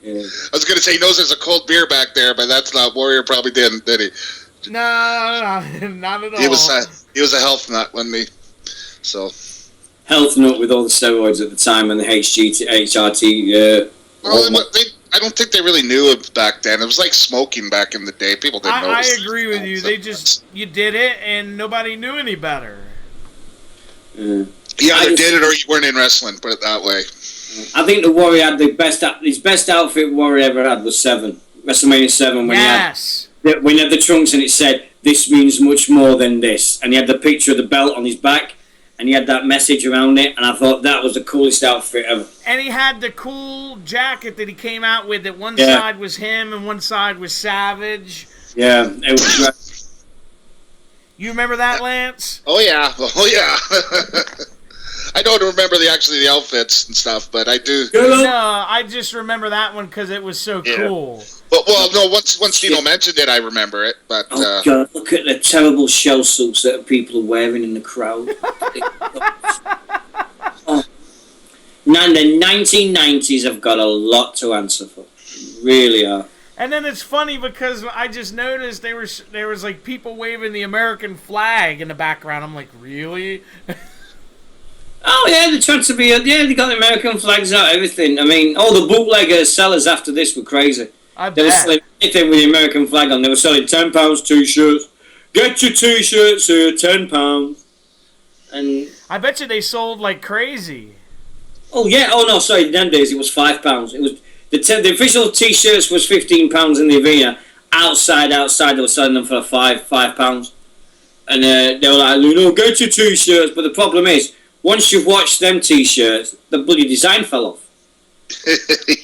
I was going to say he knows there's a cold beer back there, but that's not. Warrior probably didn't, did he? No, not at all. He was a health nut, wasn't he? So health nut with all the steroids at the time and the HRT. Well, I don't think they really knew it back then. It was like smoking back in the day. People didn't know. I agree with you. You did it, and nobody knew any better. Yeah. You either did it or you weren't in wrestling. Put it that way. I think the Warrior had his best outfit Warrior ever had was 7. WrestleMania 7 when he had the trunks and it said, "This means much more than this." And he had the picture of the belt on his back and he had that message around it, and I thought that was the coolest outfit ever. And he had the cool jacket that he came out with that one side was him and one side was Savage. Yeah, it was great. You remember that, Lance? Oh yeah. I don't remember the outfits and stuff, but I do. No, I just remember that one because it was so cool. Well, no. Once Dino mentioned it, I remember it. But God, look at the terrible shell suits that people are wearing in the crowd. Man, the 1990s have got a lot to answer for. Really are. And then it's funny because I just noticed there was like people waving the American flag in the background. I'm like, really? Oh yeah, they're trying to be. They got the American flags out, everything. I mean, all the bootlegger sellers after this were crazy. They were selling anything with the American flag on. They were selling £10 t-shirts. Get your t-shirts here, £10. And I bet you they sold like crazy. Oh yeah. Oh no, sorry. In them days it was £5. It was the official t-shirts was £15 in the arena. Outside, they were selling them for £5. And they were like, get your t-shirts. But the problem is, once you've watched them t-shirts, the bloody design fell off.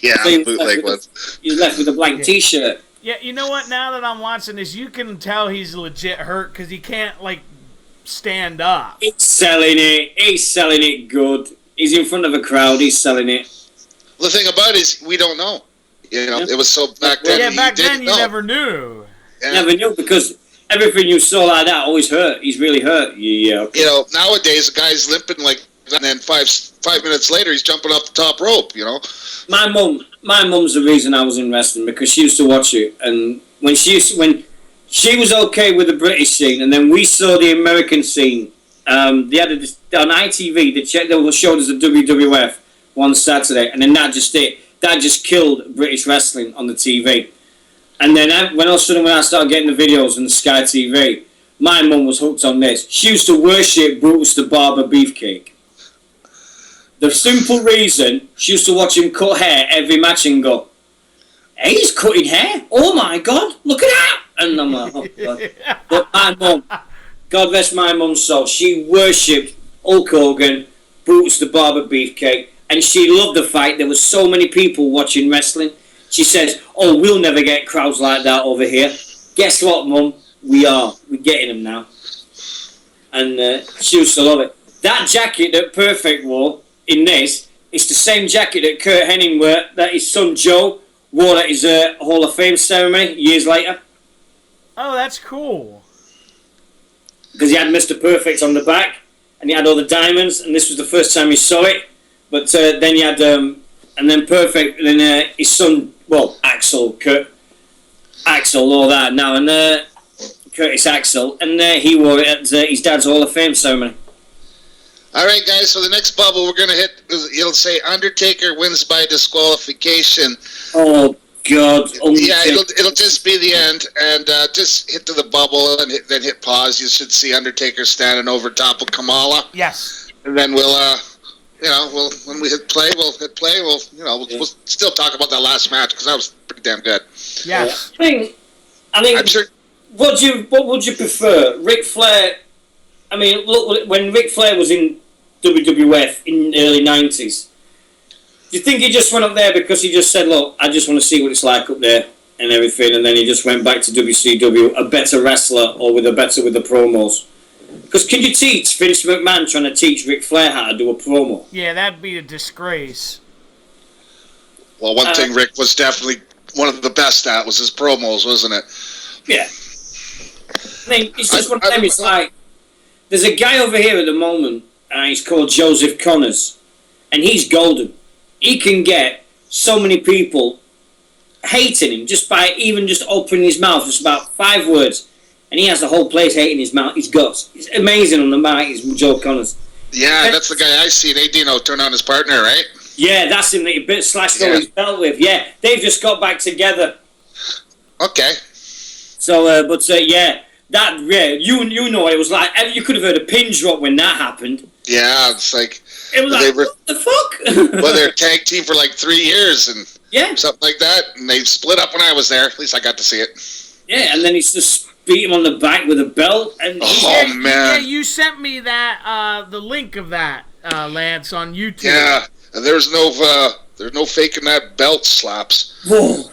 Yeah, so bootleg was. You're left with a blank t-shirt. Yeah, you know what? Now that I'm watching this, you can tell he's legit hurt because he can't like stand up. He's selling it good. He's in front of a crowd. He's selling it. The thing about it is, we don't know. It was so back then. Yeah, back then you never knew. Yeah. Never knew because everything you saw like that always hurt. He's really hurt. Yeah. Okay. Nowadays a guy's limping like, and then five minutes later he's jumping off the top rope. My mum's the reason I was in wrestling because she used to watch it, and when she was okay with the British scene, and then we saw the American scene. They had on ITV. They showed us the WWF one Saturday, and then that just killed British wrestling on the TV. And then when I started getting the videos on the Sky TV, my mum was hooked on this. She used to worship Brutus the Barber Beefcake. The simple reason, she used to watch him cut hair every match and go, "Hey, he's cutting hair. Oh my God, look at that!" And I'm like, "Oh God." But my mum, God rest my mum's soul, she worshipped Hulk Hogan, Brutus the Barber Beefcake, and she loved the fact there was so many people watching wrestling. She says, "Oh, we'll never get crowds like that over here." Guess what, Mum? We are. We're getting them now. And she used to love it. That jacket that Perfect wore in this, it's the same jacket that Kurt Hennig wore, that his son Joe wore at his Hall of Fame ceremony years later. Oh, that's cool. Because he had Mr. Perfect on the back, and he had all the diamonds, and this was the first time he saw it. But then he had, and then Perfect, and then his son, Axel, all that now, and Curtis Axel, and he wore it at his dad's Hall of Fame ceremony. All right, guys. So the next bubble we're gonna hit, it'll say Undertaker wins by disqualification. Oh God! Yeah, it'll just be the end, and just hit to the bubble and then hit pause. You should see Undertaker standing over top of Kamala. Yes. And then we'll when we hit play, we'll we'll still talk about that last match because that was pretty damn good. Yes. I think. I'm sure. What would you prefer, Ric Flair? I mean, look, when Ric Flair was in WWF in the early 90s, do you think he just went up there because he just said, "Look, I just want to see what it's like up there and everything," and then he just went back to WCW, a better wrestler or with the promos? Because can you teach Vince McMahon trying to teach Ric Flair how to do a promo? Yeah, that'd be a disgrace. Well, one thing Rick was definitely one of the best at was his promos, wasn't it? Yeah. I mean, it's just one of them. It's like, there's a guy over here at the moment, he's called Joseph Connors, and he's golden. He can get so many people hating him just by even just opening his mouth, just about 5 words, and he has the whole place hating his mouth, his guts. It's amazing on the mic, is Joe Connors. Yeah, that's the guy I seen. Dino turn on his partner, right? Yeah, that's him that he bit slashed over his belt with. Yeah, they've just got back together. Okay. So, you know, it was like, you could have heard a pin drop when that happened. Yeah, it's like... It was like, what the fuck? Well, they're tag team for like 3 years and something like that, and they split up when I was there. At least I got to see it. Yeah, and then he's just beat him on the back with a belt. And man! Yeah, you sent me that the link of that, Lance, on YouTube. Yeah, and there's no faking that belt slaps. Whoa.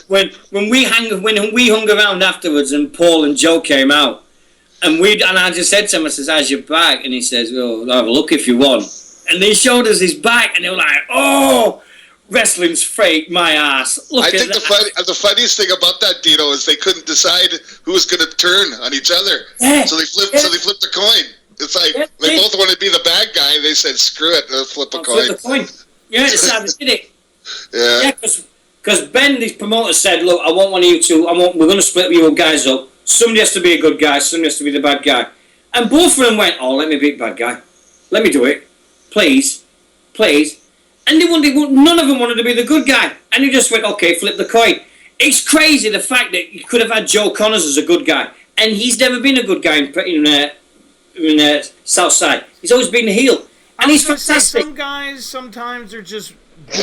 when we hung around afterwards, and Paul and Joe came out. And I just said to him, I says, how's your back? And he says, well, have a look if you want. And they showed us his back, and they were like, oh, wrestling's fake, my ass. Look I at think that. the funniest thing about that, Dino, is they couldn't decide who was going to turn on each other. Yeah. So they flipped a coin. It's like they both wanted to be the bad guy. They said, screw it, let's flip a coin. Flip the coin. Yeah, that's how they did it. Yeah. Because Ben, the promoter, said, look, I want one of you two. We're going to split you guys up. Somebody has to be a good guy. Somebody has to be the bad guy. And both of them went, oh, let me be the bad guy. Let me do it. Please. Please. And none of them wanted to be the good guy. And he just went, okay, flip the coin. It's crazy, the fact that you could have had Joe Connors as a good guy. And he's never been a good guy in Southside. He's always been a heel. And he's fantastic. Some guys sometimes are just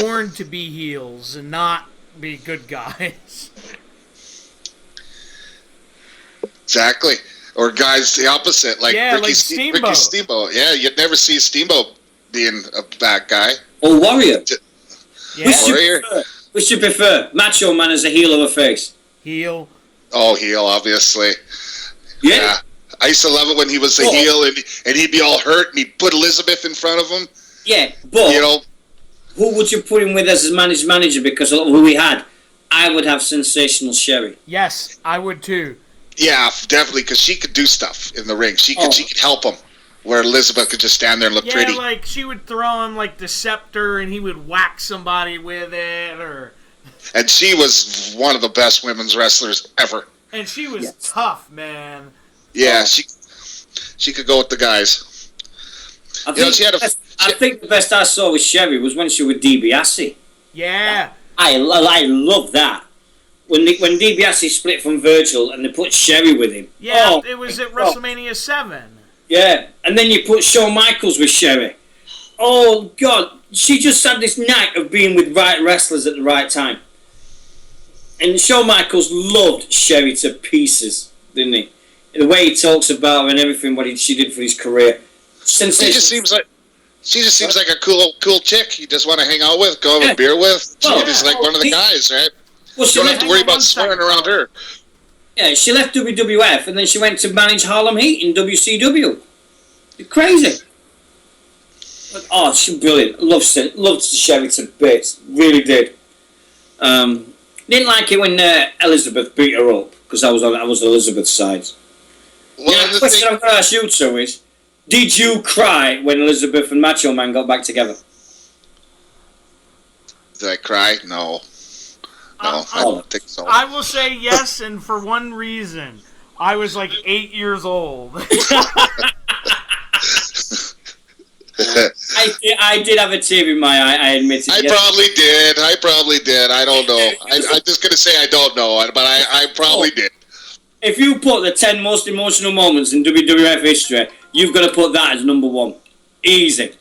born to be heels and not be good guys. Exactly. Or guys the opposite, like Ricky Steamboat. Yeah, you'd never see Steamboat being a bad guy. Or Warrior. Yeah. Which you prefer? Macho Man as a heel or a face? Heel. Oh, heel, obviously. Yeah. I used to love it when he was a heel and he'd be all hurt and he'd put Elizabeth in front of him. Yeah, but who would you put him with as his manager? Because of who we had, I would have Sensational Sherry. Yes, I would too. Yeah, definitely, because she could do stuff in the ring. She could help him, where Elizabeth could just stand there and look pretty. Yeah, like she would throw him like the scepter, and he would whack somebody with it, or. And she was one of the best women's wrestlers ever. And she was tough, man. Yeah, she could go with the guys. I think the best I saw with Sherry was when she was DiBiase. Yeah. I love that. When DiBiase split from Virgil and they put Sherry with him. Yeah, it was at WrestleMania 7. Yeah, and then you put Shawn Michaels with Sherry. Oh, God. She just had this knack of being with right wrestlers at the right time. And Shawn Michaels loved Sherry to pieces, didn't he? The way he talks about her and everything, she did for his career. She just seems like a cool chick you just want to hang out with, go have a beer with. She's like one of the guys, right? Well, you don't have to worry about swearing around her. Yeah, she left WWF and then she went to manage Harlem Heat in WCW. You're crazy. Oh, she's brilliant. Loved Sherry to bits. Really did. Didn't like it when Elizabeth beat her up because I was Elizabeth's side. Well, the question I'm going to ask you two is, did you cry when Elizabeth and Macho Man got back together? Did I cry? No. No, I don't think so. I will say yes, and for one reason. I was like 8 years old. I did have a tear in my eye, I admit it. I probably did. I don't know. I'm just going to say I don't know, but I probably did. If you put the 10 most emotional moments in WWF history, you've got to put that as number one. Easy.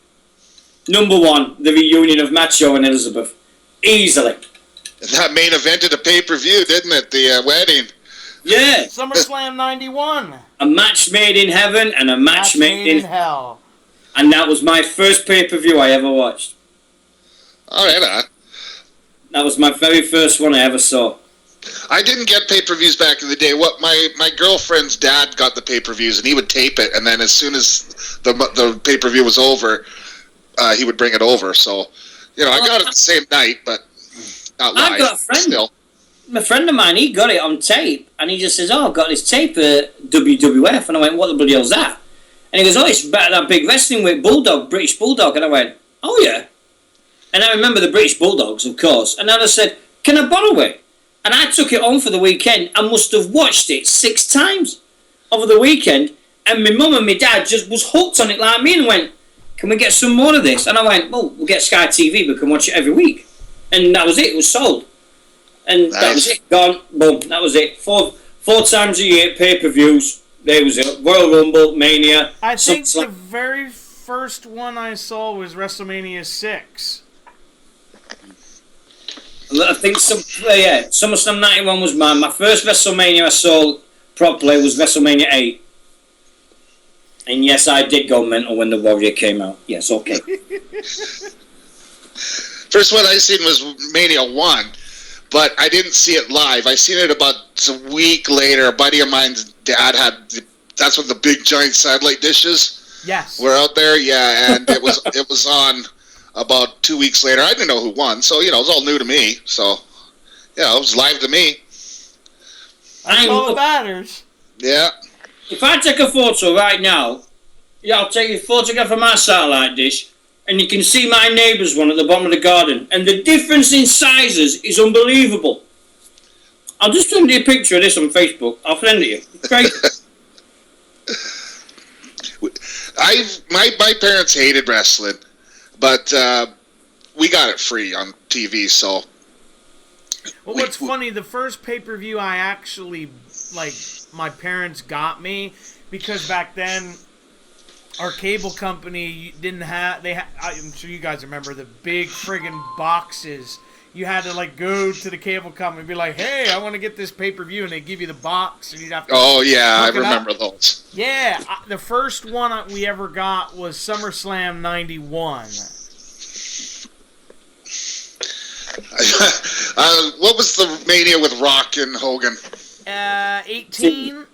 Number one, the reunion of Macho and Elizabeth. Easily. That main evented a pay-per-view, didn't it? The wedding. Yeah. SummerSlam 91. A match made in heaven and a match made in hell. And that was my first pay-per-view I ever watched. All right, That was my very first one I ever saw. I didn't get pay-per-views back in the day. What my girlfriend's dad got the pay-per-views, and he would tape it, and then as soon as the pay-per-view was over, he would bring it over. So I got it the same night, but not live. I've got a friend. Still. A friend of mine, he got it on tape, and he just says, "Oh, I've got this tape at WWF," and I went, "What the bloody hell's that?" And he goes, "Oh, it's about that big wrestling weight Bulldog, British Bulldog," and I went, "Oh yeah." And I remember the British Bulldogs, of course, and then I said, "Can I borrow it?" And I took it home for the weekend. I must have watched it 6 times over the weekend, and my mum and my dad just was hooked on it like me and went, "Can we get some more of this?" And I went, "Well, we'll get Sky TV, we can watch it every week." And that was it, it was sold. And that was it, gone, boom, that was it. Four times a year, pay-per-views, there was it. Royal Rumble, Mania. I think the very first one I saw was WrestleMania 6. I think SummerSlam 91 was mine. My first WrestleMania I saw properly was WrestleMania 8. And yes, I did go mental when the Warrior came out. Yes, okay. First one I seen was Mania 1, but I didn't see it live. I seen it about a week later. A buddy of mine's dad that's what the big giant satellite dishes were out there. Yeah, and it was on about 2 weeks later. I didn't know who won, so it was all new to me. So it was live to me. That's all that matters. Yeah. If I take a photo right now, I'll take a photograph of my satellite dish, and you can see my neighbour's one at the bottom of the garden, and the difference in sizes is unbelievable. I'll just send you a picture of this on Facebook. I'll send it you. It's great. My parents hated wrestling, but we got it free on TV. So, well, what's funny? The first pay-per-view I actually my parents got me because back then our cable company didn't have. I'm sure you guys remember the big friggin' boxes. You had to go to the cable company and be like, "Hey, I want to get this pay-per-view," and they give you the box, and you'd have to. Oh yeah, I remember those. Yeah, the first one we ever got was SummerSlam '91. What was the Mania with Rock and Hogan? 18,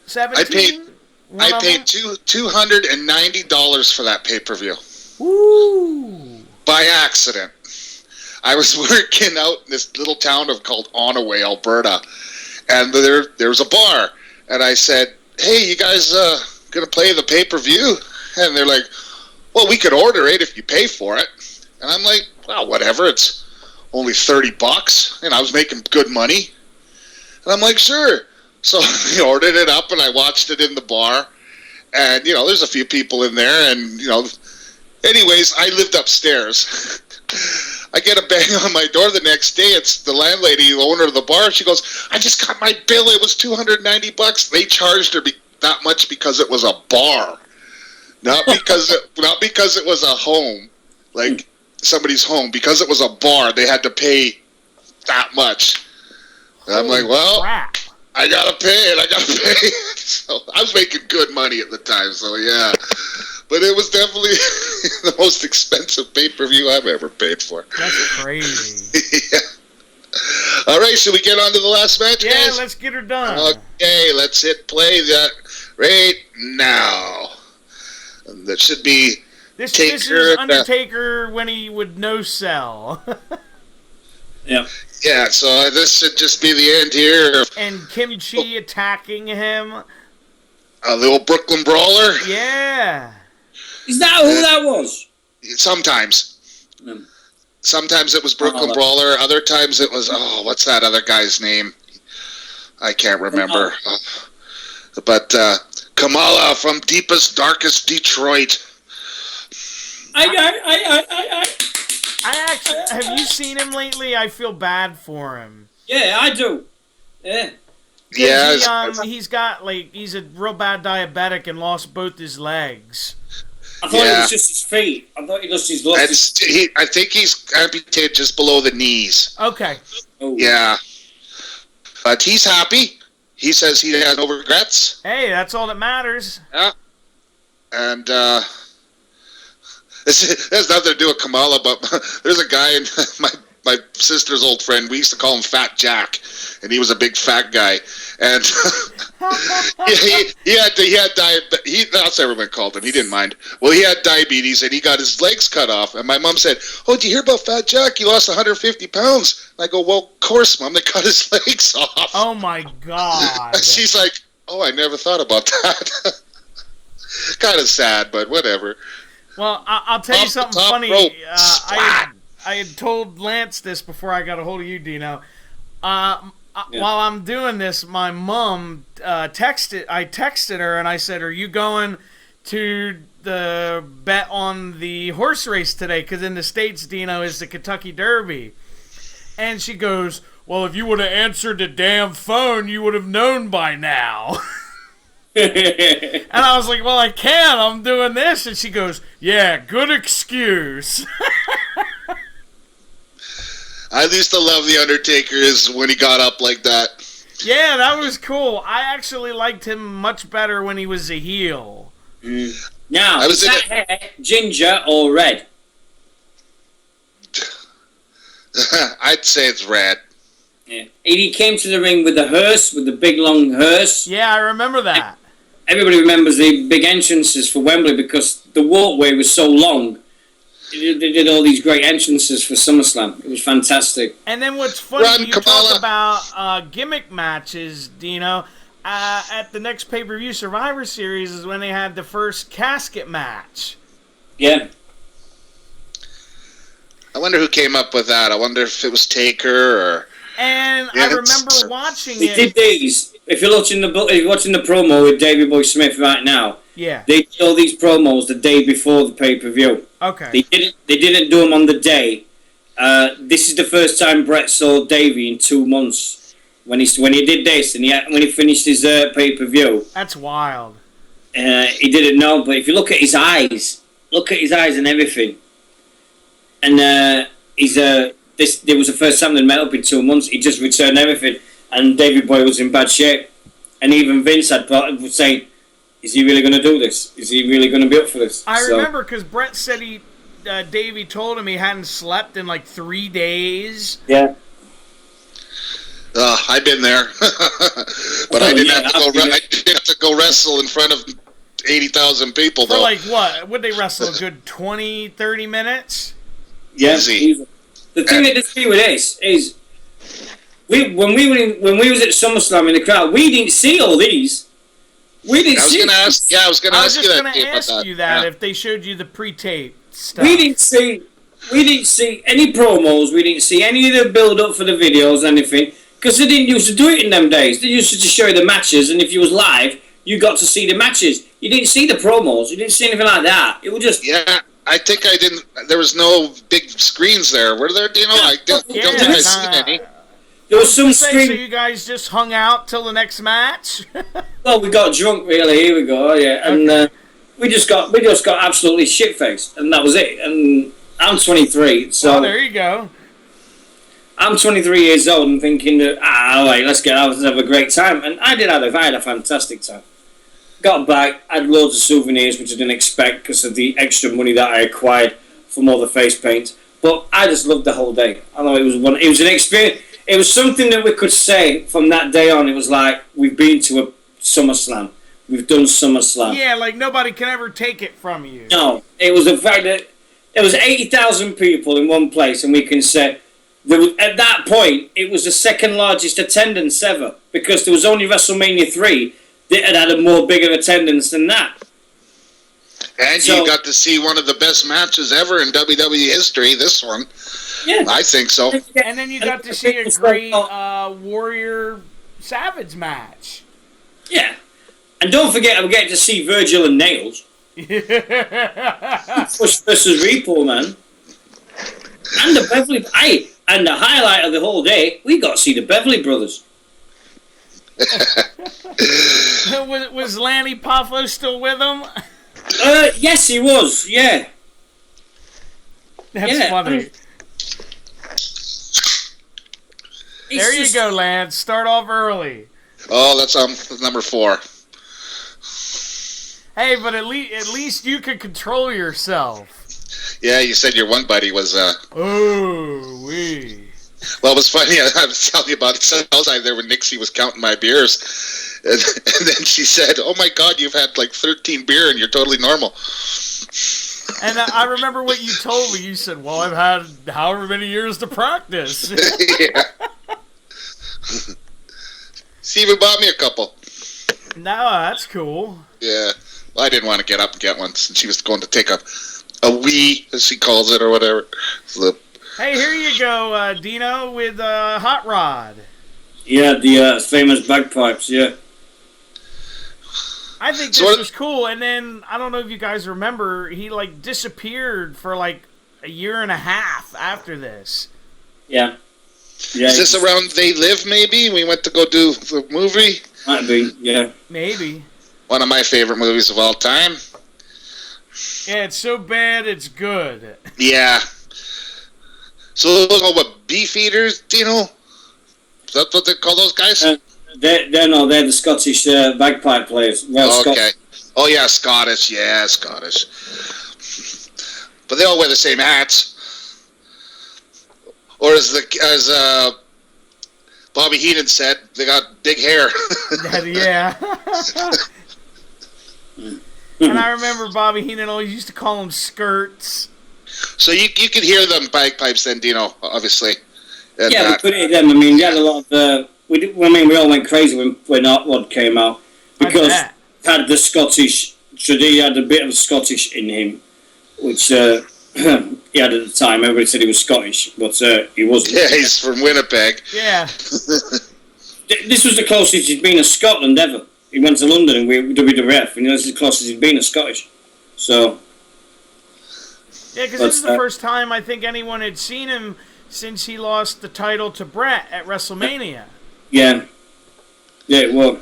17. I paid $290 for that pay-per-view. Woo! By accident. I was working out in this little town called Onaway, Alberta, and there was a bar, and I said, "Hey, you guys gonna play the pay-per-view?" And they're like, "Well, we could order it if you pay for it." And I'm like, "Well, whatever. It's only $30, and I was making good money." And I'm like, "Sure." So I ordered it up, and I watched it in the bar, and there's a few people in there, and anyways, I lived upstairs. I get a bang on my door the next day. It's the landlady, the owner of the bar. She goes, "I just got my bill. It was $290. They charged her that much because it was a bar, not because it was a home, like somebody's home. Because it was a bar, they had to pay that much." And I'm like, "Well, crap. I gotta pay it. So I was making good money at the time. So yeah. But it was definitely the most expensive pay-per-view I've ever paid for. That's crazy. Yeah. All right, should we get on to the last match, guys? Yeah, let's get her done. Okay, let's hit play that right now. That should be This is Undertaker when he would no-sell. Yeah. Yeah, so this should just be the end here. And Kimchi attacking him. The old Brooklyn Brawler? Yeah. Is that who that was? Sometimes. Sometimes it was Brooklyn Brawler. Other times it was, what's that other guy's name? I can't remember. But Kamala from deepest, darkest Detroit. I actually, have you seen him lately? I feel bad for him. Yeah, I do. Yeah. Yeah. He's a real bad diabetic and lost both his legs. I thought it was just his feet. I thought he lost his I think he's amputated just below the knees. Okay. Oh. Yeah. But he's happy. He says he has no regrets. Hey, that's all that matters. Yeah. And this has nothing to do with Kamala, but there's a guy in my sister's old friend. We used to call him Fat Jack, and he was a big fat guy. And he had diabetes. That's what everyone called him. He didn't mind. Well, he had diabetes, and he got his legs cut off. And my mom said, "Oh, did you hear about Fat Jack? He lost 150 pounds." And I go, "Well, of course, Mom. They cut his legs off." Oh my God! And she's like, "Oh, I never thought about that." Kind of sad, but whatever. Well, I'll tell you something funny. I had told Lance this before I got a hold of you, Dino. While I'm doing this, my mom texted. I texted her and I said, "Are you going to the bet on the horse race today? Because in the States, Dino, is the Kentucky Derby." And she goes, "Well, if you would have answered the damn phone, you would have known by now." And I was like, "Well, I can't. I'm doing this." And she goes, "Yeah, good excuse." I used to love The Undertaker is when he got up like that. Yeah, that was cool. I actually liked him much better when he was a heel. Now, is that hair ginger or red? I'd say it's red. Yeah. He came to the ring with the hearse, with the big long hearse. Yeah, I remember that. Everybody remembers the big entrances for Wembley because the walkway was so long. They did all these great entrances for SummerSlam. It was fantastic. And then what's funny, you talk about gimmick matches, Dino. At the next pay-per-view Survivor Series is when they had the first casket match. Yeah. I wonder who came up with that. I wonder if it was Taker or... And I remember watching it. They did these. If you're watching the promo with Davey Boy Smith right now, yeah, they did all these promos the day before the pay-per-view. Okay. They didn't do them on the day. This is the first time Brett saw Davey in 2 months when he did this and when he finished his pay-per-view. That's wild. He didn't know, but if you look at his eyes and everything, and there was the first time they met up in 2 months. He just returned everything, and Davey Boy was in bad shape, and even Vince was saying, "Is he really going to do this? Is he really going to be up for this?" I remember because Brett said Davey told him he hadn't slept in like 3 days. Yeah. I've been there, but I didn't have to go wrestle in front of 80,000 people. For like what? Would they wrestle a good 20, 30 minutes? Yeah. Easy. The thing that does me with this is, when we was at SummerSlam in the crowd, we didn't see all these. We didn't see. I was going to ask you that if they showed you the pre-tape stuff. We didn't see any promos. We didn't see any of the build-up for the videos, anything, because they didn't used to do it in them days. They used to just show you the matches, and if you was live, you got to see the matches. You didn't see the promos. You didn't see anything like that. It was just I think I didn't. There was no big screens there. Were there, Dino? I don't think I seen any. There was some screen. So you guys just hung out till the next match? Well, we got drunk. Really, here we go. Yeah, and we just got absolutely shit faced, and that was it. And I'm 23, so there you go. I'm 23 years old and thinking that all right, let's get out and have a great time. And I had a fantastic time. Got back, had loads of souvenirs, which I didn't expect because of the extra money that I acquired from all the face paint. But I just loved the whole day. I know it was an experience. It was something that we could say from that day on. It was like, we've been to a SummerSlam. We've done SummerSlam. Yeah, like nobody can ever take it from you. No, it was the fact that there was 80,000 people in one place, and we can say, at that point, it was the second largest attendance ever because there was only WrestleMania 3 that had a more bigger attendance than that. And you got to see one of the best matches ever in WWE history, this one. Yeah. I think so. And then you got to see a great Warrior Savage match. Yeah. And don't forget, I'm getting to see Virgil and Nails. Push versus Repo, man. And the Beverly... and the highlight of the whole day, we got to see the Beverly Brothers. Was Lanny Poffo still with him? Yes, he was. Yeah. That's funny. There you go, Lance. Start off early. Oh, that's number 4. Hey, but at least you could control yourself. Yeah, you said your one buddy was. Oh, wee. Well, it was funny. I was telling you about it outside there when Nixie was counting my beers, and then she said, "Oh my God, you've had like 13 beer and you're totally normal." And I remember what you told me. You said, "Well, I've had however many years to practice." Yeah. She even bought me a couple. No, that's cool. Yeah. Well, I didn't want to get up and get one since she was going to take a wee, as she calls it, or whatever. So, Hey, here you go, Dino, with Hot Rod. Yeah, the famous bagpipes, yeah. I think So this was cool, and then, I don't know if you guys remember, he, like, disappeared for, like, a year and a half after this. Yeah. Yeah. is this around They Live, maybe? We went to go do the movie? Might be, yeah. Maybe. One of my favorite movies of all time. Yeah, it's so bad, it's good. Yeah. So those are what, beef eaters, Dino? Is that what they call those guys? They're the Scottish bagpipe players. Well, Okay. Oh, yeah, Scottish. Yeah, Scottish. But they all wear the same hats. Or as Bobby Heenan said, they got big hair. Yeah. And I remember Bobby Heenan always used to call them skirts. So you could hear them bagpipes then, Dino, obviously. And, yeah, we could hear them. I mean, we had a lot of... we all went crazy when Hot came out. Because he had the Scottish... He had a bit of Scottish in him, which... he had at the time. Everybody said he was Scottish, but he wasn't. Yeah, he's from Winnipeg. Yeah. This was the closest he'd been to Scotland ever. He went to London and we WWF, and this is the closest he'd been to Scottish. So. Yeah, because this is the first time I think anyone had seen him since he lost the title to Brett at WrestleMania. Yeah. Yeah, it was.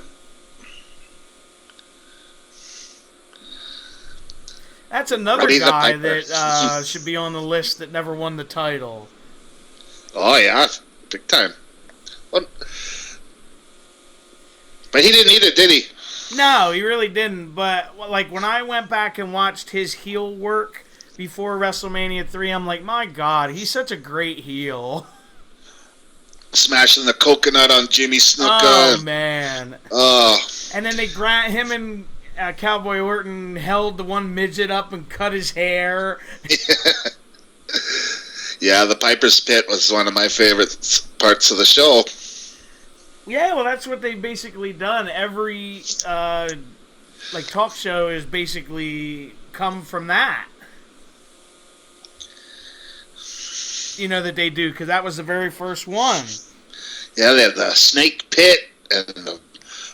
That's another guy that should be on the list that never won the title. Oh, yeah. Big time. But he didn't need it, did he? No, he really didn't. But, like, when I went back and watched his heel work before WrestleMania 3, I'm like, my God, he's such a great heel. Smashing the coconut on Jimmy Snuka. Oh, man. Oh. And then him and Cowboy Orton held the one midget up and cut his hair. Yeah, the Piper's Pit was one of my favorite parts of the show. Yeah, well, that's what they've basically done. Every talk show is basically come from that. You know that they do, because that was the very first one. Yeah, they had the Snake Pit and the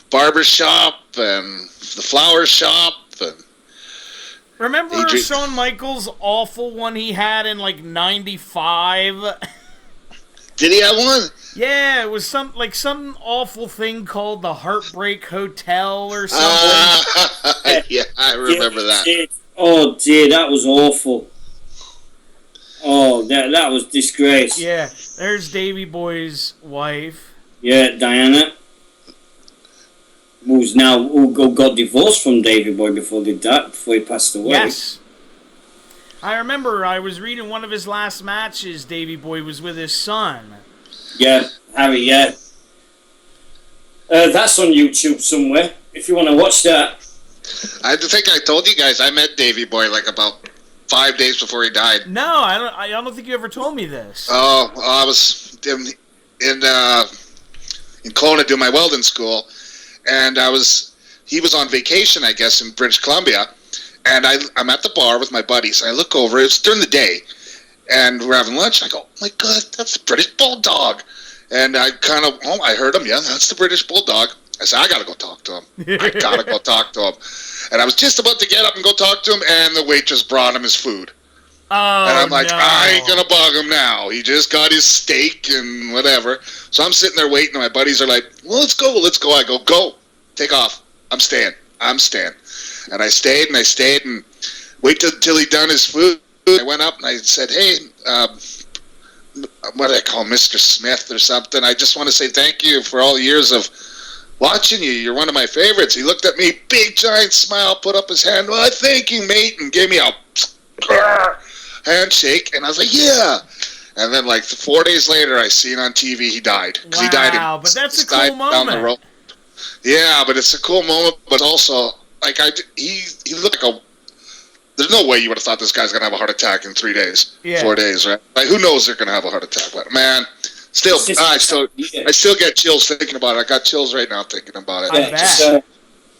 barber shop and the flower shop. And remember Shawn Michaels' awful one he had in like '95? Did he have one? Yeah, it was some awful thing called the Heartbreak Hotel or something. Yeah, I remember that. Oh dear, that was awful. Oh, that was disgrace. Yeah, there's Davey Boy's wife. Yeah, Diana. Who got divorced from Davey Boy before he passed away. Yes. I remember I was reading one of his last matches, Davey Boy was with his son. Yeah, Harry, yeah. That's on YouTube somewhere, if you want to watch that. I think I told you guys I met Davey Boy like about 5 days before he died. No, I don't think you ever told me this. Oh, I was in Kelowna doing my welding school, and he was on vacation, I guess, in British Columbia, and I'm at the bar with my buddies. I look over, it's during the day, and we're having lunch, and I go, oh my God, that's the British Bulldog. And I heard him, yeah, that's the British Bulldog. I said, I gotta go talk to him. I gotta go talk to him. And I was just about to get up and go talk to him, and the waitress brought him his food. Oh, and I'm like, no. I ain't gonna bug him now. He just got his steak and whatever. So I'm sitting there waiting, and my buddies are like, well, let's go. I go, take off. I'm staying. And I stayed, and waited till he done his food. I went up, and I said, hey, what do I call Mr. Smith or something? I just want to say thank you for all the years of watching you. You're one of my favorites. He looked at me, big giant smile, put up his hand. Well, thank you, mate, and gave me a handshake, and I was like, yeah. And then, like 4 days later, I seen on TV he died. Wow, he died but that's a cool down the road. moment. Yeah, but it's a cool moment. But also, like he looked like a. There's no way you would have thought this guy's gonna have a heart attack in 3 days, 4 days, right? Like, who knows they're gonna have a heart attack? But man, I still get chills thinking about it. I got chills right now thinking about it.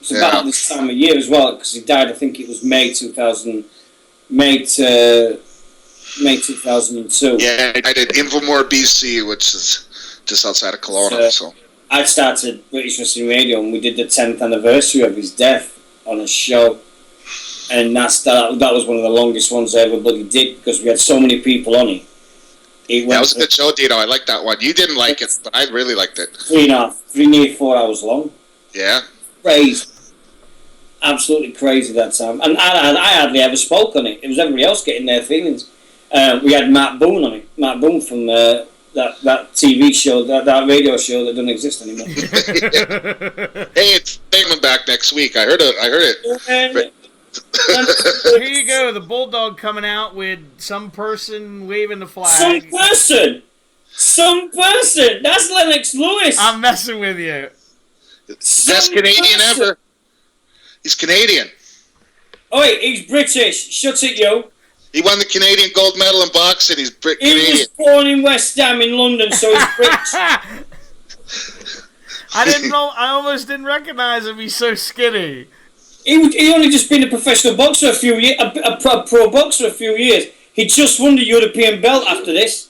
It's about this time of year as well, because he died. I think it was May 2002. Yeah, I did Invermore, BC, which is just outside of Kelowna. So I started British Wrestling Radio, and we did the 10th anniversary of his death on a show. And that was one of the longest ones I ever bloody did, because we had so many people on it. That was a good show, Dino. I liked that one. You didn't like it, but I really liked it. 3 4 hours long. Yeah. Crazy. Absolutely crazy that time. And I hardly ever spoke on it. It was everybody else getting their feelings. We had Matt Boone on it. Matt Boone from that TV show, that radio show that doesn't exist anymore. Hey, it's Damon back next week. I heard it. Here you go, the Bulldog coming out with some person waving the flag. Some person. That's Lennox Lewis. I'm messing with you. Best Canadian ever. He's Canadian. Oh wait, he's British. Shut it, yo. He won the Canadian gold medal in boxing. He's Canadian. He was born in West Ham in London, so he's British. I didn't know. I almost didn't recognize him. He's so skinny. He only just been a professional boxer a few years, a pro boxer a few years. He just won the European belt after this.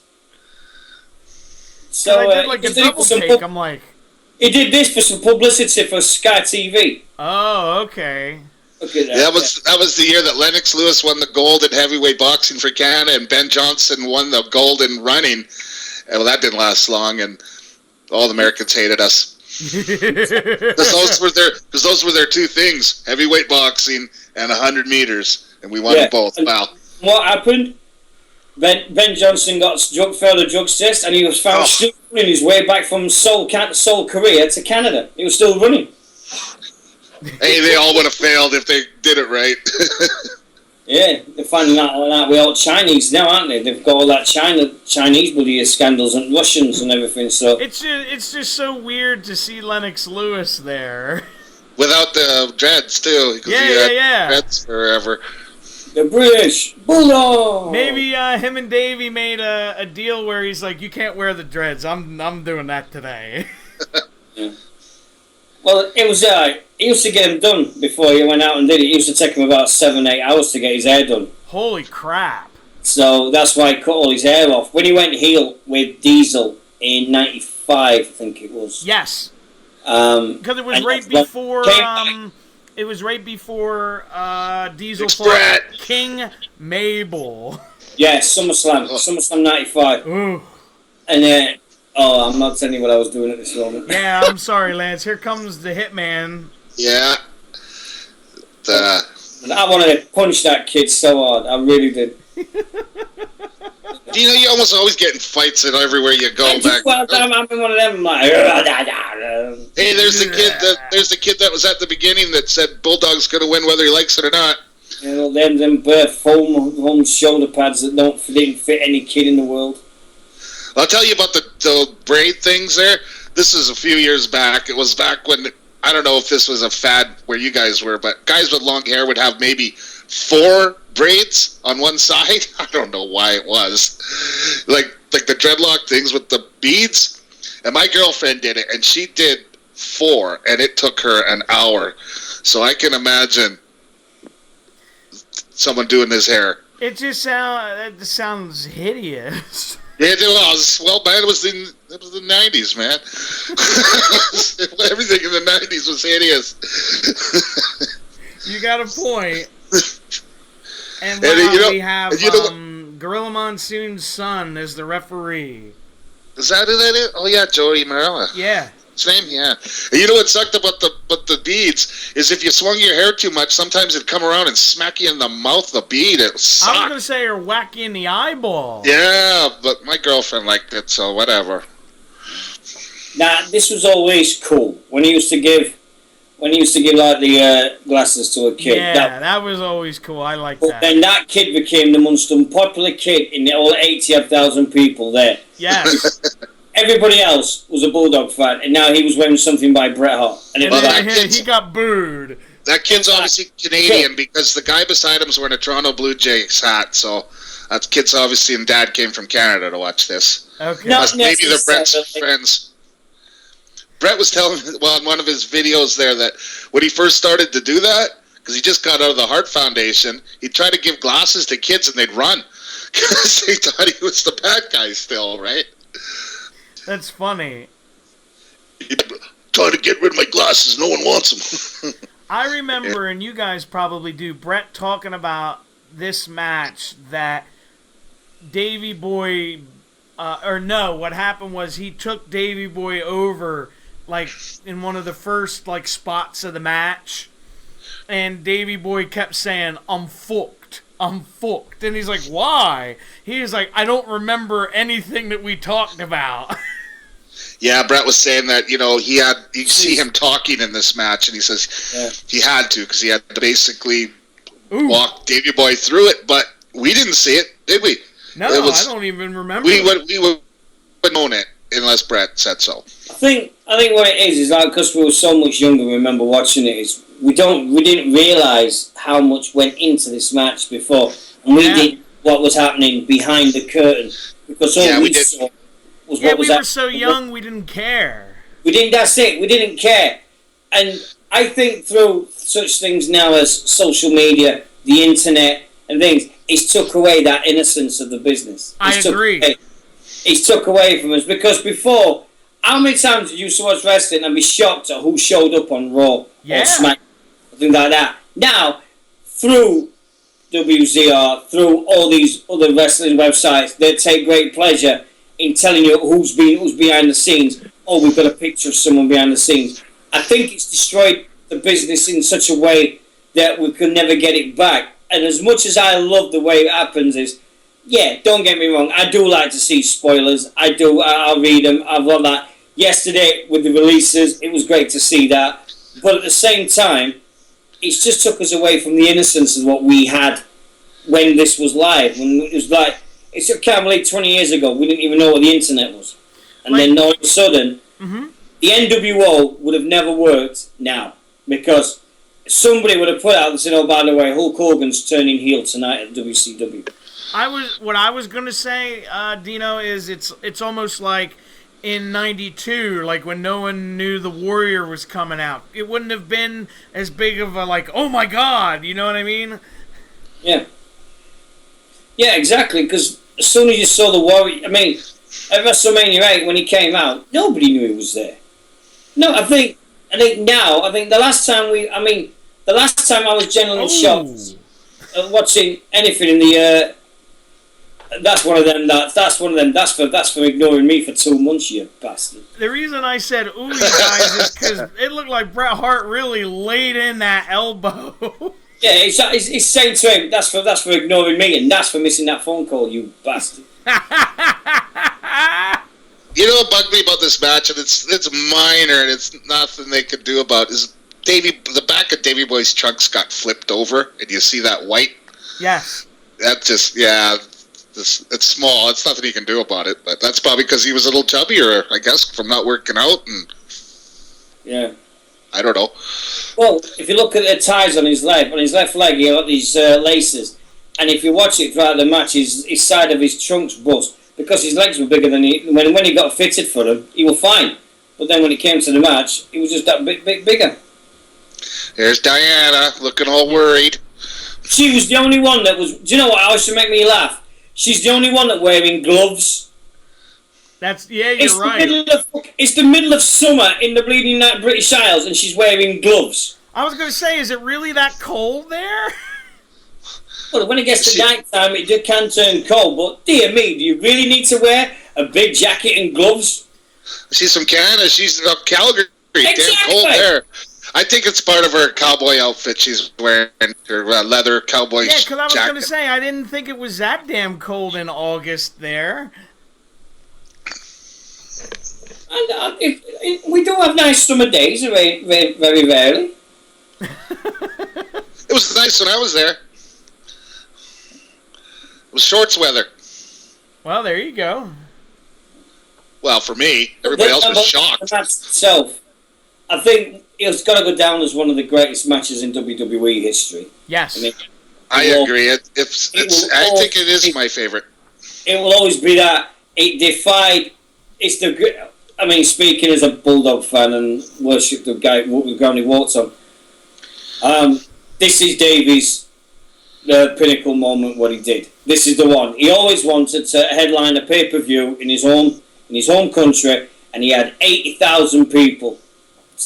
So I did like a double take. I'm like, he did this for some publicity for Sky TV. Oh, okay. Okay, that was the year that Lennox Lewis won the gold in heavyweight boxing for Canada, and Ben Johnson won the gold in running. And well, that didn't last long, and all the Americans hated us. Because those were their two things: heavyweight boxing and 100 meters, and we won them both. Wow! What happened? Ben Johnson failed a drugs test, and he was found still running his way back from Seoul, Korea to Canada. He was still running. Hey, they all would have failed if they did it right. Yeah, they're finding out all that. We're all Chinese now, aren't they? They've got all that Chinese bloody scandals and Russians and everything. So it's just so weird to see Lennox Lewis there. Without the dreads too. Yeah. Dreads forever. The British Bulldog. Maybe him and Davey made a deal where he's like, you can't wear the dreads. I'm doing that today. Yeah. Well, it was he used to get them done before he went out and did it. It used to take him about 7-8 hours to get his hair done. Holy crap! So that's why he cut all his hair off. When he went heel with Diesel in '95, I think it was. Yes. Because it was right before. It was right before Diesel fought King Mabel. Yeah, SummerSlam '95. Ooh. And then. Oh, I'm not telling you what I was doing at this moment. Yeah, I'm sorry, Lance. Here comes the Hitman. Yeah. I wanted to punch that kid so hard. I really did. You know, you're almost always getting fights in everywhere you go. I'm in one of them. I'm like, hey, there's the kid that was at the beginning that said Bulldog's going to win whether he likes it or not. You know, them foam shoulder pads that didn't fit any kid in the world. I'll tell you about the braid things there. This is a few years back. It was back when, I don't know if this was a fad where you guys were, but guys with long hair would have maybe 4 braids on one side. I don't know why it was. Like the dreadlock things with the beads. And my girlfriend did it, and she did 4, and it took her an hour. So I can imagine someone doing his hair. It just sounds hideous. Yeah, it was. Well, man, it was the 90s, man. Everything in the 90s was hideous. You got a point. And wow, we have Gorilla Monsoon's son as the referee. Is that who that is? Oh, yeah, Joey Marella. Yeah. His name, yeah. And you know what sucked about the beads is if you swung your hair too much, sometimes it'd come around and smack you in the mouth, the bead. It sucked. I was going to say, or whack you in the eyeball. Yeah, but my girlfriend liked it, so whatever. Now, this was always cool. When he used to give when he used to give like the glasses to a kid. Yeah, that was always cool. I like But that. then that kid became the most unpopular kid in the all 80,000 people there. Yes. Everybody else was a Bulldog fan, and now he was wearing something by Bret Hart. And it And was then like, he got booed. That kid's obviously Canadian because the guy beside him's wearing a Toronto Blue Jays hat. So that kid's obviously and Dad came from Canada to watch this. Okay. Maybe they're Brett's friends. Brett was telling in one of his videos there that when he first started to do that, because he just got out of the Heart Foundation, he tried to give glasses to kids and they'd run because they thought he was the bad guy still, right? That's funny. Trying to get rid of my glasses, no one wants them. I remember, and you guys probably do, Brett talking about this match that Davey Boy, what happened was he took Davey Boy over, like, in one of the first, like, spots of the match, and Davey Boy kept saying, I'm fucked. And he's like, why? He's like, I don't remember anything that we talked about. Yeah, Brett was saying that, you see him talking in this match, and he says he had to, because he had to basically walk Davey Boy through it, but we didn't see it, did we? No, I don't even remember. We would have known it unless Brett said so. I think what it is like, because we were so much younger, we remember watching it, is we didn't realise how much went into this match before, and we did what was happening behind the curtain, because all we saw was what was happening. We were so young, we didn't care. That's it, we didn't care. And I think through such things now as social media, the internet, and things, it's took away that innocence of the business. I agree. It's took away from us, because before, how many times did you used to watch wrestling and be shocked at who showed up on Raw or SmackDown, things like that? Now, through WZR, through all these other wrestling websites, they take great pleasure in telling you who's behind the scenes. Oh, we've got a picture of someone behind the scenes. I think it's destroyed the business in such a way that we can never get it back. And as much as I love the way it happens is, don't get me wrong, I do like to see spoilers. I'll read them, I've done that. Yesterday, with the releases, it was great to see that. But at the same time, it's just took us away from the innocence of what we had when this was live. When it was like, it's I can't believe 20 years ago, we didn't even know what the internet was. And then all of a sudden, the NWO would have never worked now. Because somebody would have put out and said, oh, by the way, Hulk Hogan's turning heel tonight at WCW. What I was going to say, Dino, is it's almost like in '92, like when no one knew the Warrior was coming out. It wouldn't have been as big of a, like, oh my God, you know what I mean? Yeah. Yeah, exactly, because as soon as you saw the Warrior, I mean, at WrestleMania 8, when he came out, nobody knew he was there. No, I think the last time I was genuinely shocked watching anything in the, that's one of them, that's for ignoring me for 2 months, you bastard. The reason I said ooh, you guys, is because it looked like Bret Hart really laid in that elbow. Yeah, it's saying to him, that's for ignoring me, and that's for missing that phone call, you bastard. You know what bugged me about this match, and it's minor, and it's nothing they could do about it, is the back of Davey Boy's trunks got flipped over, and you see that white? Yes. That just, it's small. It's nothing he can do about it, but that's probably because he was a little chubbier, I guess, from not working out, and... Yeah. I don't know. Well, if you look at the ties on his left leg, he got these laces, and if you watch it throughout the match, his side of his trunks bust, because his legs were bigger than when he got fitted for them, he was fine. But then when it came to the match, he was just that bit bigger. There's Diana, looking all worried. She was the only one that was... Do you know what always should make me laugh? She's the only one that wearing gloves. You're right. It's the middle of summer in the bleeding British Isles, and she's wearing gloves. I was going to say, is it really that cold there? Well, when it gets to night time, it can turn cold, but dear me, do you really need to wear a big jacket and gloves? She's from Canada. She's up Calgary. Exactly. Damn cold there. I think it's part of her cowboy outfit she's wearing, her leather cowboy jacket. Yeah, because I was going to say, I didn't think it was that damn cold in August there. We do have nice summer days, very, very, very rarely. It was nice when I was there. It was shorts weather. Well, there you go. Well, for me, everybody else was shocked. The match itself, I think it's got to go down as one of the greatest matches in WWE history. Yes. I agree. I think it is my favorite. It will always be that. It defied. It's the. I mean, speaking as a Bulldog fan and worship the guy with Granny Warts on. This is Davies' pinnacle moment. What he did. This is the one. He always wanted to headline a pay-per-view in his home country, and he had 80,000 people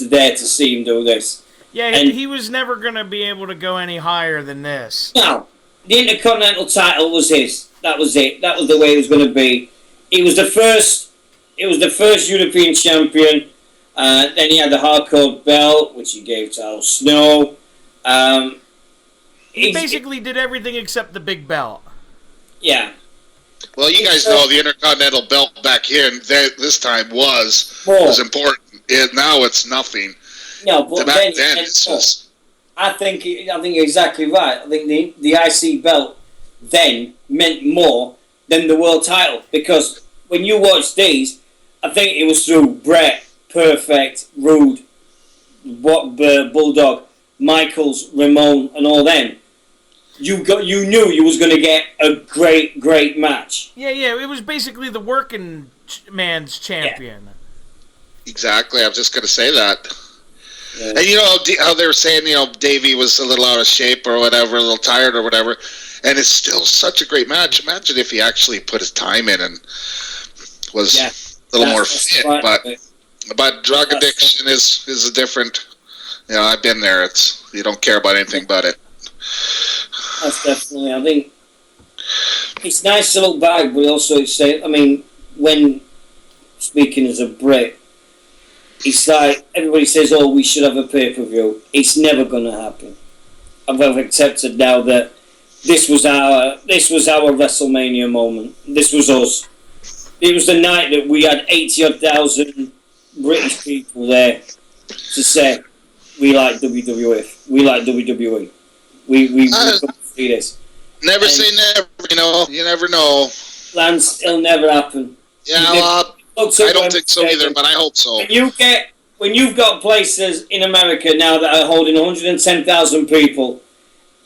there to see him do this. Yeah, and he was never going to be able to go any higher than this. No, the Intercontinental title was his. That was it. That was the way it was going to be. He was the first. It was the first European champion. Then he had the hardcore belt, which he gave to Al Snow. He basically did everything except the big belt. Yeah. Well, you guys know the Intercontinental belt back here, and this time was important. Now it's nothing. No, but back then it's just. I think you're exactly right. I think the IC belt then meant more than the world title, because when you watch these, I think it was through Brett, Perfect, Rude, Bulldog, Michaels, Ramon, and all them. You knew you was going to get a great match. Yeah, it was basically the working man's champion. Yeah. Exactly, I was just going to say that. Yeah. And you know how they were saying, Davey was a little out of shape or whatever, a little tired or whatever, and it's still such a great match. Imagine if he actually put his time in and was a little more fit. But drug addiction is a different. I've been there. You don't care about anything but it. That's definitely. I think it's nice to look back, but also say. I mean, when speaking as a Brit, it's like everybody says, "Oh, we should have a pay-per-view." It's never going to happen. I've accepted now that this was our WrestleMania moment. This was us. It was the night that we had 80,000 British people there to say, "We like WWF. We like WWE. We come to see this." Never say never. You never know. Lance, it'll never happen. Yeah, I don't think so either, but I hope so. When you've got places in America now that are holding 110,000 people,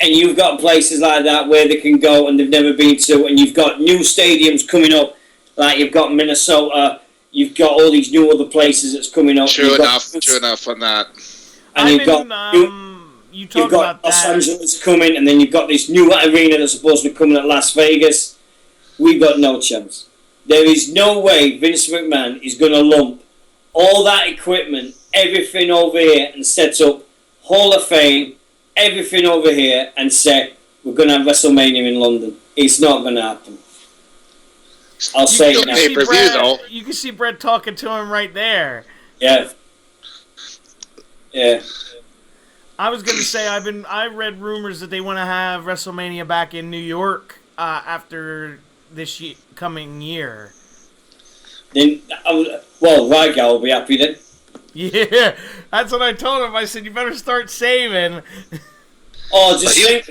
and you've got places like that where they can go and they've never been to, and you've got new stadiums coming up, like you've got Minnesota, you've got all these new other places that's coming up. True enough on that. And you've got Los Angeles coming, and then you've got this new arena that's supposed to be coming at Las Vegas. We've got no chance. There is no way Vince McMahon is going to lump all that equipment, everything over here, and set up Hall of Fame, everything over here, and say, we're going to have WrestleMania in London. It's not going to happen. I'll say it now. You can see Brett talking to him right there. Yeah. Yeah. I was going to say, I read rumors that they want to have WrestleMania back in New York after this coming year. Then, Rygal will be happy then. Yeah, that's what I told him. I said, you better start saving. Oh, just think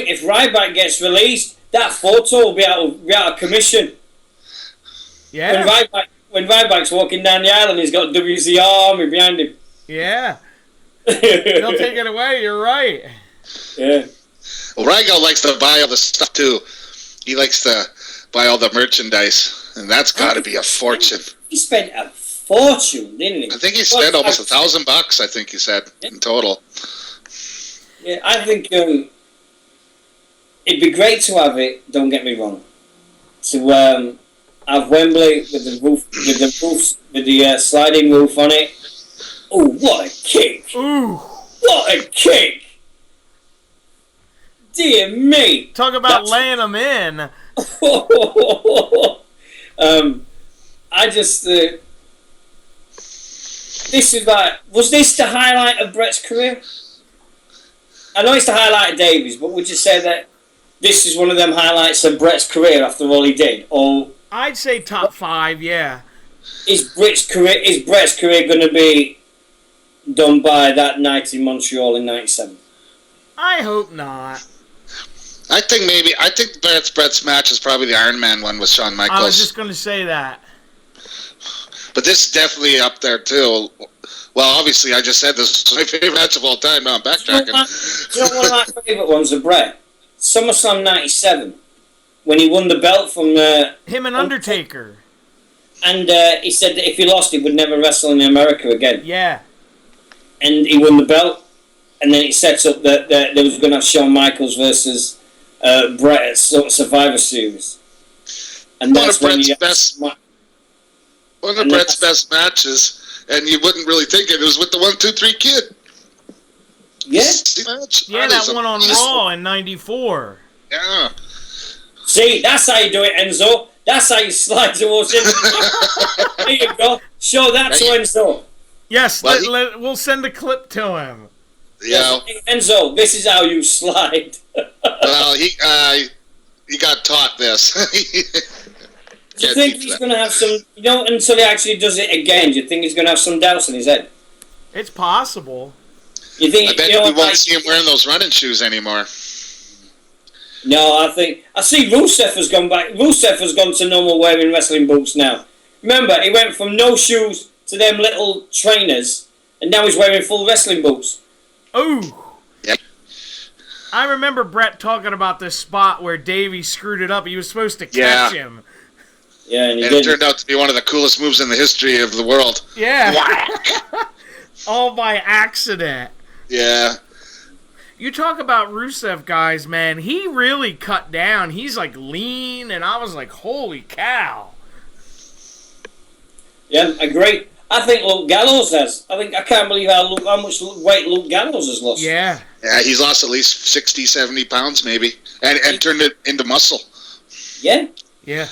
if Ryback gets released, that photo will be out of commission. Yeah. When Ryback's walking down the aisle and he's got WC Army behind him. Yeah. They'll take it away, you're right. Yeah. Well, Rygal likes to buy all the stuff too. He likes to buy all the merchandise, and that's got to be a fortune. He spent a fortune, didn't he? I think he spent almost $1,000. I think he said in total. Yeah, I think it'd be great to have it. Don't get me wrong. To have Wembley with the sliding roof on it. Oh, what a kick! Ooh, what a kick! Dear me! Talk about laying them in. I just this is like, was this the highlight of Brett's career? I know it's the highlight of Davies, but would you say that this is one of them highlights of Brett's career after all he did? Or I'd say top 5, yeah. Is Brett's career going to be done by that night in Montreal in '97? I hope not. I think Brett's match is probably the Iron Man one with Shawn Michaels. I was just going to say that. But this is definitely up there too. Well, obviously, I just said this is my favorite match of all time. Now I'm backtracking. Do you know one of my favourite ones of Brett? SummerSlam '97, when he won the belt from him and Undertaker. And he said that if he lost, he would never wrestle in America again. Yeah. And he won the belt, and then it sets up that there was going to have Shawn Michaels versus Brett at Survivor Series. And one that's of Brett's best matches. And you wouldn't really think it was with the 1-2-3 Kid. Yes. Yeah, that one on Raw in '94. Yeah. See, that's how you do it, Enzo. That's how you slide towards him. There you go. Show that to Enzo. Yes, we'll send a clip to him. Yeah. Yes, Enzo, this is how you slide. Well, he got taught this. Do you think he's going to have some, until he actually does it again, do you think he's going to have some doubts in his head? It's possible. You think, I bet we won't see him wearing those running shoes anymore. No, I see Rusev has gone back. Rusev has gone to normal wearing wrestling boots now. Remember, he went from no shoes to them little trainers, and now he's wearing full wrestling boots. Oh. Yep. I remember Brett talking about this spot where Davey screwed it up. He was supposed to catch him. Yeah, and it turned out to be one of the coolest moves in the history of the world. Yeah. All by accident. Yeah. You talk about Rusev, guys, man. He really cut down. He's like lean, and I was like, holy cow. Yeah, I agree. I think Luke Gallows has. I can't believe how much weight Luke Gallows has lost. Yeah. Yeah, he's lost at least 60, 70 pounds maybe, and turned it into muscle. Yeah. Yeah.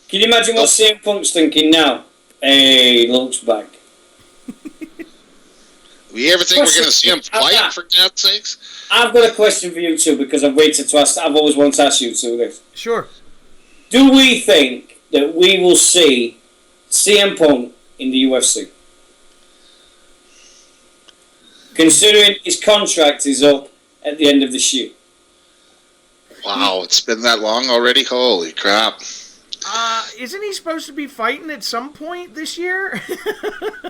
Can you imagine what CM Punk's thinking now? Hey, Luke's back. We ever think we're going to see him fight, for God's sakes? I've got a question for you two, because I've waited to ask. I've always wanted to ask you two this. Sure. Do we think that we will see CM Punk in the UFC? Considering his contract is up at the end of this year. Wow, it's been that long already? Holy crap. Isn't he supposed to be fighting at some point this year?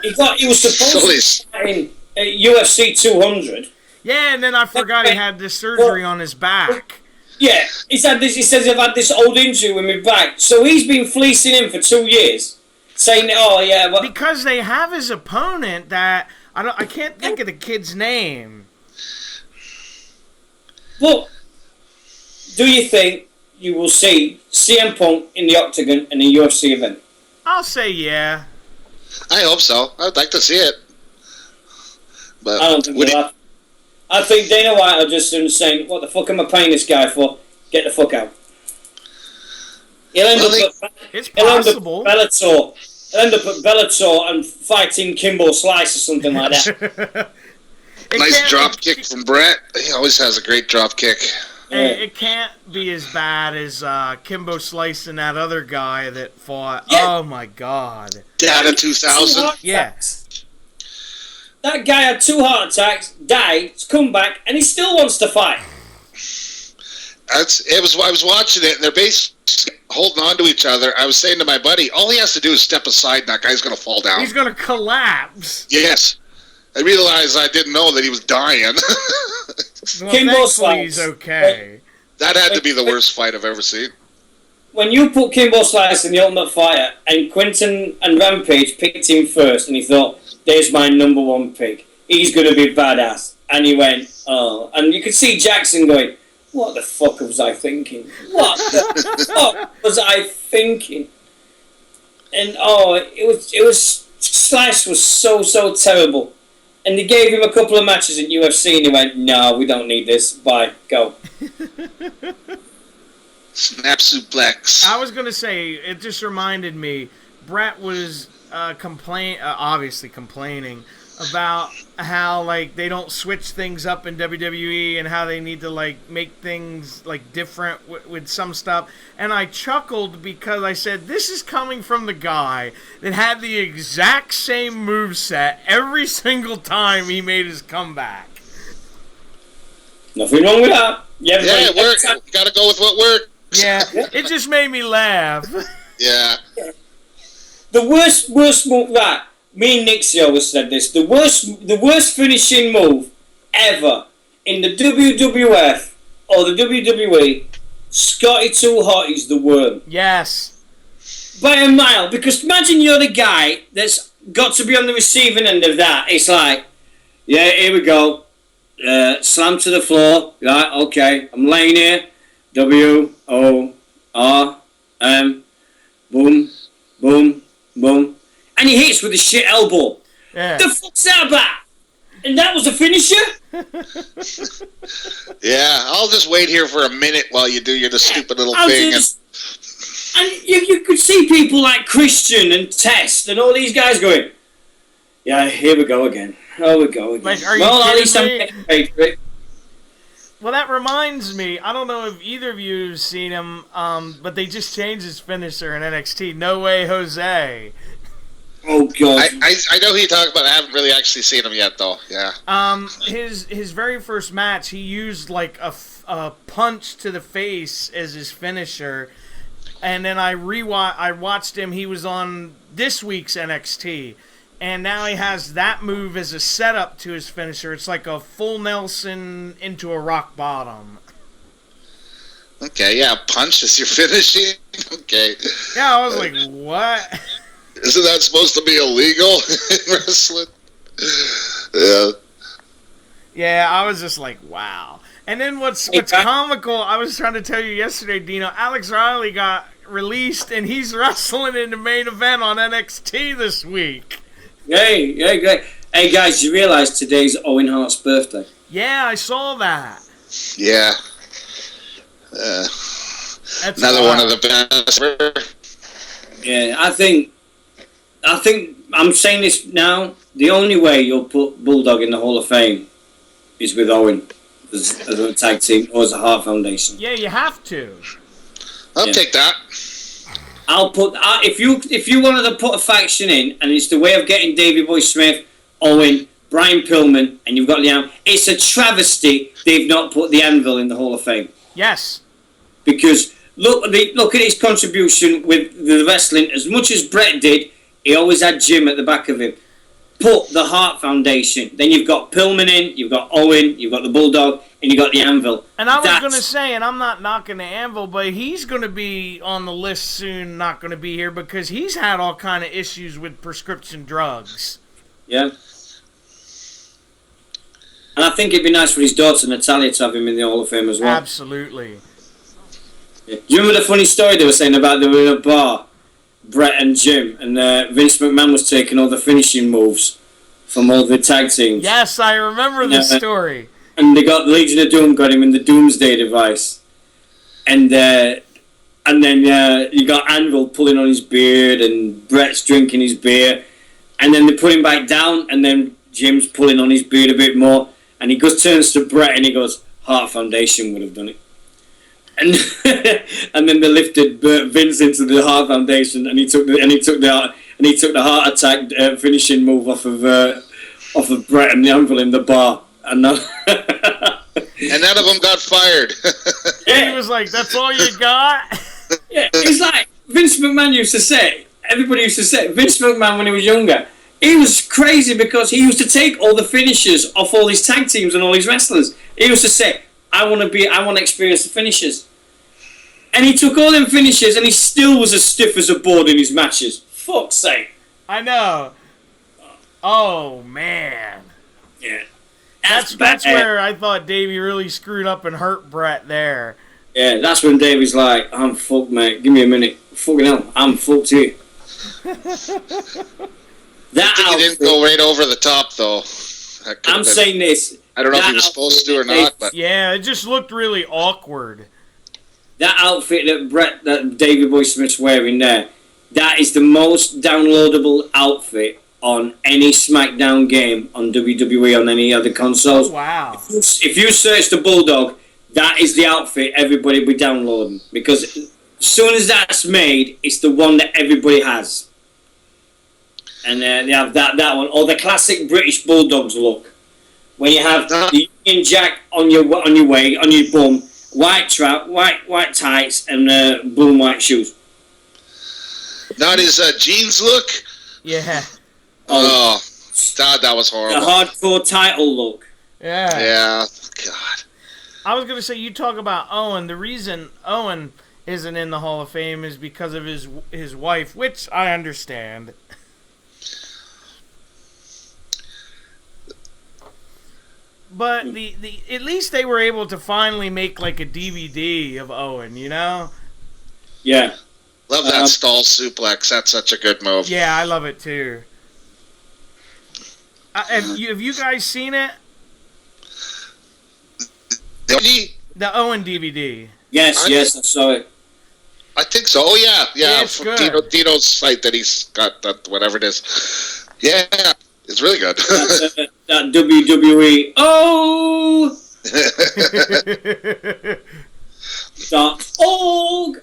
He was supposed to be fighting at UFC 200. Yeah, and then I forgot he had this surgery on his back. Yeah, he said this. He says, I've had this old injury with my back. So he's been fleecing him for 2 years, saying, "Oh yeah," but because they have his opponent that I can't think of the kid's name. But do you think you will see CM Punk in the Octagon in a UFC event? I'll say yeah. I hope so. I'd like to see it. But I don't think that. I think Dana White are just saying, "What the fuck am I paying this guy for? Get the fuck out." He'll end up Bellator. He'll end up at Bellator and fighting Kimbo Slice or something like that. Nice drop kick from Brett. He always has a great drop kick. It can't be as bad as Kimbo Slice and that other guy that fought. Yeah. Oh my God. Data 2000. Yeah. That guy had 2 heart attacks, died, come back, and he still wants to fight. I was watching it, and they're basically holding on to each other. I was saying to my buddy, all he has to do is step aside, and that guy's going to fall down. He's going to collapse. Yes. I realized I didn't know that he was dying. Well, Kimbo Slice. Okay. That had to be the worst fight I've ever seen. When you put Kimbo Slice in the Ultimate Fighter, and Quinton and Rampage picked him first, and he thought, "There's my number 1 pick. He's going to be badass." And he went, "Oh." And you could see Jackson going, "What the fuck was I thinking? What the fuck was I thinking?" And it was Slice was so terrible. And they gave him a couple of matches at UFC, and he went, "No, we don't need this. Bye, go." Snap suplex. I was going to say, it just reminded me, Brett was obviously complaining about how like they don't switch things up in WWE and how they need to like make things like different with some stuff. And I chuckled because I said, this is coming from the guy that had the exact same moveset every single time he made his comeback. Nothing wrong with that. Yeah, it works. You gotta go with what works. Yeah, it just made me laugh. Yeah. The worst move that me and Nixie always said this. The worst finishing move ever in the WWF or the WWE. Scotty 2 Hot is the worm. Yes. By a mile, because imagine you're the guy that's got to be on the receiving end of that. It's like, yeah, here we go. Slam to the floor. Right, okay. I'm laying here. WORM. Boom, boom, boom. And he hits with a shit elbow. Yeah. The fuck's that about? And that was a finisher? Yeah, I'll just wait here for a minute while you do your stupid little thing. And you could see people like Christian and Test and all these guys going, yeah, here we go again. Oh, we go again. Like, are you at least I'm kidding me? getting paid for it. Well, that reminds me, I don't know if either of you have seen him, but they just changed his finisher in NXT. No Way Jose. Oh, God. I know who you're talking about. I haven't really actually seen him yet, though. Yeah. His very first match, he used like a punch to the face as his finisher, and then I watched him. He was on this week's NXT, and now he has that move as a setup to his finisher. It's like a full Nelson into a rock bottom. Okay, yeah, punch is your finishing. Okay. Yeah, I was like, what? Isn't that supposed to be illegal in wrestling? Yeah. Yeah, I was just like, wow. And then what's comical, I was trying to tell you yesterday, Dino, Alex Riley got released, and he's wrestling in the main event on NXT this week. Hey, great. Hey, guys, you realise today's Owen Hart's birthday? Yeah, I saw that. Yeah. That's Another wild. one of the best ever. Yeah, I think I'm saying this now. The only way you'll put Bulldog in the Hall of Fame is with Owen as a tag team or as a Hart Foundation. Yeah, you have to. I'll take that. I'll put if you wanted to put a faction in, and it's the way of getting Davey Boy Smith, Owen, Brian Pillman, and you've got Liam. It's a travesty they've not put the Anvil in the Hall of Fame. Yes. Because look at his contribution with the wrestling. As much as Brett did, he always had Jim at the back of him. Put the Hart Foundation. Then you've got Pillman in, you've got Owen, you've got the Bulldog, and you've got the Anvil. And I was going to say, and I'm not knocking the Anvil, but he's going to be on the list soon, not going to be here, because he's had all kind of issues with prescription drugs. Yeah. And I think it'd be nice for his daughter, Natalia, to have him in the Hall of Fame as well. Absolutely. Yeah. Do you remember the funny story they were saying about they were in a bar, Brett and Jim, and Vince McMahon was taking all the finishing moves from all the tag teams? Yes, I remember this story. And they got Legion of Doom got him in the Doomsday device, and then you got Anvil pulling on his beard, and Brett's drinking his beer, and then they put him back down, and then Jim's pulling on his beard a bit more, and he turns to Brett and he goes, "Hart Foundation would have done it." And and then they lifted Vince into the Hart Foundation, and he took the heart attack finishing move off of Brett and the Anvil in the bar, and and none of them got fired. Yeah. He was like, "That's all you got?" Yeah, it's like Vince McMahon used to say. Everybody used to say Vince McMahon when he was younger. He was crazy because he used to take all the finishers off all his tag teams and all his wrestlers. He used to say, I want to experience the finishers. And he took all them finishers and he still was as stiff as a board in his matches. Fuck's sake. I know. Oh, man. Yeah. That's where I thought Davey really screwed up and hurt Brett there. Yeah, that's when Davey's like, I'm fucked, mate. Give me a minute. Fucking hell, I'm fucked here. He didn't go right over the top, though. I'm saying this. I don't know if he was supposed to or not, but yeah, it just looked really awkward. That outfit that Davey Boy Smith's wearing there, that is the most downloadable outfit on any SmackDown game on WWE on any other consoles. Oh, wow. If you search the Bulldog, that is the outfit everybody will be downloading. Because as soon as that's made, it's the one that everybody has. And they have that one. Or the classic British Bulldogs look. When you have the Union Jack on your bum, white tights, and blue white shoes. Not his jeans look. Yeah. Oh, God, that was The horrible. hardcore title look. Yeah. Yeah, God. I was going to say, you talk about Owen. The reason Owen isn't in the Hall of Fame is because of his wife, which I understand. But the at least they were able to finally make like a DVD of Owen, you know? Yeah. Love that stall suplex. That's such a good move. Yeah, I love it too. Have you guys seen it? The Owen DVD. Yes, I saw it. I think so. Oh, yeah. It's From good. Dino's site that he's got, that whatever it is. Yeah, it's really good. That WWE. Oh! .org.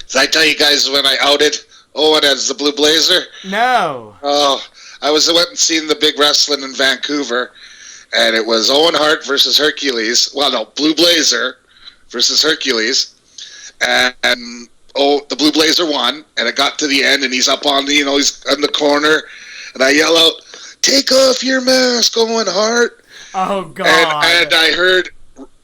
Did I tell you guys when I outed Owen as the Blue Blazer? No. Oh, I went and seen the big wrestling in Vancouver, and it was Owen Hart versus Hercules. Well, no, Blue Blazer versus Hercules, and the Blue Blazer won. And it got to the end, and he's up on he's in the corner, and I yell out, "Take off your mask, Owen Hart!" Oh God! And I heard.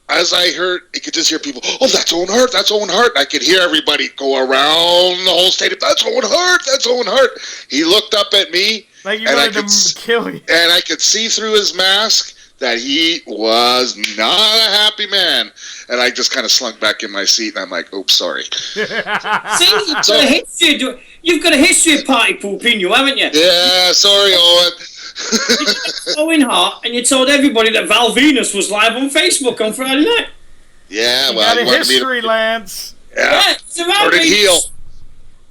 As I heard, you could just hear people, "Oh, that's Owen Hart, that's Owen Hart." I could hear everybody go around the whole stadium, "That's Owen Hart, that's Owen Hart." He looked up at me, like you wanted to kill you. And I could see through his mask that he was not a happy man. And I just kind of slunk back in my seat, and I'm like, "Oops, sorry." See, you've got a history of party pooping, you haven't you? Yeah, sorry, Owen. Owen Hart, and you told everybody that Val Venus was live on Facebook on Friday night. Yeah, you well, got a history, Lance. Yeah, it's about it heel.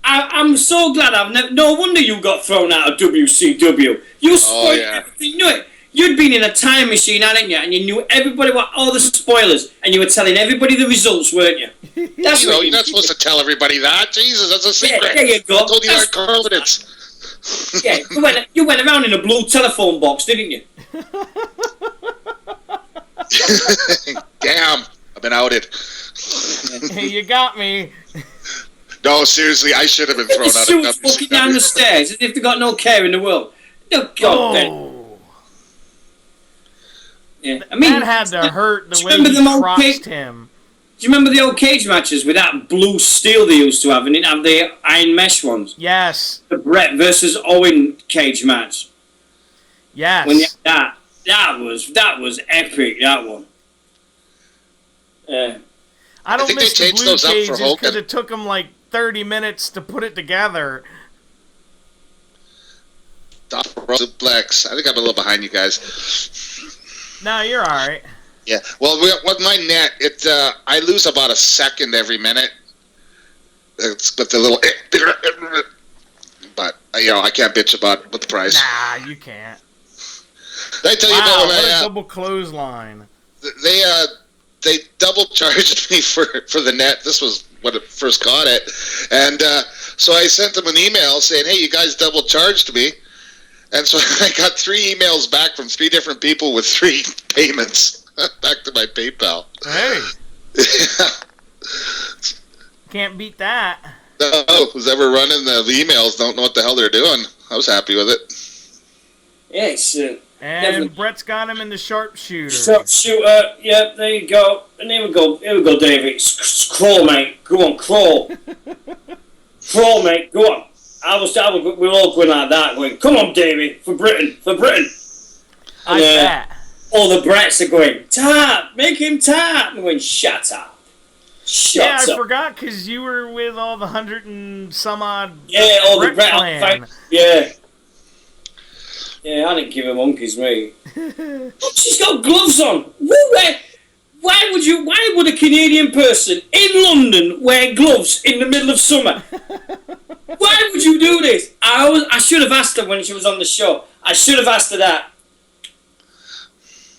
I'm so glad no wonder you got thrown out of WCW. You spoiled everything. You knew it. You'd been in a time machine, hadn't you? And you knew everybody all the spoilers, and you were telling everybody the results, weren't you? That's you're not supposed to tell everybody that. Jesus, that's a secret. Yeah, there you go. I told you that confidence. Yeah, you went around in a blue telephone box, didn't you? Damn, I've been outed. You got me. No, seriously, I should have been thrown out of WCW. Walking down the stairs as if they got no care in the world. No, God, Ben. Yeah, I mean, that had to hurt the way he crossed him. Do you remember the old cage matches with that blue steel they used to have, and didn't have the iron mesh ones? Yes. The Brett versus Owen cage match. Yes. When you had that was epic. That one. I don't miss the blue those cages up because it took them like 30 minutes to put it together. Suplex. I think I'm a little behind you guys. No, you're all right. Yeah, well, with my net, I lose about a second every minute. It's with the little, but I can't bitch about with the price. Nah, you can't. Did I tell you about when what a double clothesline. They double charged me for the net. This was when I first got it, and so I sent them an email saying, "Hey, you guys double charged me," and so I got 3 emails back from 3 different people with 3 payments. Back to my PayPal. Hey. Yeah. Can't beat that. No, who's ever running the emails don't know what the hell they're doing. I was happy with it. Yeah, it's... and definitely. Brett's got him in the sharpshooter. Sharpshooter, yeah, there you go. And here we go, David. Crawl, mate. Go on, crawl. Crawl, mate. Go on. We're all going like that, going, "Come on, David, for Britain, for Britain." I bet. All the brats are going, "Tap, make him tap." And going, "Shut up. Shut up." I forgot because you were with all the 100 and some odd. Yeah, all the Brett brat clan. Yeah. Yeah, I didn't give a monkey's mate. She's got gloves on. Why would a Canadian person in London wear gloves in the middle of summer? Why would you do this? I should have asked her when she was on the show. I should have asked her that.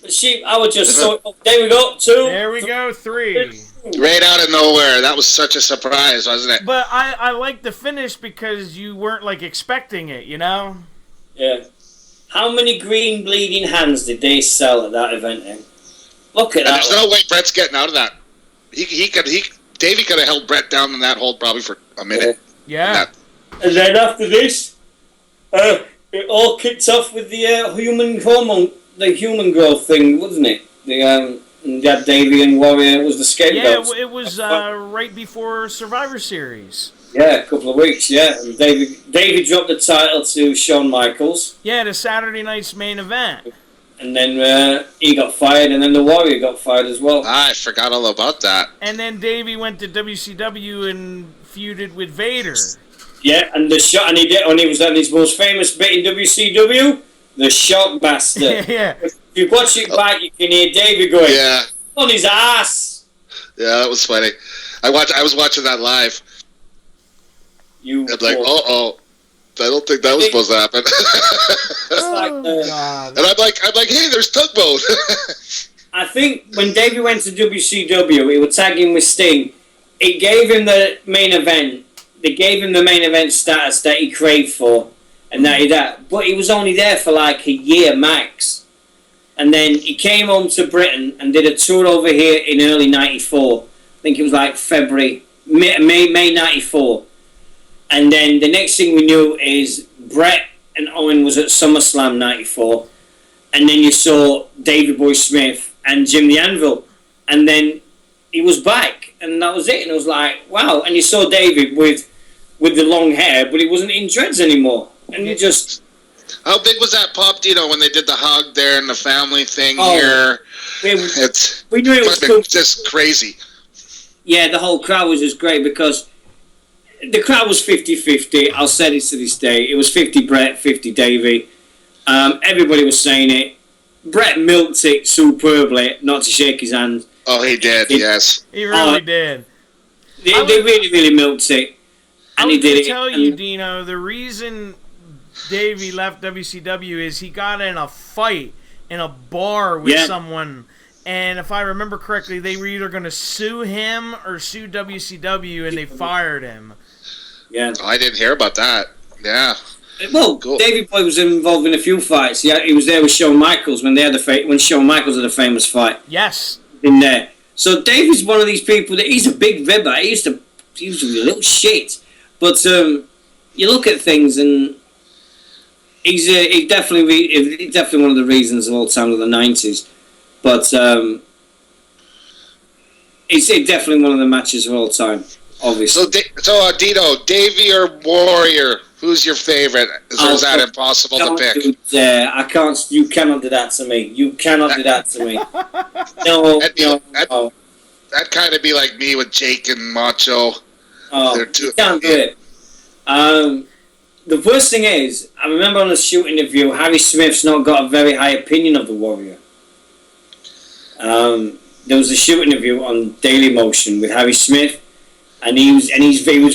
But I was just so. Oh, there we go. 2. There we go. 3. Right out of nowhere. That was such a surprise, wasn't it? But I like the finish because you weren't like expecting it, you know? Yeah. How many green bleeding hands did they sell at that event? Look at that. There's no way Brett's getting out of that. Davey could have held Brett down in that hold probably for a minute. Yeah. And then after this, it all kicked off with the human growth thing, wasn't it? You had Davey and Warrior was the scapegoat. Yeah, it was right before Survivor Series. Yeah, a couple of weeks, yeah. And Davey dropped the title to Shawn Michaels. Yeah, the Saturday night's main event. And then he got fired, and then the Warrior got fired as well. I forgot all about that. And then Davey went to WCW and feuded with Vader. Yeah, and he was on his most famous bit in WCW, the Shockmaster. Yeah. If you watch it back, you can hear Davey going, Yeah. on his ass. Yeah, that was funny. I was watching that live. I'm like, I don't think that was supposed to happen. God. And I'm like, hey, there's Tugboat. I think when Davey went to WCW, he was tagging with Sting. It gave him the main event. They gave him the main event status that he craved for, and that. But he was only there for like a year max. And then he came home to Britain and did a tour over here in early '94. I think it was like May '94. And then the next thing we knew is Brett and Owen was at SummerSlam '94. And then you saw Davey Boy Smith and Jim the Anvil. And then he was back. And that was it. And it was like, wow. And you saw David with the long hair, but he wasn't in dreads anymore. And you just... How big was that pop, when they did the hug there and the family thing here? We knew it was cool. Just crazy. Yeah, the whole crowd was just great because the crowd was 50-50. I'll say this to this day. It was 50 Brett, 50 Davey. Everybody was saying it. Brett milked it superbly, not to shake his hand. Oh, he did, yes. He really did. They really, really milked it. And he did it. I will tell you, Dino, the reason Davey left WCW is he got in a fight in a bar with someone. And if I remember correctly, they were either going to sue him or sue WCW, and they fired him. Yeah. Oh, I didn't hear about that. Yeah. Well, cool. Davey Boy was involved in a few fights. Yeah, he was there with Shawn Michaels when Shawn Michaels had a famous fight. Yes. In there. So Davey's one of these people that he's a big ribber. He was a little shit. But you look at things and he's definitely one of the reasons of all time of the 90s. But it's definitely one of the matches of all time, obviously. So Dino, Davey or Warrior, who's your favorite? Or is that impossible to pick? I can't. You cannot do that to me. You cannot do that to me. No. That'd kind of be like me with Jake and Macho. You can't do it. The worst thing is, I remember on a shoot interview, Harry Smith's not got a very high opinion of the Warrior. There was a shoot interview on Daily Motion with Harry Smith, and he was.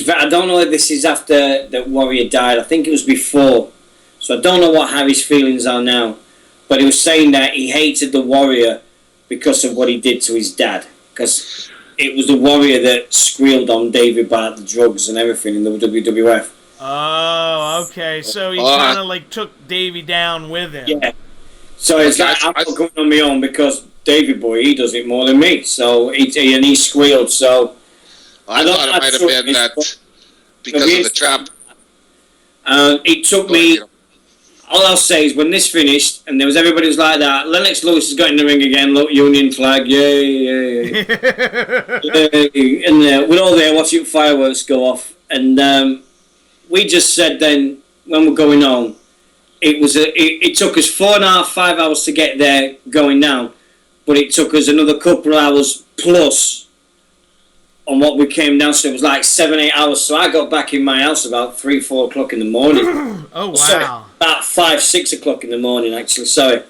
I don't know if this is after the Warrior died. I think it was before, so I don't know what Harry's feelings are now. But he was saying that he hated the Warrior because of what he did to his dad, because it was the Warrior that squealed on David about the drugs and everything in the WWF. Oh, okay. So he kind of like took Davey down with him. Yeah. So it's like I'm not going on my own because David Boy, he does it more than me. So he squealed. So I thought it might have been that because of the trap. It took me. All I'll say is when this finished and there was everybody was like that. Lennox Lewis has got in the ring again. Look, Union flag, yay, yay, yay. And we're all there watching fireworks go off. And we just said then when we're going on, it took us 4.5, 5 hours to get there going down, but it took us another couple of hours plus on what we came down. So it was like 7, 8 hours. So I got back in my house about 3, 4 o'clock in the morning. Oh wow! Sorry, about 5, 6 o'clock in the morning actually. Sorry.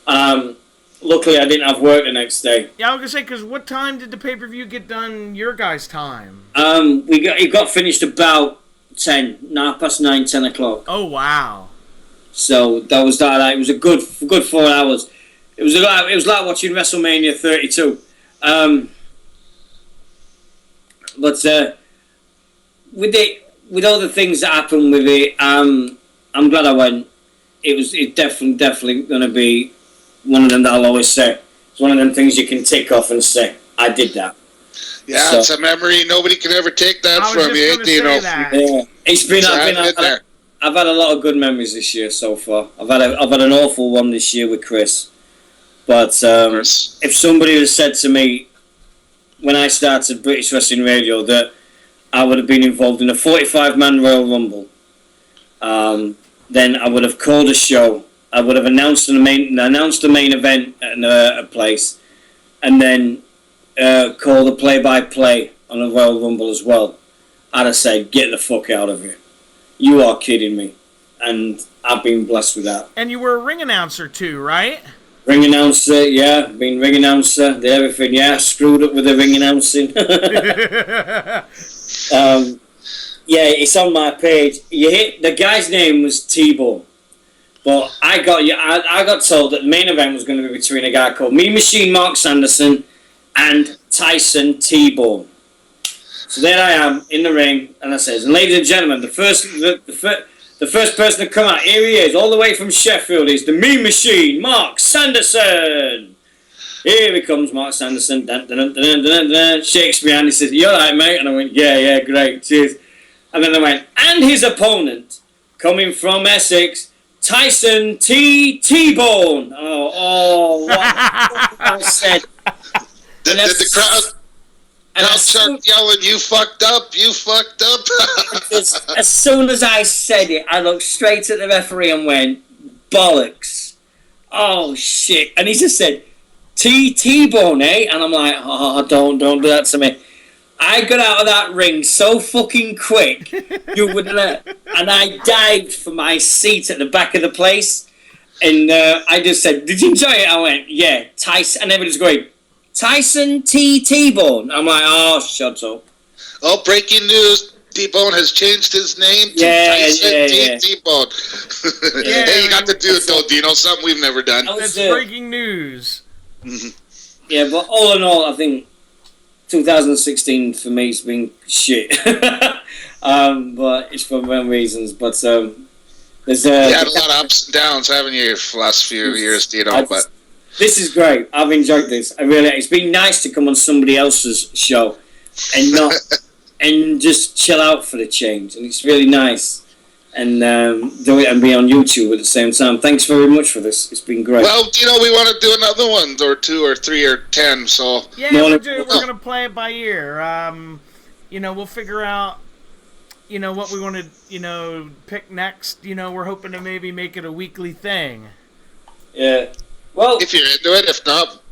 Luckily I didn't have work the next day. Yeah, I was gonna say, because what time did the pay-per-view get done? Your guys' time? It got finished about 10, 9:30, 10 o'clock. Oh wow. So that was that. It was a good 4 hours. It was like watching WrestleMania 32. But with all the things that happened with it, I'm glad I went. It's definitely going to be one of them that I'll always say. It's one of them things you can tick off and say, I did that. Yeah, So, it's a memory nobody can ever take that I was from just you. gonna say that. Yeah, it's been. So I've had a lot of good memories this year so far. I've had an awful one this year with Chris. But if somebody had said to me when I started British Wrestling Radio that I would have been involved in a 45-man Royal Rumble, then I would have called a show. I would have announced the main event at a place, and then called the play-by-play on a Royal Rumble as well. I'd have said, "Get the fuck out of here! You are kidding me!" And I've been blessed with that. And you were a ring announcer too, right? Ring announcer, yeah, been ring announcer, everything, yeah, screwed up with the ring announcing. Yeah, it's on my page. The guy's name was T-Bone, but I got told that the main event was going to be between a guy called Mean Machine Mark Sanderson and Tyson T-Bone. So there I am in the ring, and I says, "Ladies and gentlemen, the first person to come out, here he is, all the way from Sheffield, is the Mean Machine, Mark Sanderson." Here he comes, Mark Sanderson. Dun, dun, dun, dun, dun, dun. Shakes me hand, he says, "You alright, mate?" And I went, yeah, great, cheers. And then I went, and his opponent, coming from Essex, Tyson T-Bone. What I said. Did the crowd start yelling, "You fucked up, you fucked up"? As soon as I said it, I looked straight at the referee and went, "Bollocks. Oh, shit." And he just said, T-Bone, eh? And I'm like, "Oh, don't do that to me." I got out of that ring so fucking quick, you wouldn't let. And I dived for my seat at the back of the place. And I just said, "Did you enjoy it?" I went, "Yeah, Tyson." And everybody's going, "Tyson T-Bone." I'm like, "Oh, shut up." Oh, breaking news. T-Bone has changed his name to Tyson T-Bone. Hey, you got to do it, though, Dino. Something we've never done. That's breaking news. Yeah, but all in all, I think 2016 for me has been shit. But it's for many reasons. But there's you had a lot of ups and downs, haven't you, for the last few years, Dino? But this is great. I've enjoyed this. It's been nice to come on somebody else's show and not and just chill out for the change. And it's really nice. And do it and be on YouTube at the same time. Thanks very much for this. It's been great. Well, we want to do another one, or 2 or 3 or 10. So yeah, we're going to play it by ear. We'll figure out, what we want to, pick next. We're hoping to maybe make it a weekly thing. Yeah. Well, if you're into it, if not,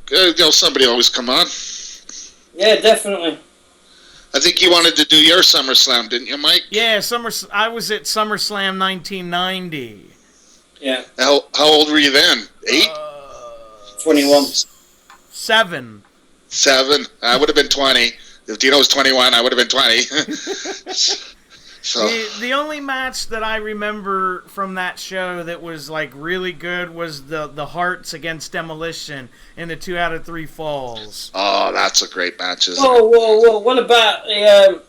somebody always come on. Yeah, definitely. I think you wanted to do your SummerSlam, didn't you, Mike? Yeah, I was at SummerSlam 1990. Yeah. How old were you then? 8? 21. 7. 7. I would have been 20. If Dino was 21, I would have been 20. So the only match that I remember from that show that was really good was the Hearts against Demolition in the 2 out of 3 falls. Oh, that's a great match, isn't it? Whoa! What about the?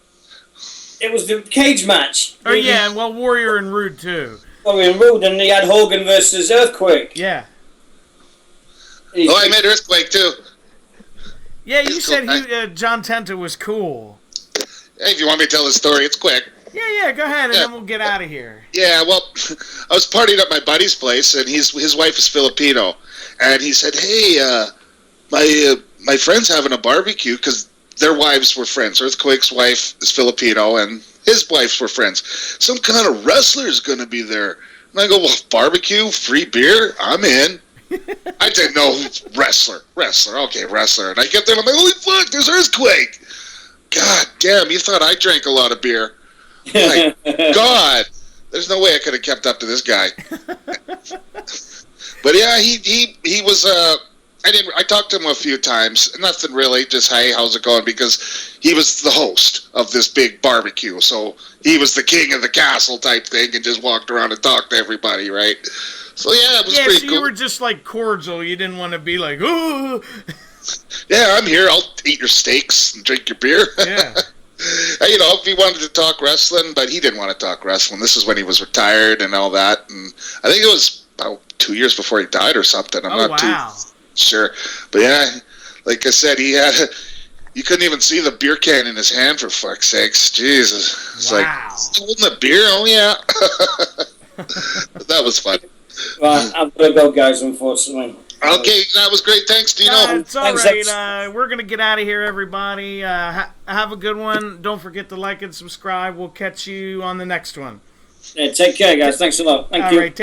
It was the cage match. Oh yeah, well, Warrior and Rude too. Warrior and Rude, and he had Hogan versus Earthquake. Yeah. I made Earthquake too. Yeah, you said John Tenta was cool. Hey, if you want me to tell the story, it's quick. Yeah, go ahead, and then we'll get out of here. Yeah, well, I was partying at my buddy's place, and his wife is Filipino, and he said, "Hey, my friend's having a barbecue," because their wives were friends. Earthquake's wife is Filipino, and his wives were friends. "Some kind of wrestler's going to be there." And I go, "Well, barbecue, free beer, I'm in." I didn't know wrestler. Okay, wrestler. And I get there, and I'm like, "Holy fuck, there's Earthquake." God damn, you thought I drank a lot of beer. My God, there's no way I could have kept up to this guy. But yeah, he was I talked to him a few times. Nothing really. Just, hey, how's it going? Because he was the host of this big barbecue, so he was the king of the castle type thing, and just walked around and talked to everybody, right? So yeah, it was pretty so cool. You were just like cordial. You didn't want to be like, ooh. Yeah, I'm here. I'll eat your steaks and drink your beer. Yeah. You know, if he wanted to talk wrestling, but he didn't want to talk wrestling. This is when he was retired and all that, and I think it was about 2 years before he died or something. I'm not too sure, but yeah, like I said, you couldn't even see the beer can in his hand, for fuck's sakes. Jesus, it's like holding a beer. Oh yeah, that was fun. Right, I've got to go, guys. Unfortunately. Okay, that was great. Thanks, Dino. It's all right. We're going to get out of here, everybody. Have a good one. Don't forget to like and subscribe. We'll catch you on the next one. Yeah, take care, guys. Thanks a lot. Thank you. Right,